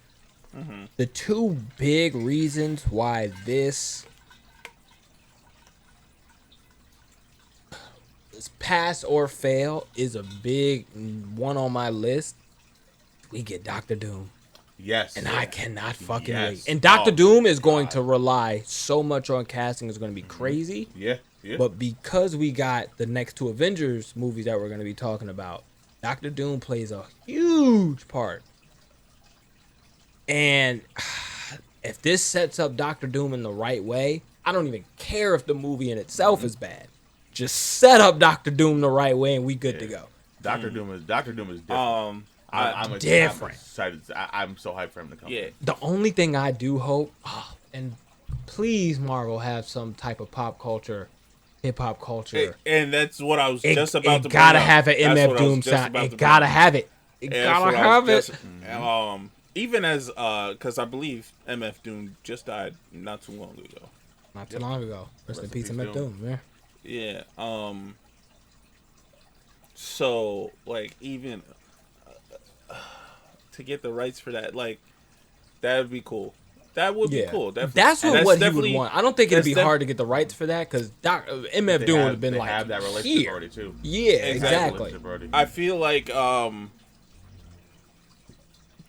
[SPEAKER 3] The two big reasons why this is pass or fail is a big one on my list. We get Doctor Doom.
[SPEAKER 1] Yes.
[SPEAKER 3] And I cannot fucking
[SPEAKER 1] Yes.
[SPEAKER 3] wait. And Doctor Doom is going
[SPEAKER 1] God.
[SPEAKER 3] to rely so much on casting. It's going to be crazy.
[SPEAKER 1] Yeah.
[SPEAKER 3] But because we got the next two Avengers movies that we're going to be talking about, Doctor Doom plays a huge part. And if this sets up Doctor Doom in the right way, I don't even care if the movie in itself is bad. Just set up Doctor Doom the right way and we good to go.
[SPEAKER 1] Doctor Doom is different. I'm
[SPEAKER 3] different.
[SPEAKER 1] excited. I'm so hyped for him to come.
[SPEAKER 2] Yeah.
[SPEAKER 3] The only thing I do hope, and please Marvel have some type of pop culture, hip hop culture.
[SPEAKER 2] And that's what I was just about to
[SPEAKER 3] It gotta
[SPEAKER 2] bring up.
[SPEAKER 3] have an
[SPEAKER 2] That's
[SPEAKER 3] MF
[SPEAKER 2] what I was
[SPEAKER 3] Doom
[SPEAKER 2] just
[SPEAKER 3] sound.
[SPEAKER 2] about
[SPEAKER 3] It
[SPEAKER 2] to
[SPEAKER 3] gotta
[SPEAKER 2] bring up.
[SPEAKER 3] have it. It
[SPEAKER 2] And
[SPEAKER 3] gotta
[SPEAKER 2] that's what I
[SPEAKER 3] have
[SPEAKER 2] was
[SPEAKER 3] it.
[SPEAKER 2] just- even as because I believe MF Doom just died not too long ago.
[SPEAKER 3] Not too long ago. Rest in peace, MF Doom. Yeah.
[SPEAKER 2] Yeah. So like even to get the rights for that, like that would be cool. That would be cool. Definitely.
[SPEAKER 3] That's
[SPEAKER 2] And
[SPEAKER 3] what he would
[SPEAKER 2] definitely-
[SPEAKER 3] want. I don't think it'd be
[SPEAKER 2] that's
[SPEAKER 3] hard to get the rights for that because MF
[SPEAKER 1] They
[SPEAKER 3] Doom
[SPEAKER 1] have-
[SPEAKER 3] would have been
[SPEAKER 1] they
[SPEAKER 3] like
[SPEAKER 1] have that relationship
[SPEAKER 3] here.
[SPEAKER 1] already too.
[SPEAKER 3] Yeah,
[SPEAKER 2] Exactly.
[SPEAKER 3] exactly.
[SPEAKER 2] I feel like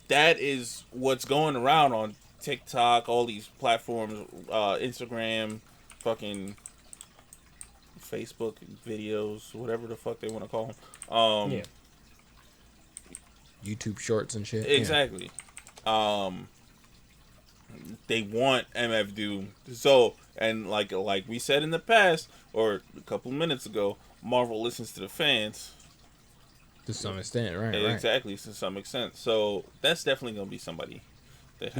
[SPEAKER 2] that is what's going around on TikTok, all these platforms, Instagram, fucking Facebook videos, whatever the fuck they want to call them.
[SPEAKER 3] Yeah. YouTube shorts and shit.
[SPEAKER 2] Exactly. They want MF Doom. So, and like we said in the past, or a couple minutes ago, Marvel listens to the fans.
[SPEAKER 3] To some extent, right?
[SPEAKER 2] Exactly, to some extent. So that's definitely gonna be somebody. That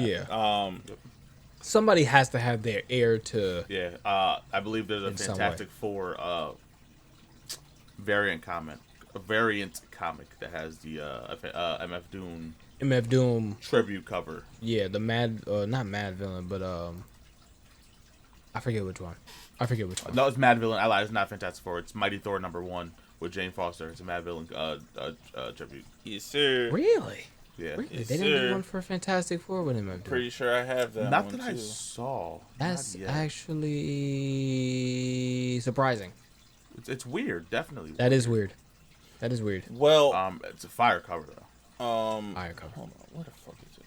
[SPEAKER 3] Somebody has to have their ear to.
[SPEAKER 1] Yeah. I believe there's a Fantastic Four variant comic that has the MF Doom tribute cover.
[SPEAKER 3] Yeah, the not Mad Villain, but I forget which one.
[SPEAKER 1] No, it's Mad Villain. I lied. It's not Fantastic Four. It's Mighty Thor #1 with Jane Foster. It's a Mad Villain tribute.
[SPEAKER 2] Yes, sir.
[SPEAKER 3] Really?
[SPEAKER 1] Yeah.
[SPEAKER 3] Really?
[SPEAKER 2] Yes,
[SPEAKER 3] They didn't do
[SPEAKER 2] sir.
[SPEAKER 3] one for Fantastic Four with him.
[SPEAKER 2] Pretty sure I have that.
[SPEAKER 1] Not
[SPEAKER 2] one
[SPEAKER 1] that I
[SPEAKER 2] too.
[SPEAKER 1] saw.
[SPEAKER 3] That's
[SPEAKER 1] Not yet.
[SPEAKER 3] actually surprising.
[SPEAKER 1] It's weird. Definitely.
[SPEAKER 3] That is weird. That is weird.
[SPEAKER 2] Well,
[SPEAKER 1] It's a fire cover though.
[SPEAKER 3] Fire cover.
[SPEAKER 2] Hold on, what the fuck is it?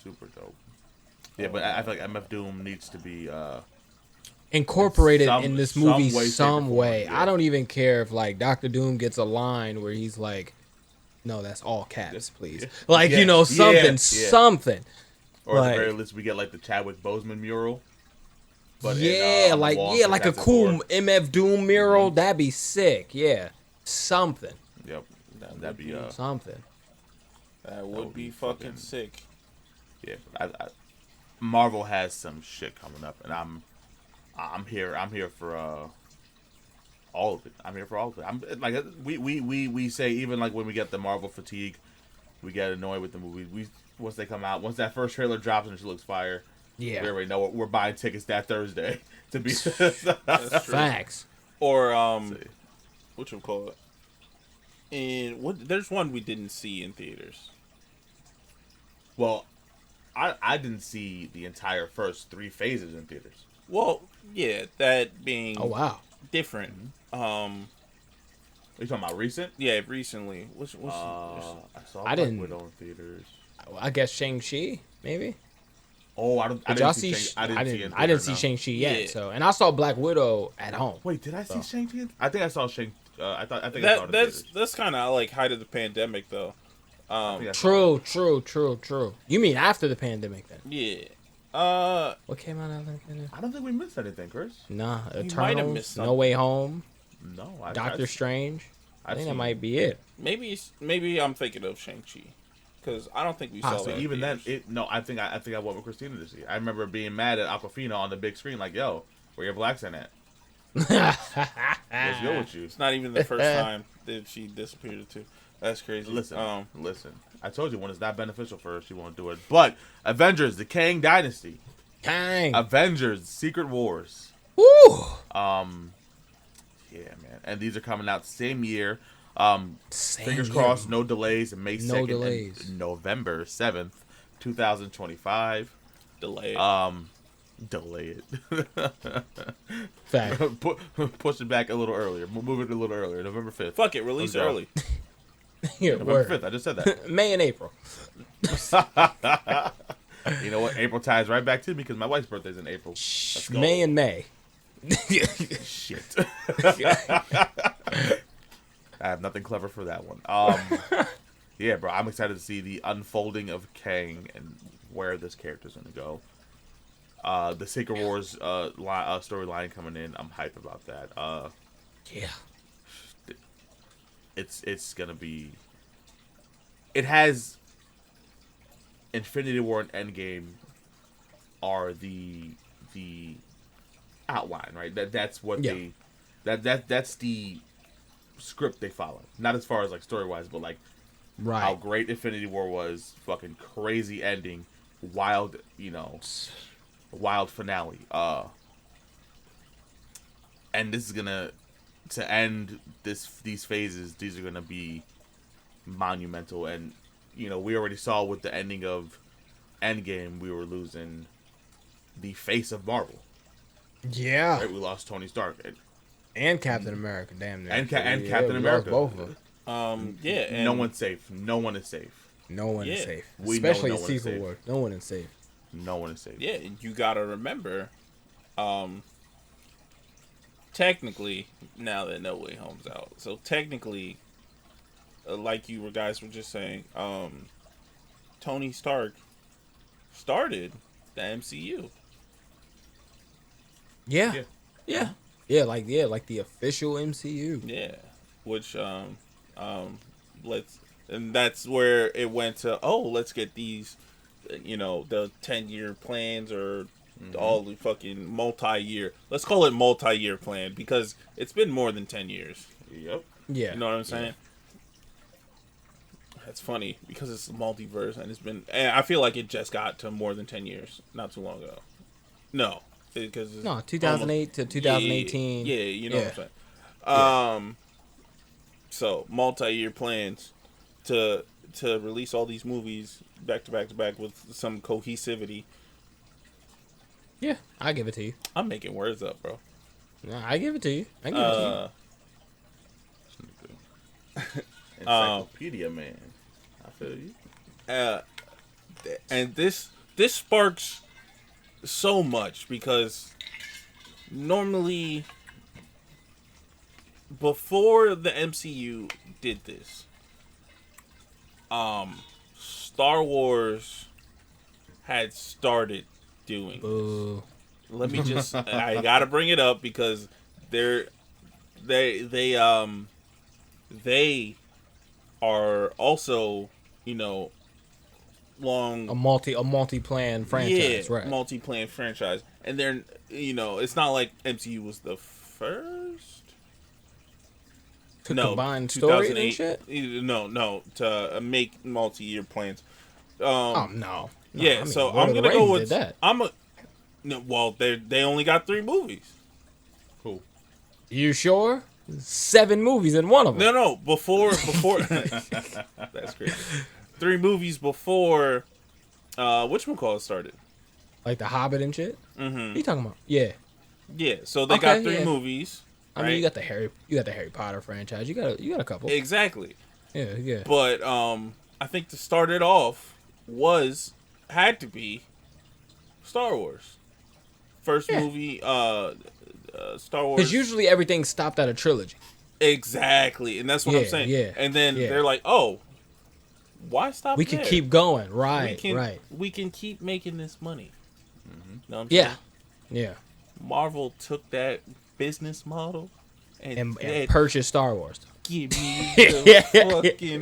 [SPEAKER 1] Super dope. Yeah, but I feel like MF Doom needs to be
[SPEAKER 3] Incorporated
[SPEAKER 1] some-
[SPEAKER 3] in this
[SPEAKER 1] some
[SPEAKER 3] movie
[SPEAKER 1] way, shape, or
[SPEAKER 3] some
[SPEAKER 1] form,
[SPEAKER 3] way.
[SPEAKER 1] yeah.
[SPEAKER 3] I don't even care if like Dr. Doom gets a line where he's like, "No, that's all caps, please."
[SPEAKER 1] Yeah.
[SPEAKER 3] Like
[SPEAKER 1] Yeah.
[SPEAKER 3] you know something,
[SPEAKER 1] Yeah.
[SPEAKER 3] something.
[SPEAKER 1] or at
[SPEAKER 3] Like-
[SPEAKER 1] the very least we get like the Chadwick Boseman mural. But
[SPEAKER 3] yeah,
[SPEAKER 1] on the
[SPEAKER 3] like
[SPEAKER 1] wall
[SPEAKER 3] yeah,
[SPEAKER 1] for
[SPEAKER 3] like a
[SPEAKER 1] Fantastic
[SPEAKER 3] cool
[SPEAKER 1] Four.
[SPEAKER 3] MF Doom mural. That'd be sick. Yeah, something,
[SPEAKER 1] Yep.
[SPEAKER 2] That
[SPEAKER 1] That'd
[SPEAKER 2] would
[SPEAKER 1] be
[SPEAKER 2] be-
[SPEAKER 3] something.
[SPEAKER 2] That would be fucking sick.
[SPEAKER 1] yeah. But Marvel has some shit coming up, and I'm here. I'm here for all of it. I'm here for all of it. I'm like we say even like when we get the Marvel fatigue, we get annoyed with the movie. Once they come out, once that first trailer drops and it looks fire,
[SPEAKER 3] Yeah,
[SPEAKER 1] we already know we're buying tickets that Thursday to be.
[SPEAKER 2] That's true.
[SPEAKER 3] facts.
[SPEAKER 2] Or what you call it? And what? There's one we didn't see in theaters.
[SPEAKER 1] Well, I didn't see the entire first 3 phases in theaters.
[SPEAKER 2] Well, yeah, that being
[SPEAKER 3] Oh wow.
[SPEAKER 2] different.
[SPEAKER 1] Are you talking about recent?
[SPEAKER 2] Yeah, recently. What's
[SPEAKER 1] I saw
[SPEAKER 3] I
[SPEAKER 1] Black
[SPEAKER 3] didn't-
[SPEAKER 1] Widow in theaters.
[SPEAKER 3] I guess Shang-Chi maybe.
[SPEAKER 1] Oh, I
[SPEAKER 3] Did
[SPEAKER 1] didn't
[SPEAKER 3] y'all
[SPEAKER 1] see.
[SPEAKER 3] see?
[SPEAKER 1] I didn't see. it in
[SPEAKER 3] I didn't
[SPEAKER 1] theater,
[SPEAKER 3] see
[SPEAKER 1] no.
[SPEAKER 3] Shang-Chi yet.
[SPEAKER 2] Yeah.
[SPEAKER 3] So, and I saw Black Widow at home.
[SPEAKER 1] Wait, did I see
[SPEAKER 3] So.
[SPEAKER 1] Shang-Chi? I think I saw Shang. I think I saw it in
[SPEAKER 2] that's
[SPEAKER 1] theaters.
[SPEAKER 2] kind of like height of the pandemic though.
[SPEAKER 1] I think I saw it.
[SPEAKER 3] True. You mean after the pandemic then?
[SPEAKER 2] Yeah.
[SPEAKER 3] What came out after the pandemic?
[SPEAKER 1] I don't think we missed anything, Chris.
[SPEAKER 3] Nah,
[SPEAKER 2] might have
[SPEAKER 3] Eternals,
[SPEAKER 2] missed
[SPEAKER 3] No
[SPEAKER 2] something.
[SPEAKER 3] Way Home,
[SPEAKER 1] No,
[SPEAKER 3] Doctor Strange. I
[SPEAKER 1] I've
[SPEAKER 3] think that
[SPEAKER 1] seen-
[SPEAKER 3] might be it.
[SPEAKER 2] Maybe I'm thinking of Shang-Chi, because I don't think we saw
[SPEAKER 3] Possibly.
[SPEAKER 2] that.
[SPEAKER 1] So even then,
[SPEAKER 2] theaters.
[SPEAKER 1] I think I went with Christina to see. I remember being mad at Aquafina on the big screen, like, "Yo, where your blacks in at? What's good with you?"
[SPEAKER 2] It's not even the first time that she disappeared too. That's crazy.
[SPEAKER 1] Listen, listen. I told you when it's not beneficial for her, she won't do it. But Avengers: The Kang Dynasty,
[SPEAKER 3] Dang.
[SPEAKER 1] Avengers: Secret Wars.
[SPEAKER 3] Woo.
[SPEAKER 1] Yeah, man. And these are coming out the same year.
[SPEAKER 3] Same
[SPEAKER 1] Fingers
[SPEAKER 3] year.
[SPEAKER 1] crossed, no delays. And May 2nd,
[SPEAKER 3] No delays.
[SPEAKER 1] and November 7th, 2025.
[SPEAKER 2] delay.
[SPEAKER 1] Delay it.
[SPEAKER 3] Fact.
[SPEAKER 1] Push it back a little earlier. Move it a little earlier. November 5th.
[SPEAKER 2] Fuck it, release
[SPEAKER 1] Let's go.
[SPEAKER 2] early.
[SPEAKER 3] Yeah,
[SPEAKER 1] November
[SPEAKER 3] word.
[SPEAKER 1] 5th. I just said that.
[SPEAKER 3] May and April.
[SPEAKER 1] You know what? April ties right back to me because my wife's birthday's in April. Let's go.
[SPEAKER 3] May and May.
[SPEAKER 1] Shit. I have nothing clever for that one. Yeah, bro. I'm excited to see the unfolding of Kang and where this character's going to go. The Secret Wars storyline coming in. I'm hyped about that.
[SPEAKER 3] Yeah.
[SPEAKER 1] It's gonna be. It has. Infinity War and Endgame are the outline, right? That's what
[SPEAKER 3] Yeah.
[SPEAKER 1] that's the script they follow. Not as far as like story wise, but like how
[SPEAKER 3] Right.
[SPEAKER 1] great Infinity War was, fucking crazy ending, wild, wild finale. And this is gonna to end these phases. These are gonna be monumental, and we already saw with the ending of Endgame, we were losing the face of Marvel.
[SPEAKER 3] Yeah.
[SPEAKER 1] Right? We lost Tony Stark
[SPEAKER 3] And Captain America, damn near.
[SPEAKER 1] and Captain
[SPEAKER 3] we
[SPEAKER 1] America.
[SPEAKER 3] lost both of them.
[SPEAKER 2] Yeah, and
[SPEAKER 1] No one's safe. No one is safe.
[SPEAKER 3] No one is
[SPEAKER 2] Yeah.
[SPEAKER 3] safe.
[SPEAKER 1] We know
[SPEAKER 3] Especially
[SPEAKER 1] no
[SPEAKER 3] in
[SPEAKER 1] one is
[SPEAKER 3] Secret
[SPEAKER 1] safe.
[SPEAKER 3] War. No one is safe.
[SPEAKER 1] No one is safe.
[SPEAKER 2] Yeah, and you gotta remember, technically, now that No Way Home's out, so technically, like you guys were just saying, Tony Stark started the MCU.
[SPEAKER 3] Yeah.
[SPEAKER 1] Yeah.
[SPEAKER 3] Yeah. Like the official MCU.
[SPEAKER 2] Yeah, which and that's where it went to. Oh, let's get these, the 10-year plans or all the fucking multi-year. Let's call it multi-year plan because it's been more than 10 years.
[SPEAKER 1] Yep.
[SPEAKER 3] Yeah.
[SPEAKER 2] You know what I'm saying? That's funny because it's multiverse and I feel like it just got to more than 10 years not too long ago. No, because
[SPEAKER 3] No, 2008 to 2018.
[SPEAKER 2] Yeah, you know what I'm saying.
[SPEAKER 3] Yeah.
[SPEAKER 2] So multi-year plans to release all these movies back to back to back with some cohesivity.
[SPEAKER 3] Yeah, I give it to you.
[SPEAKER 2] I'm making words up, bro.
[SPEAKER 3] No, I give it to you. I give it to
[SPEAKER 1] Encyclopedia man. I feel you.
[SPEAKER 2] And this sparks so much because normally before the MCU did this, Star Wars had started doing
[SPEAKER 3] you. Boo.
[SPEAKER 2] this. Let me just I gotta bring it up because they are also, you know, long
[SPEAKER 3] A multi-plan franchise, right?
[SPEAKER 2] multi-plan franchise, and they're, you know, it's not like MCU was the first
[SPEAKER 3] To combine stories and shit.
[SPEAKER 2] No, to make multi-year plans.
[SPEAKER 3] Oh no.
[SPEAKER 2] Yeah,
[SPEAKER 3] I mean,
[SPEAKER 2] so
[SPEAKER 3] Lord
[SPEAKER 2] I'm
[SPEAKER 3] of the
[SPEAKER 2] gonna go
[SPEAKER 3] Rings
[SPEAKER 2] with
[SPEAKER 3] did that.
[SPEAKER 2] well, they only got 3 movies.
[SPEAKER 1] Cool.
[SPEAKER 3] You sure? 7 movies in one of them.
[SPEAKER 2] No, before that's crazy. 3 movies before whatchamacallit started.
[SPEAKER 3] Like The Hobbit and shit.
[SPEAKER 2] Mm-hmm.
[SPEAKER 3] What are you talking about? Yeah.
[SPEAKER 2] Yeah, so they
[SPEAKER 3] Okay,
[SPEAKER 2] got 3
[SPEAKER 3] yeah.
[SPEAKER 2] movies.
[SPEAKER 3] I mean, you got the Harry Potter franchise. You got a couple.
[SPEAKER 2] Exactly.
[SPEAKER 3] Yeah.
[SPEAKER 2] But I think to start it off had to be Star Wars. First movie, Star Wars.
[SPEAKER 3] Because usually everything stopped at a trilogy.
[SPEAKER 2] Exactly, and that's what I'm saying.
[SPEAKER 3] Yeah.
[SPEAKER 2] And then they're like, "Oh, why stop?
[SPEAKER 3] We
[SPEAKER 2] there?
[SPEAKER 3] can keep going. Right. Right.
[SPEAKER 2] We can keep making this money."
[SPEAKER 1] Mm-hmm.
[SPEAKER 2] Know what I'm
[SPEAKER 3] Yeah.
[SPEAKER 2] saying?
[SPEAKER 3] Yeah.
[SPEAKER 2] Marvel took that business model and
[SPEAKER 3] purchase Star Wars.
[SPEAKER 2] give me the fucking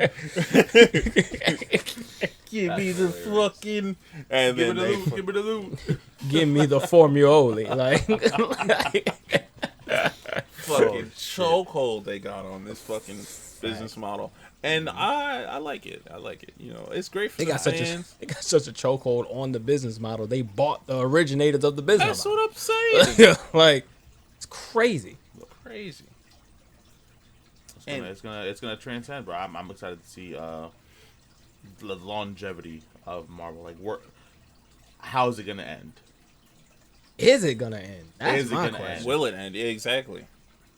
[SPEAKER 2] give me the fucking and
[SPEAKER 1] Give
[SPEAKER 2] then
[SPEAKER 1] it a loot. Give it a loot.
[SPEAKER 3] Give me the formuoli. Like
[SPEAKER 2] fucking chokehold they got on this fucking business model, and I like it. I like it. You know, it's great for
[SPEAKER 3] they
[SPEAKER 2] the
[SPEAKER 3] got
[SPEAKER 2] fans.
[SPEAKER 3] such a chokehold on the business model. They bought the originators of the business
[SPEAKER 2] That's
[SPEAKER 3] model.
[SPEAKER 2] what I'm saying.
[SPEAKER 3] Like, it's crazy.
[SPEAKER 2] Crazy.
[SPEAKER 1] It's gonna transcend, bro. I'm excited to see the longevity of Marvel. Like, how is it gonna end?
[SPEAKER 3] Is it gonna end? That's
[SPEAKER 1] Is it
[SPEAKER 3] my
[SPEAKER 1] gonna
[SPEAKER 3] question.
[SPEAKER 1] end?
[SPEAKER 2] Will it end? Yeah, exactly.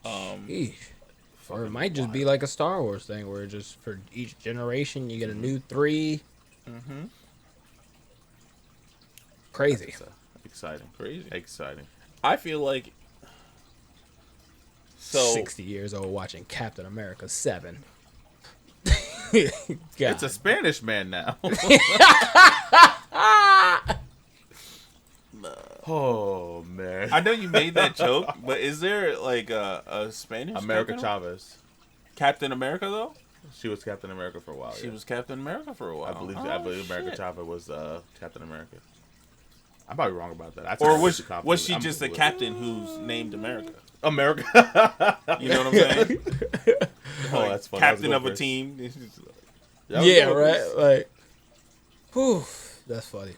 [SPEAKER 3] Sheesh. Or it might just be like a Star Wars thing where just for each generation you get a new 3.
[SPEAKER 2] Mm-hmm.
[SPEAKER 3] Crazy.
[SPEAKER 1] Exciting.
[SPEAKER 2] Crazy.
[SPEAKER 1] Exciting.
[SPEAKER 2] I feel like
[SPEAKER 3] 60 years old watching Captain America 7.
[SPEAKER 1] It's a Spanish man now. Oh man.
[SPEAKER 2] I know you made that joke, but is there like a Spanish
[SPEAKER 1] America Chavez.
[SPEAKER 2] Captain America though?
[SPEAKER 1] She was Captain America for a while.
[SPEAKER 2] She was Captain America for a while.
[SPEAKER 1] I believe America Chavez was Captain America. I'm probably wrong about that.
[SPEAKER 2] Or was she just a captain who's named America?
[SPEAKER 1] America.
[SPEAKER 2] You know what I'm saying?
[SPEAKER 1] Oh, that's funny.
[SPEAKER 2] Captain of a team.
[SPEAKER 3] Yeah, right? Like, whew, that's funny.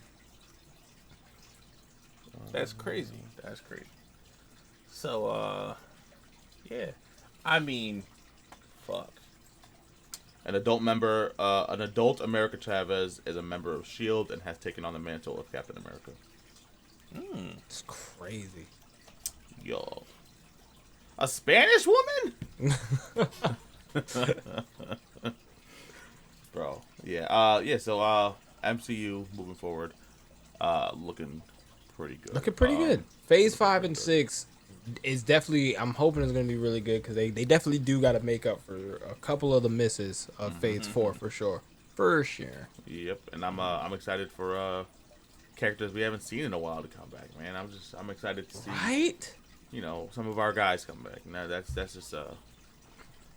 [SPEAKER 2] That's crazy. That's crazy. So, yeah. I mean, fuck.
[SPEAKER 1] An adult America Chavez is a member of S.H.I.E.L.D. and has taken on the mantle of Captain America.
[SPEAKER 3] It's crazy.
[SPEAKER 1] Yo. A Spanish woman? Bro. Yeah. So, MCU moving forward, looking pretty good.
[SPEAKER 3] Looking pretty good. Phase 5 and 6 is definitely, I'm hoping it's going to be really good because they definitely do got to make up for a couple of the misses of Phase 4 for sure. For sure.
[SPEAKER 1] Yep. And I'm excited for characters we haven't seen in a while to come back, man. I'm excited to see.
[SPEAKER 3] Right?
[SPEAKER 1] You know, some of our guys come back. Now that's just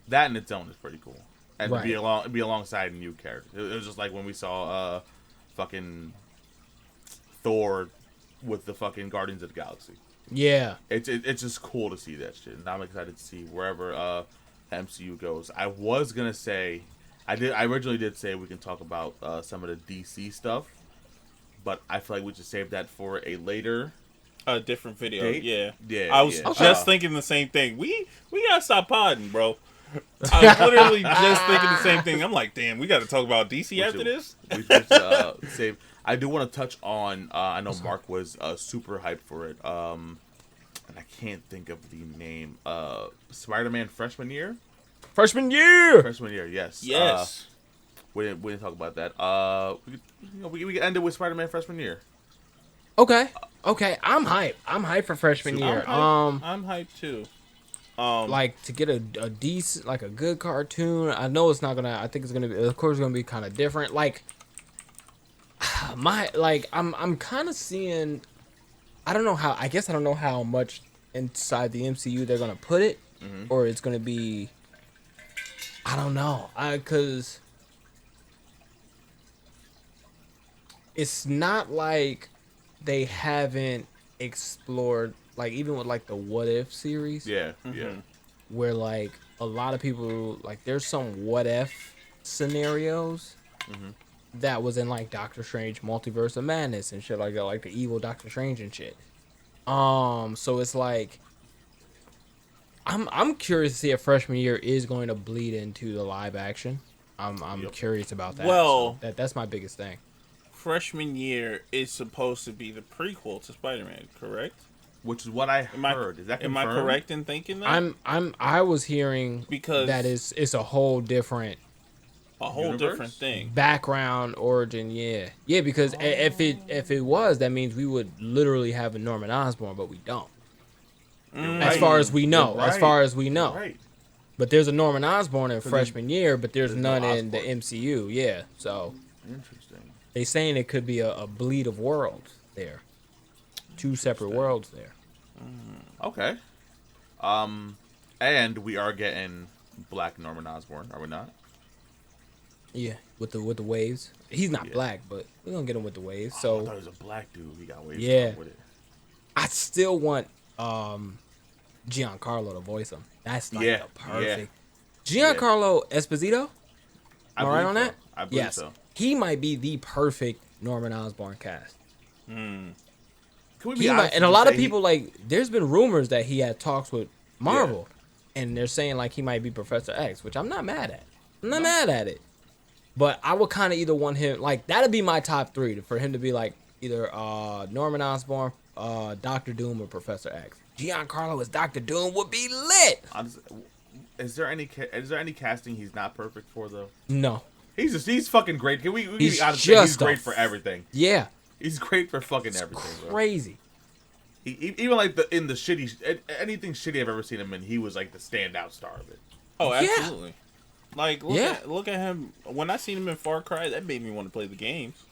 [SPEAKER 1] that in its own is pretty cool. And
[SPEAKER 3] Right.
[SPEAKER 1] to be alongside new characters. It was just like when we saw fucking Thor with the fucking Guardians of the Galaxy.
[SPEAKER 3] Yeah.
[SPEAKER 1] It's just cool to see that shit. And I'm excited to see wherever MCU goes. I was gonna say I originally did say we can talk about some of the DC stuff, but I feel like we should save that for a later
[SPEAKER 2] A different video.
[SPEAKER 1] date.
[SPEAKER 2] Yeah.
[SPEAKER 1] Yeah.
[SPEAKER 2] I was
[SPEAKER 1] yeah.
[SPEAKER 2] just thinking the same thing. We gotta stop podding, bro. I was literally just thinking the same thing. I'm like, damn, we got to talk about DC after this.
[SPEAKER 1] We should save. I do want to touch on. I know Mark was super hyped for it. And I can't think of the name. Spider-Man freshman year.
[SPEAKER 3] Freshman year.
[SPEAKER 1] Freshman year, yes.
[SPEAKER 2] Yes.
[SPEAKER 1] We didn't talk about that. We ended with Spider-Man freshman year.
[SPEAKER 3] Okay. I'm hyped. I'm hyped for freshman year.
[SPEAKER 2] I'm hyped too.
[SPEAKER 3] Like to get a decent, like a good cartoon. I know it's not gonna. I think it's gonna be. Of course, it's gonna be kind of different. Like I'm kind of seeing. I don't know how. I guess I don't know how much inside the MCU they're gonna put it, or it's gonna be. I don't know. Cause it's not like they haven't explored. Like even with like the What If series,
[SPEAKER 1] Yeah.
[SPEAKER 3] where like a lot of people like there's some what if scenarios that was in like Doctor Strange Multiverse of Madness and shit like that, like the evil Doctor Strange and shit. So it's like I'm curious to see if freshman year is going to bleed into the live action. I'm curious about that.
[SPEAKER 2] Well,
[SPEAKER 3] so that's my biggest thing.
[SPEAKER 2] Freshman year is supposed to be the prequel to Spider-Man, correct?
[SPEAKER 1] Which is what I heard. Is that confirmed?
[SPEAKER 2] Am I correct in thinking that?
[SPEAKER 3] I was hearing
[SPEAKER 2] because
[SPEAKER 3] that it's a whole different
[SPEAKER 2] different thing.
[SPEAKER 3] Background origin, yeah, because if it was, that means we would literally have a Norman Osborn, but we don't. As far as we know,
[SPEAKER 1] Right.
[SPEAKER 3] But there's a Norman Osborn in freshman year, but there's none
[SPEAKER 1] no
[SPEAKER 3] in the MCU. Yeah, so
[SPEAKER 1] Interesting.
[SPEAKER 3] they saying it could be a bleed of worlds there, two separate worlds there.
[SPEAKER 1] Okay. And we are getting Black Norman Osborn, are we not?
[SPEAKER 3] Yeah, with the waves. He's not black, but we're gonna get him with the waves. So
[SPEAKER 1] I thought he was a black dude. He got waves.
[SPEAKER 3] Yeah.
[SPEAKER 1] With it.
[SPEAKER 3] I still want Giancarlo to voice him. That's like the perfect. Giancarlo Esposito. Am I right on that?
[SPEAKER 1] I believe
[SPEAKER 3] yes.
[SPEAKER 1] so.
[SPEAKER 3] He might be the perfect Norman Osborn cast.
[SPEAKER 1] Can we be honest
[SPEAKER 3] And a lot of people like. There's been rumors that he had talks with Marvel, and they're saying like he might be Professor X, which I'm not mad at. I'm not mad at it. But I would kind of either want him like that'd be my top three for him to be like either Norman Osborn, Doctor Doom, or Professor X. Giancarlo as Doctor Doom would be lit.
[SPEAKER 1] Is there any casting he's not perfect for though?
[SPEAKER 3] No.
[SPEAKER 1] He's fucking great. Can we
[SPEAKER 3] He's
[SPEAKER 1] be honest?
[SPEAKER 3] just
[SPEAKER 1] He's great for everything.
[SPEAKER 3] Yeah.
[SPEAKER 1] He's great for fucking everything. Bro.
[SPEAKER 3] Crazy.
[SPEAKER 1] Even like in the shitty anything shitty I've ever seen him in, he was like the standout star of it.
[SPEAKER 2] Oh, absolutely. Like look at him. When I seen him in Far Cry, that made me want to play the games.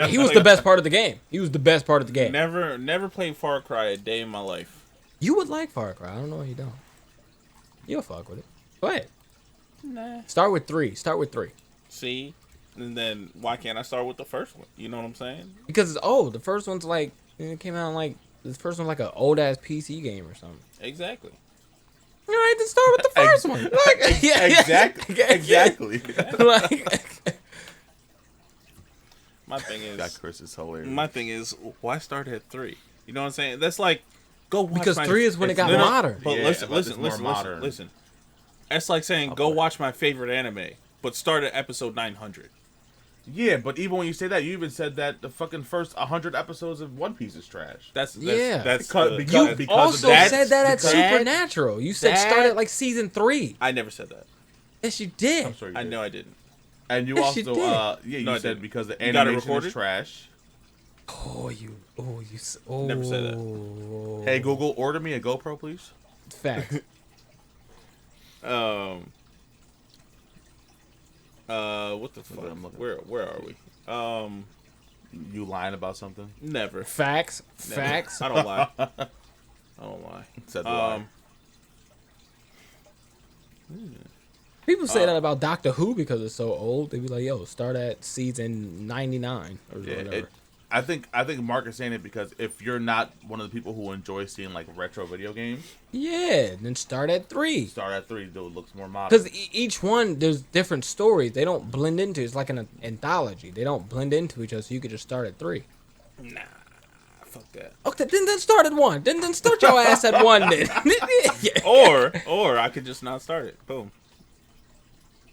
[SPEAKER 3] He was the best part of the game.
[SPEAKER 2] Never played Far Cry a day in my life.
[SPEAKER 3] You would like Far Cry. I don't know why you don't. You'll fuck with it. Go ahead.
[SPEAKER 2] Nah.
[SPEAKER 3] Start with 3.
[SPEAKER 2] See? And then why can't I start with the first one? You know what I'm saying?
[SPEAKER 3] Because it's old. The first one's like it came out like the first one's like an old ass PC game or something.
[SPEAKER 2] Exactly.
[SPEAKER 3] All right, then start with the first one. Like,
[SPEAKER 1] Exactly.
[SPEAKER 3] Like,
[SPEAKER 2] my thing is
[SPEAKER 1] that Chris is hilarious.
[SPEAKER 2] My thing is why start at 3? You know what I'm saying? That's like go watch
[SPEAKER 3] because 3 is when it got modern.
[SPEAKER 2] But listen. That's like saying go watch my favorite anime, but start at episode 900.
[SPEAKER 1] Yeah, but even when you say that, you even said that the fucking first 100 episodes of One Piece is trash.
[SPEAKER 2] That's
[SPEAKER 1] because
[SPEAKER 3] you also said that at
[SPEAKER 2] because
[SPEAKER 3] Supernatural. You said start at like season 3.
[SPEAKER 2] I never said that.
[SPEAKER 3] Yes, you did.
[SPEAKER 1] I'm sure you did.
[SPEAKER 2] I know I didn't.
[SPEAKER 1] And you
[SPEAKER 3] Yes, you
[SPEAKER 1] also,
[SPEAKER 3] did.
[SPEAKER 1] you said because the animation is trash.
[SPEAKER 2] Never said that.
[SPEAKER 1] Hey Google, order me a GoPro, please.
[SPEAKER 3] Fact.
[SPEAKER 2] What the fuck? Where are we?
[SPEAKER 1] You lying about something?
[SPEAKER 2] Never.
[SPEAKER 3] Facts.
[SPEAKER 2] I don't lie.
[SPEAKER 1] Said the lie.
[SPEAKER 3] People say that about Doctor Who because it's so old. They be like, "Yo, start at season 99 or whatever."
[SPEAKER 1] I think Mark is saying it because if you're not one of the people who enjoy seeing like retro video games,
[SPEAKER 3] then start at 3.
[SPEAKER 1] Start at 3, though it looks more modern.
[SPEAKER 3] Because each one, there's different stories. They don't blend into. It's like an anthology. They don't blend into each other. So you could just start at 3.
[SPEAKER 2] Nah, fuck that.
[SPEAKER 3] Okay, then start at 1. Then start your ass at 1 then.
[SPEAKER 2] Or I could just not start it. Boom.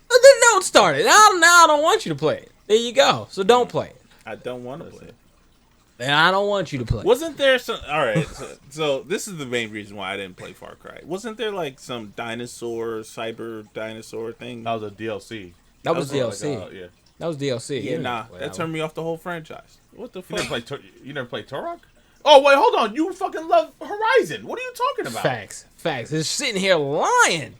[SPEAKER 3] Then don't start it. Now I don't want you to play it. There you go. So don't play it.
[SPEAKER 2] I don't want to play it.
[SPEAKER 3] Then I don't want you to play it.
[SPEAKER 2] Wasn't there some... All right, so this is the main reason why I didn't play Far Cry. Wasn't there like some cyber dinosaur thing?
[SPEAKER 1] That was a DLC.
[SPEAKER 3] That was
[SPEAKER 1] Like,
[SPEAKER 3] DLC.
[SPEAKER 1] yeah.
[SPEAKER 3] That was DLC.
[SPEAKER 2] Yeah,
[SPEAKER 3] You
[SPEAKER 2] nah.
[SPEAKER 3] didn't play
[SPEAKER 2] That turned me off the whole franchise. What the
[SPEAKER 1] You
[SPEAKER 2] fuck?
[SPEAKER 1] never played Turok? Oh wait, hold on. You fucking love Horizon. What are you talking about?
[SPEAKER 3] Facts. It's sitting here lying.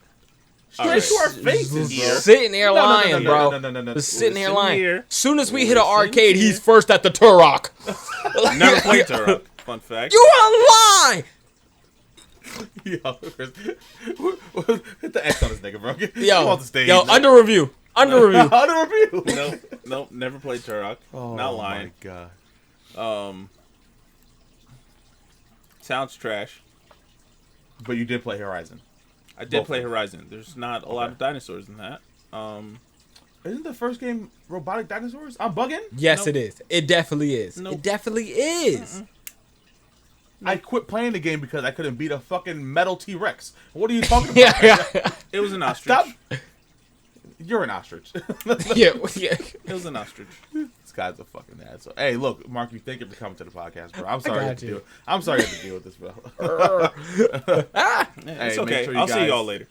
[SPEAKER 1] Straight to our faces, bro.
[SPEAKER 3] Sitting here lying, bro.
[SPEAKER 1] No.
[SPEAKER 3] Just sitting here
[SPEAKER 2] Listen
[SPEAKER 3] lying.
[SPEAKER 2] here.
[SPEAKER 3] Soon as we hit an
[SPEAKER 2] Listen
[SPEAKER 3] arcade,
[SPEAKER 2] here.
[SPEAKER 3] he's first at the Turok.
[SPEAKER 2] Never played Turok. Fun fact.
[SPEAKER 3] You are lying.
[SPEAKER 1] Yo, Chris, hit the X on this nigga, bro. Get
[SPEAKER 3] Yo,
[SPEAKER 1] off the stage.
[SPEAKER 3] yo, under review. Under review.
[SPEAKER 1] Under review.
[SPEAKER 2] Nope, never played Turok. Not lying.
[SPEAKER 1] Oh my god.
[SPEAKER 2] Sounds trash.
[SPEAKER 1] But you did play Horizon.
[SPEAKER 2] I did play Horizon. There's not a lot of dinosaurs in that.
[SPEAKER 1] Isn't the first game robotic dinosaurs? I'm bugging?
[SPEAKER 3] Yes,
[SPEAKER 2] Nope.
[SPEAKER 3] it is. It definitely is.
[SPEAKER 2] Nope.
[SPEAKER 3] It definitely is.
[SPEAKER 1] I quit playing the game because I couldn't beat a fucking metal T-Rex. What are you talking about?
[SPEAKER 3] Yeah.
[SPEAKER 2] It was an ostrich.
[SPEAKER 1] Stop. You're an ostrich.
[SPEAKER 3] yeah.
[SPEAKER 2] It was an ostrich.
[SPEAKER 1] This guy's a fucking asshole. Hey, look, Mark, you thank you for coming to the podcast, bro. I'm sorry you have
[SPEAKER 3] got
[SPEAKER 1] to
[SPEAKER 3] you.
[SPEAKER 1] deal. I'm sorry you have to deal with this, bro.
[SPEAKER 2] Yeah, it's
[SPEAKER 1] Hey, make
[SPEAKER 2] okay.
[SPEAKER 1] sure you
[SPEAKER 2] I'll see
[SPEAKER 1] guys-
[SPEAKER 2] y'all later.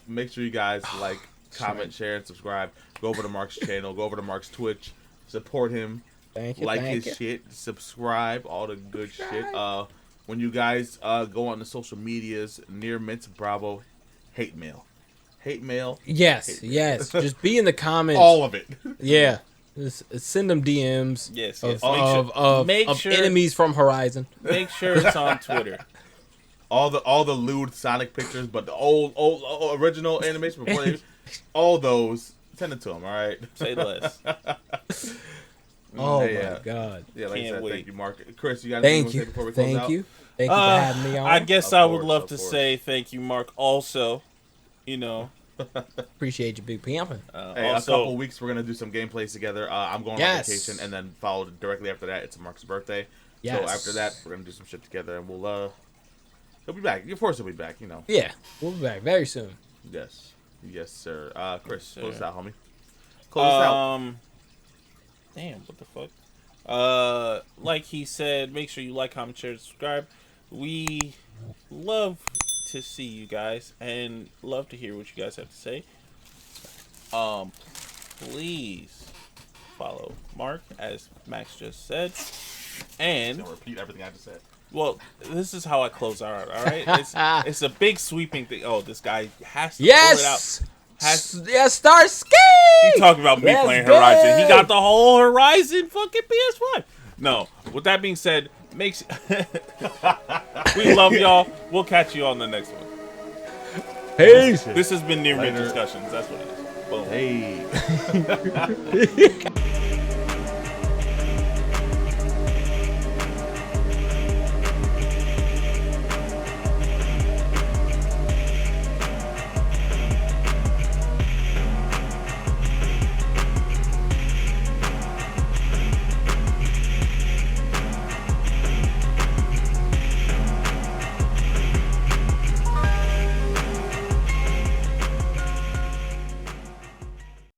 [SPEAKER 1] Make sure you guys like, comment, share, and subscribe. Go over to Mark's channel. Go over to Mark's Twitch. Support him.
[SPEAKER 3] Thank you.
[SPEAKER 1] Like
[SPEAKER 3] thank
[SPEAKER 1] his
[SPEAKER 3] you.
[SPEAKER 1] shit. Subscribe. All the good shit. When you guys go on the social medias, near Mints Bravo, hate mail. Hate mail.
[SPEAKER 3] Yes. Just be in the comments.
[SPEAKER 1] All of it.
[SPEAKER 3] Yeah. Just send them DMs.
[SPEAKER 2] Yes.
[SPEAKER 3] Of
[SPEAKER 2] Make sure-
[SPEAKER 3] enemies from Horizon.
[SPEAKER 2] Make sure it's on Twitter.
[SPEAKER 1] All the lewd Sonic pictures, but the old original animation before they, all those, send it to him. All right.
[SPEAKER 2] Say less.
[SPEAKER 3] Oh
[SPEAKER 1] Yeah.
[SPEAKER 3] my god.
[SPEAKER 1] Yeah, like I
[SPEAKER 2] Can't
[SPEAKER 1] said,
[SPEAKER 2] wait.
[SPEAKER 1] thank you, Mark. Chris, you got anything
[SPEAKER 3] Thank
[SPEAKER 1] you
[SPEAKER 3] you.
[SPEAKER 1] want to say before we close
[SPEAKER 3] Thank
[SPEAKER 1] out?
[SPEAKER 3] you. Thank you for having me on.
[SPEAKER 2] I guess
[SPEAKER 1] Of
[SPEAKER 2] I would
[SPEAKER 1] course,
[SPEAKER 2] love
[SPEAKER 1] of
[SPEAKER 2] to
[SPEAKER 1] course.
[SPEAKER 2] say thank you, Mark. Also,
[SPEAKER 3] Appreciate you, big pimpin'.
[SPEAKER 1] Hey,
[SPEAKER 2] also,
[SPEAKER 1] a couple weeks we're gonna do some gameplays together. I'm going
[SPEAKER 3] Yes.
[SPEAKER 1] on vacation, and then followed directly after that, it's Mark's birthday.
[SPEAKER 3] Yes.
[SPEAKER 1] So after that, we're gonna do some shit together, and we'll he'll be back. Of course, he'll be back. You know.
[SPEAKER 3] Yeah, we'll be back very soon.
[SPEAKER 1] Yes, sir. Chris,
[SPEAKER 2] Yes,
[SPEAKER 1] close
[SPEAKER 2] sir.
[SPEAKER 1] us out, homie. Close us out.
[SPEAKER 2] Damn, what the fuck? Like he said, make sure you like, comment, share, and subscribe. We love to see you guys and love to hear what you guys have to say. Please follow Mark, as Max just said. And
[SPEAKER 1] Don't repeat everything I just said.
[SPEAKER 2] well, this is how I close out. All right, it's a big sweeping thing. Oh, this guy has to pull it
[SPEAKER 3] Yes.
[SPEAKER 2] out.
[SPEAKER 3] Yes, Starsky.
[SPEAKER 2] You talking about me
[SPEAKER 3] Let's
[SPEAKER 2] playing
[SPEAKER 3] go.
[SPEAKER 2] Horizon? He got the whole Horizon fucking PS5. No. With that being said, makes we love y'all. We'll catch you on the next one.
[SPEAKER 3] Peace.
[SPEAKER 2] This has been Near Mid
[SPEAKER 1] Later.
[SPEAKER 2] Discussions. That's what it is. Boom.
[SPEAKER 1] Hey.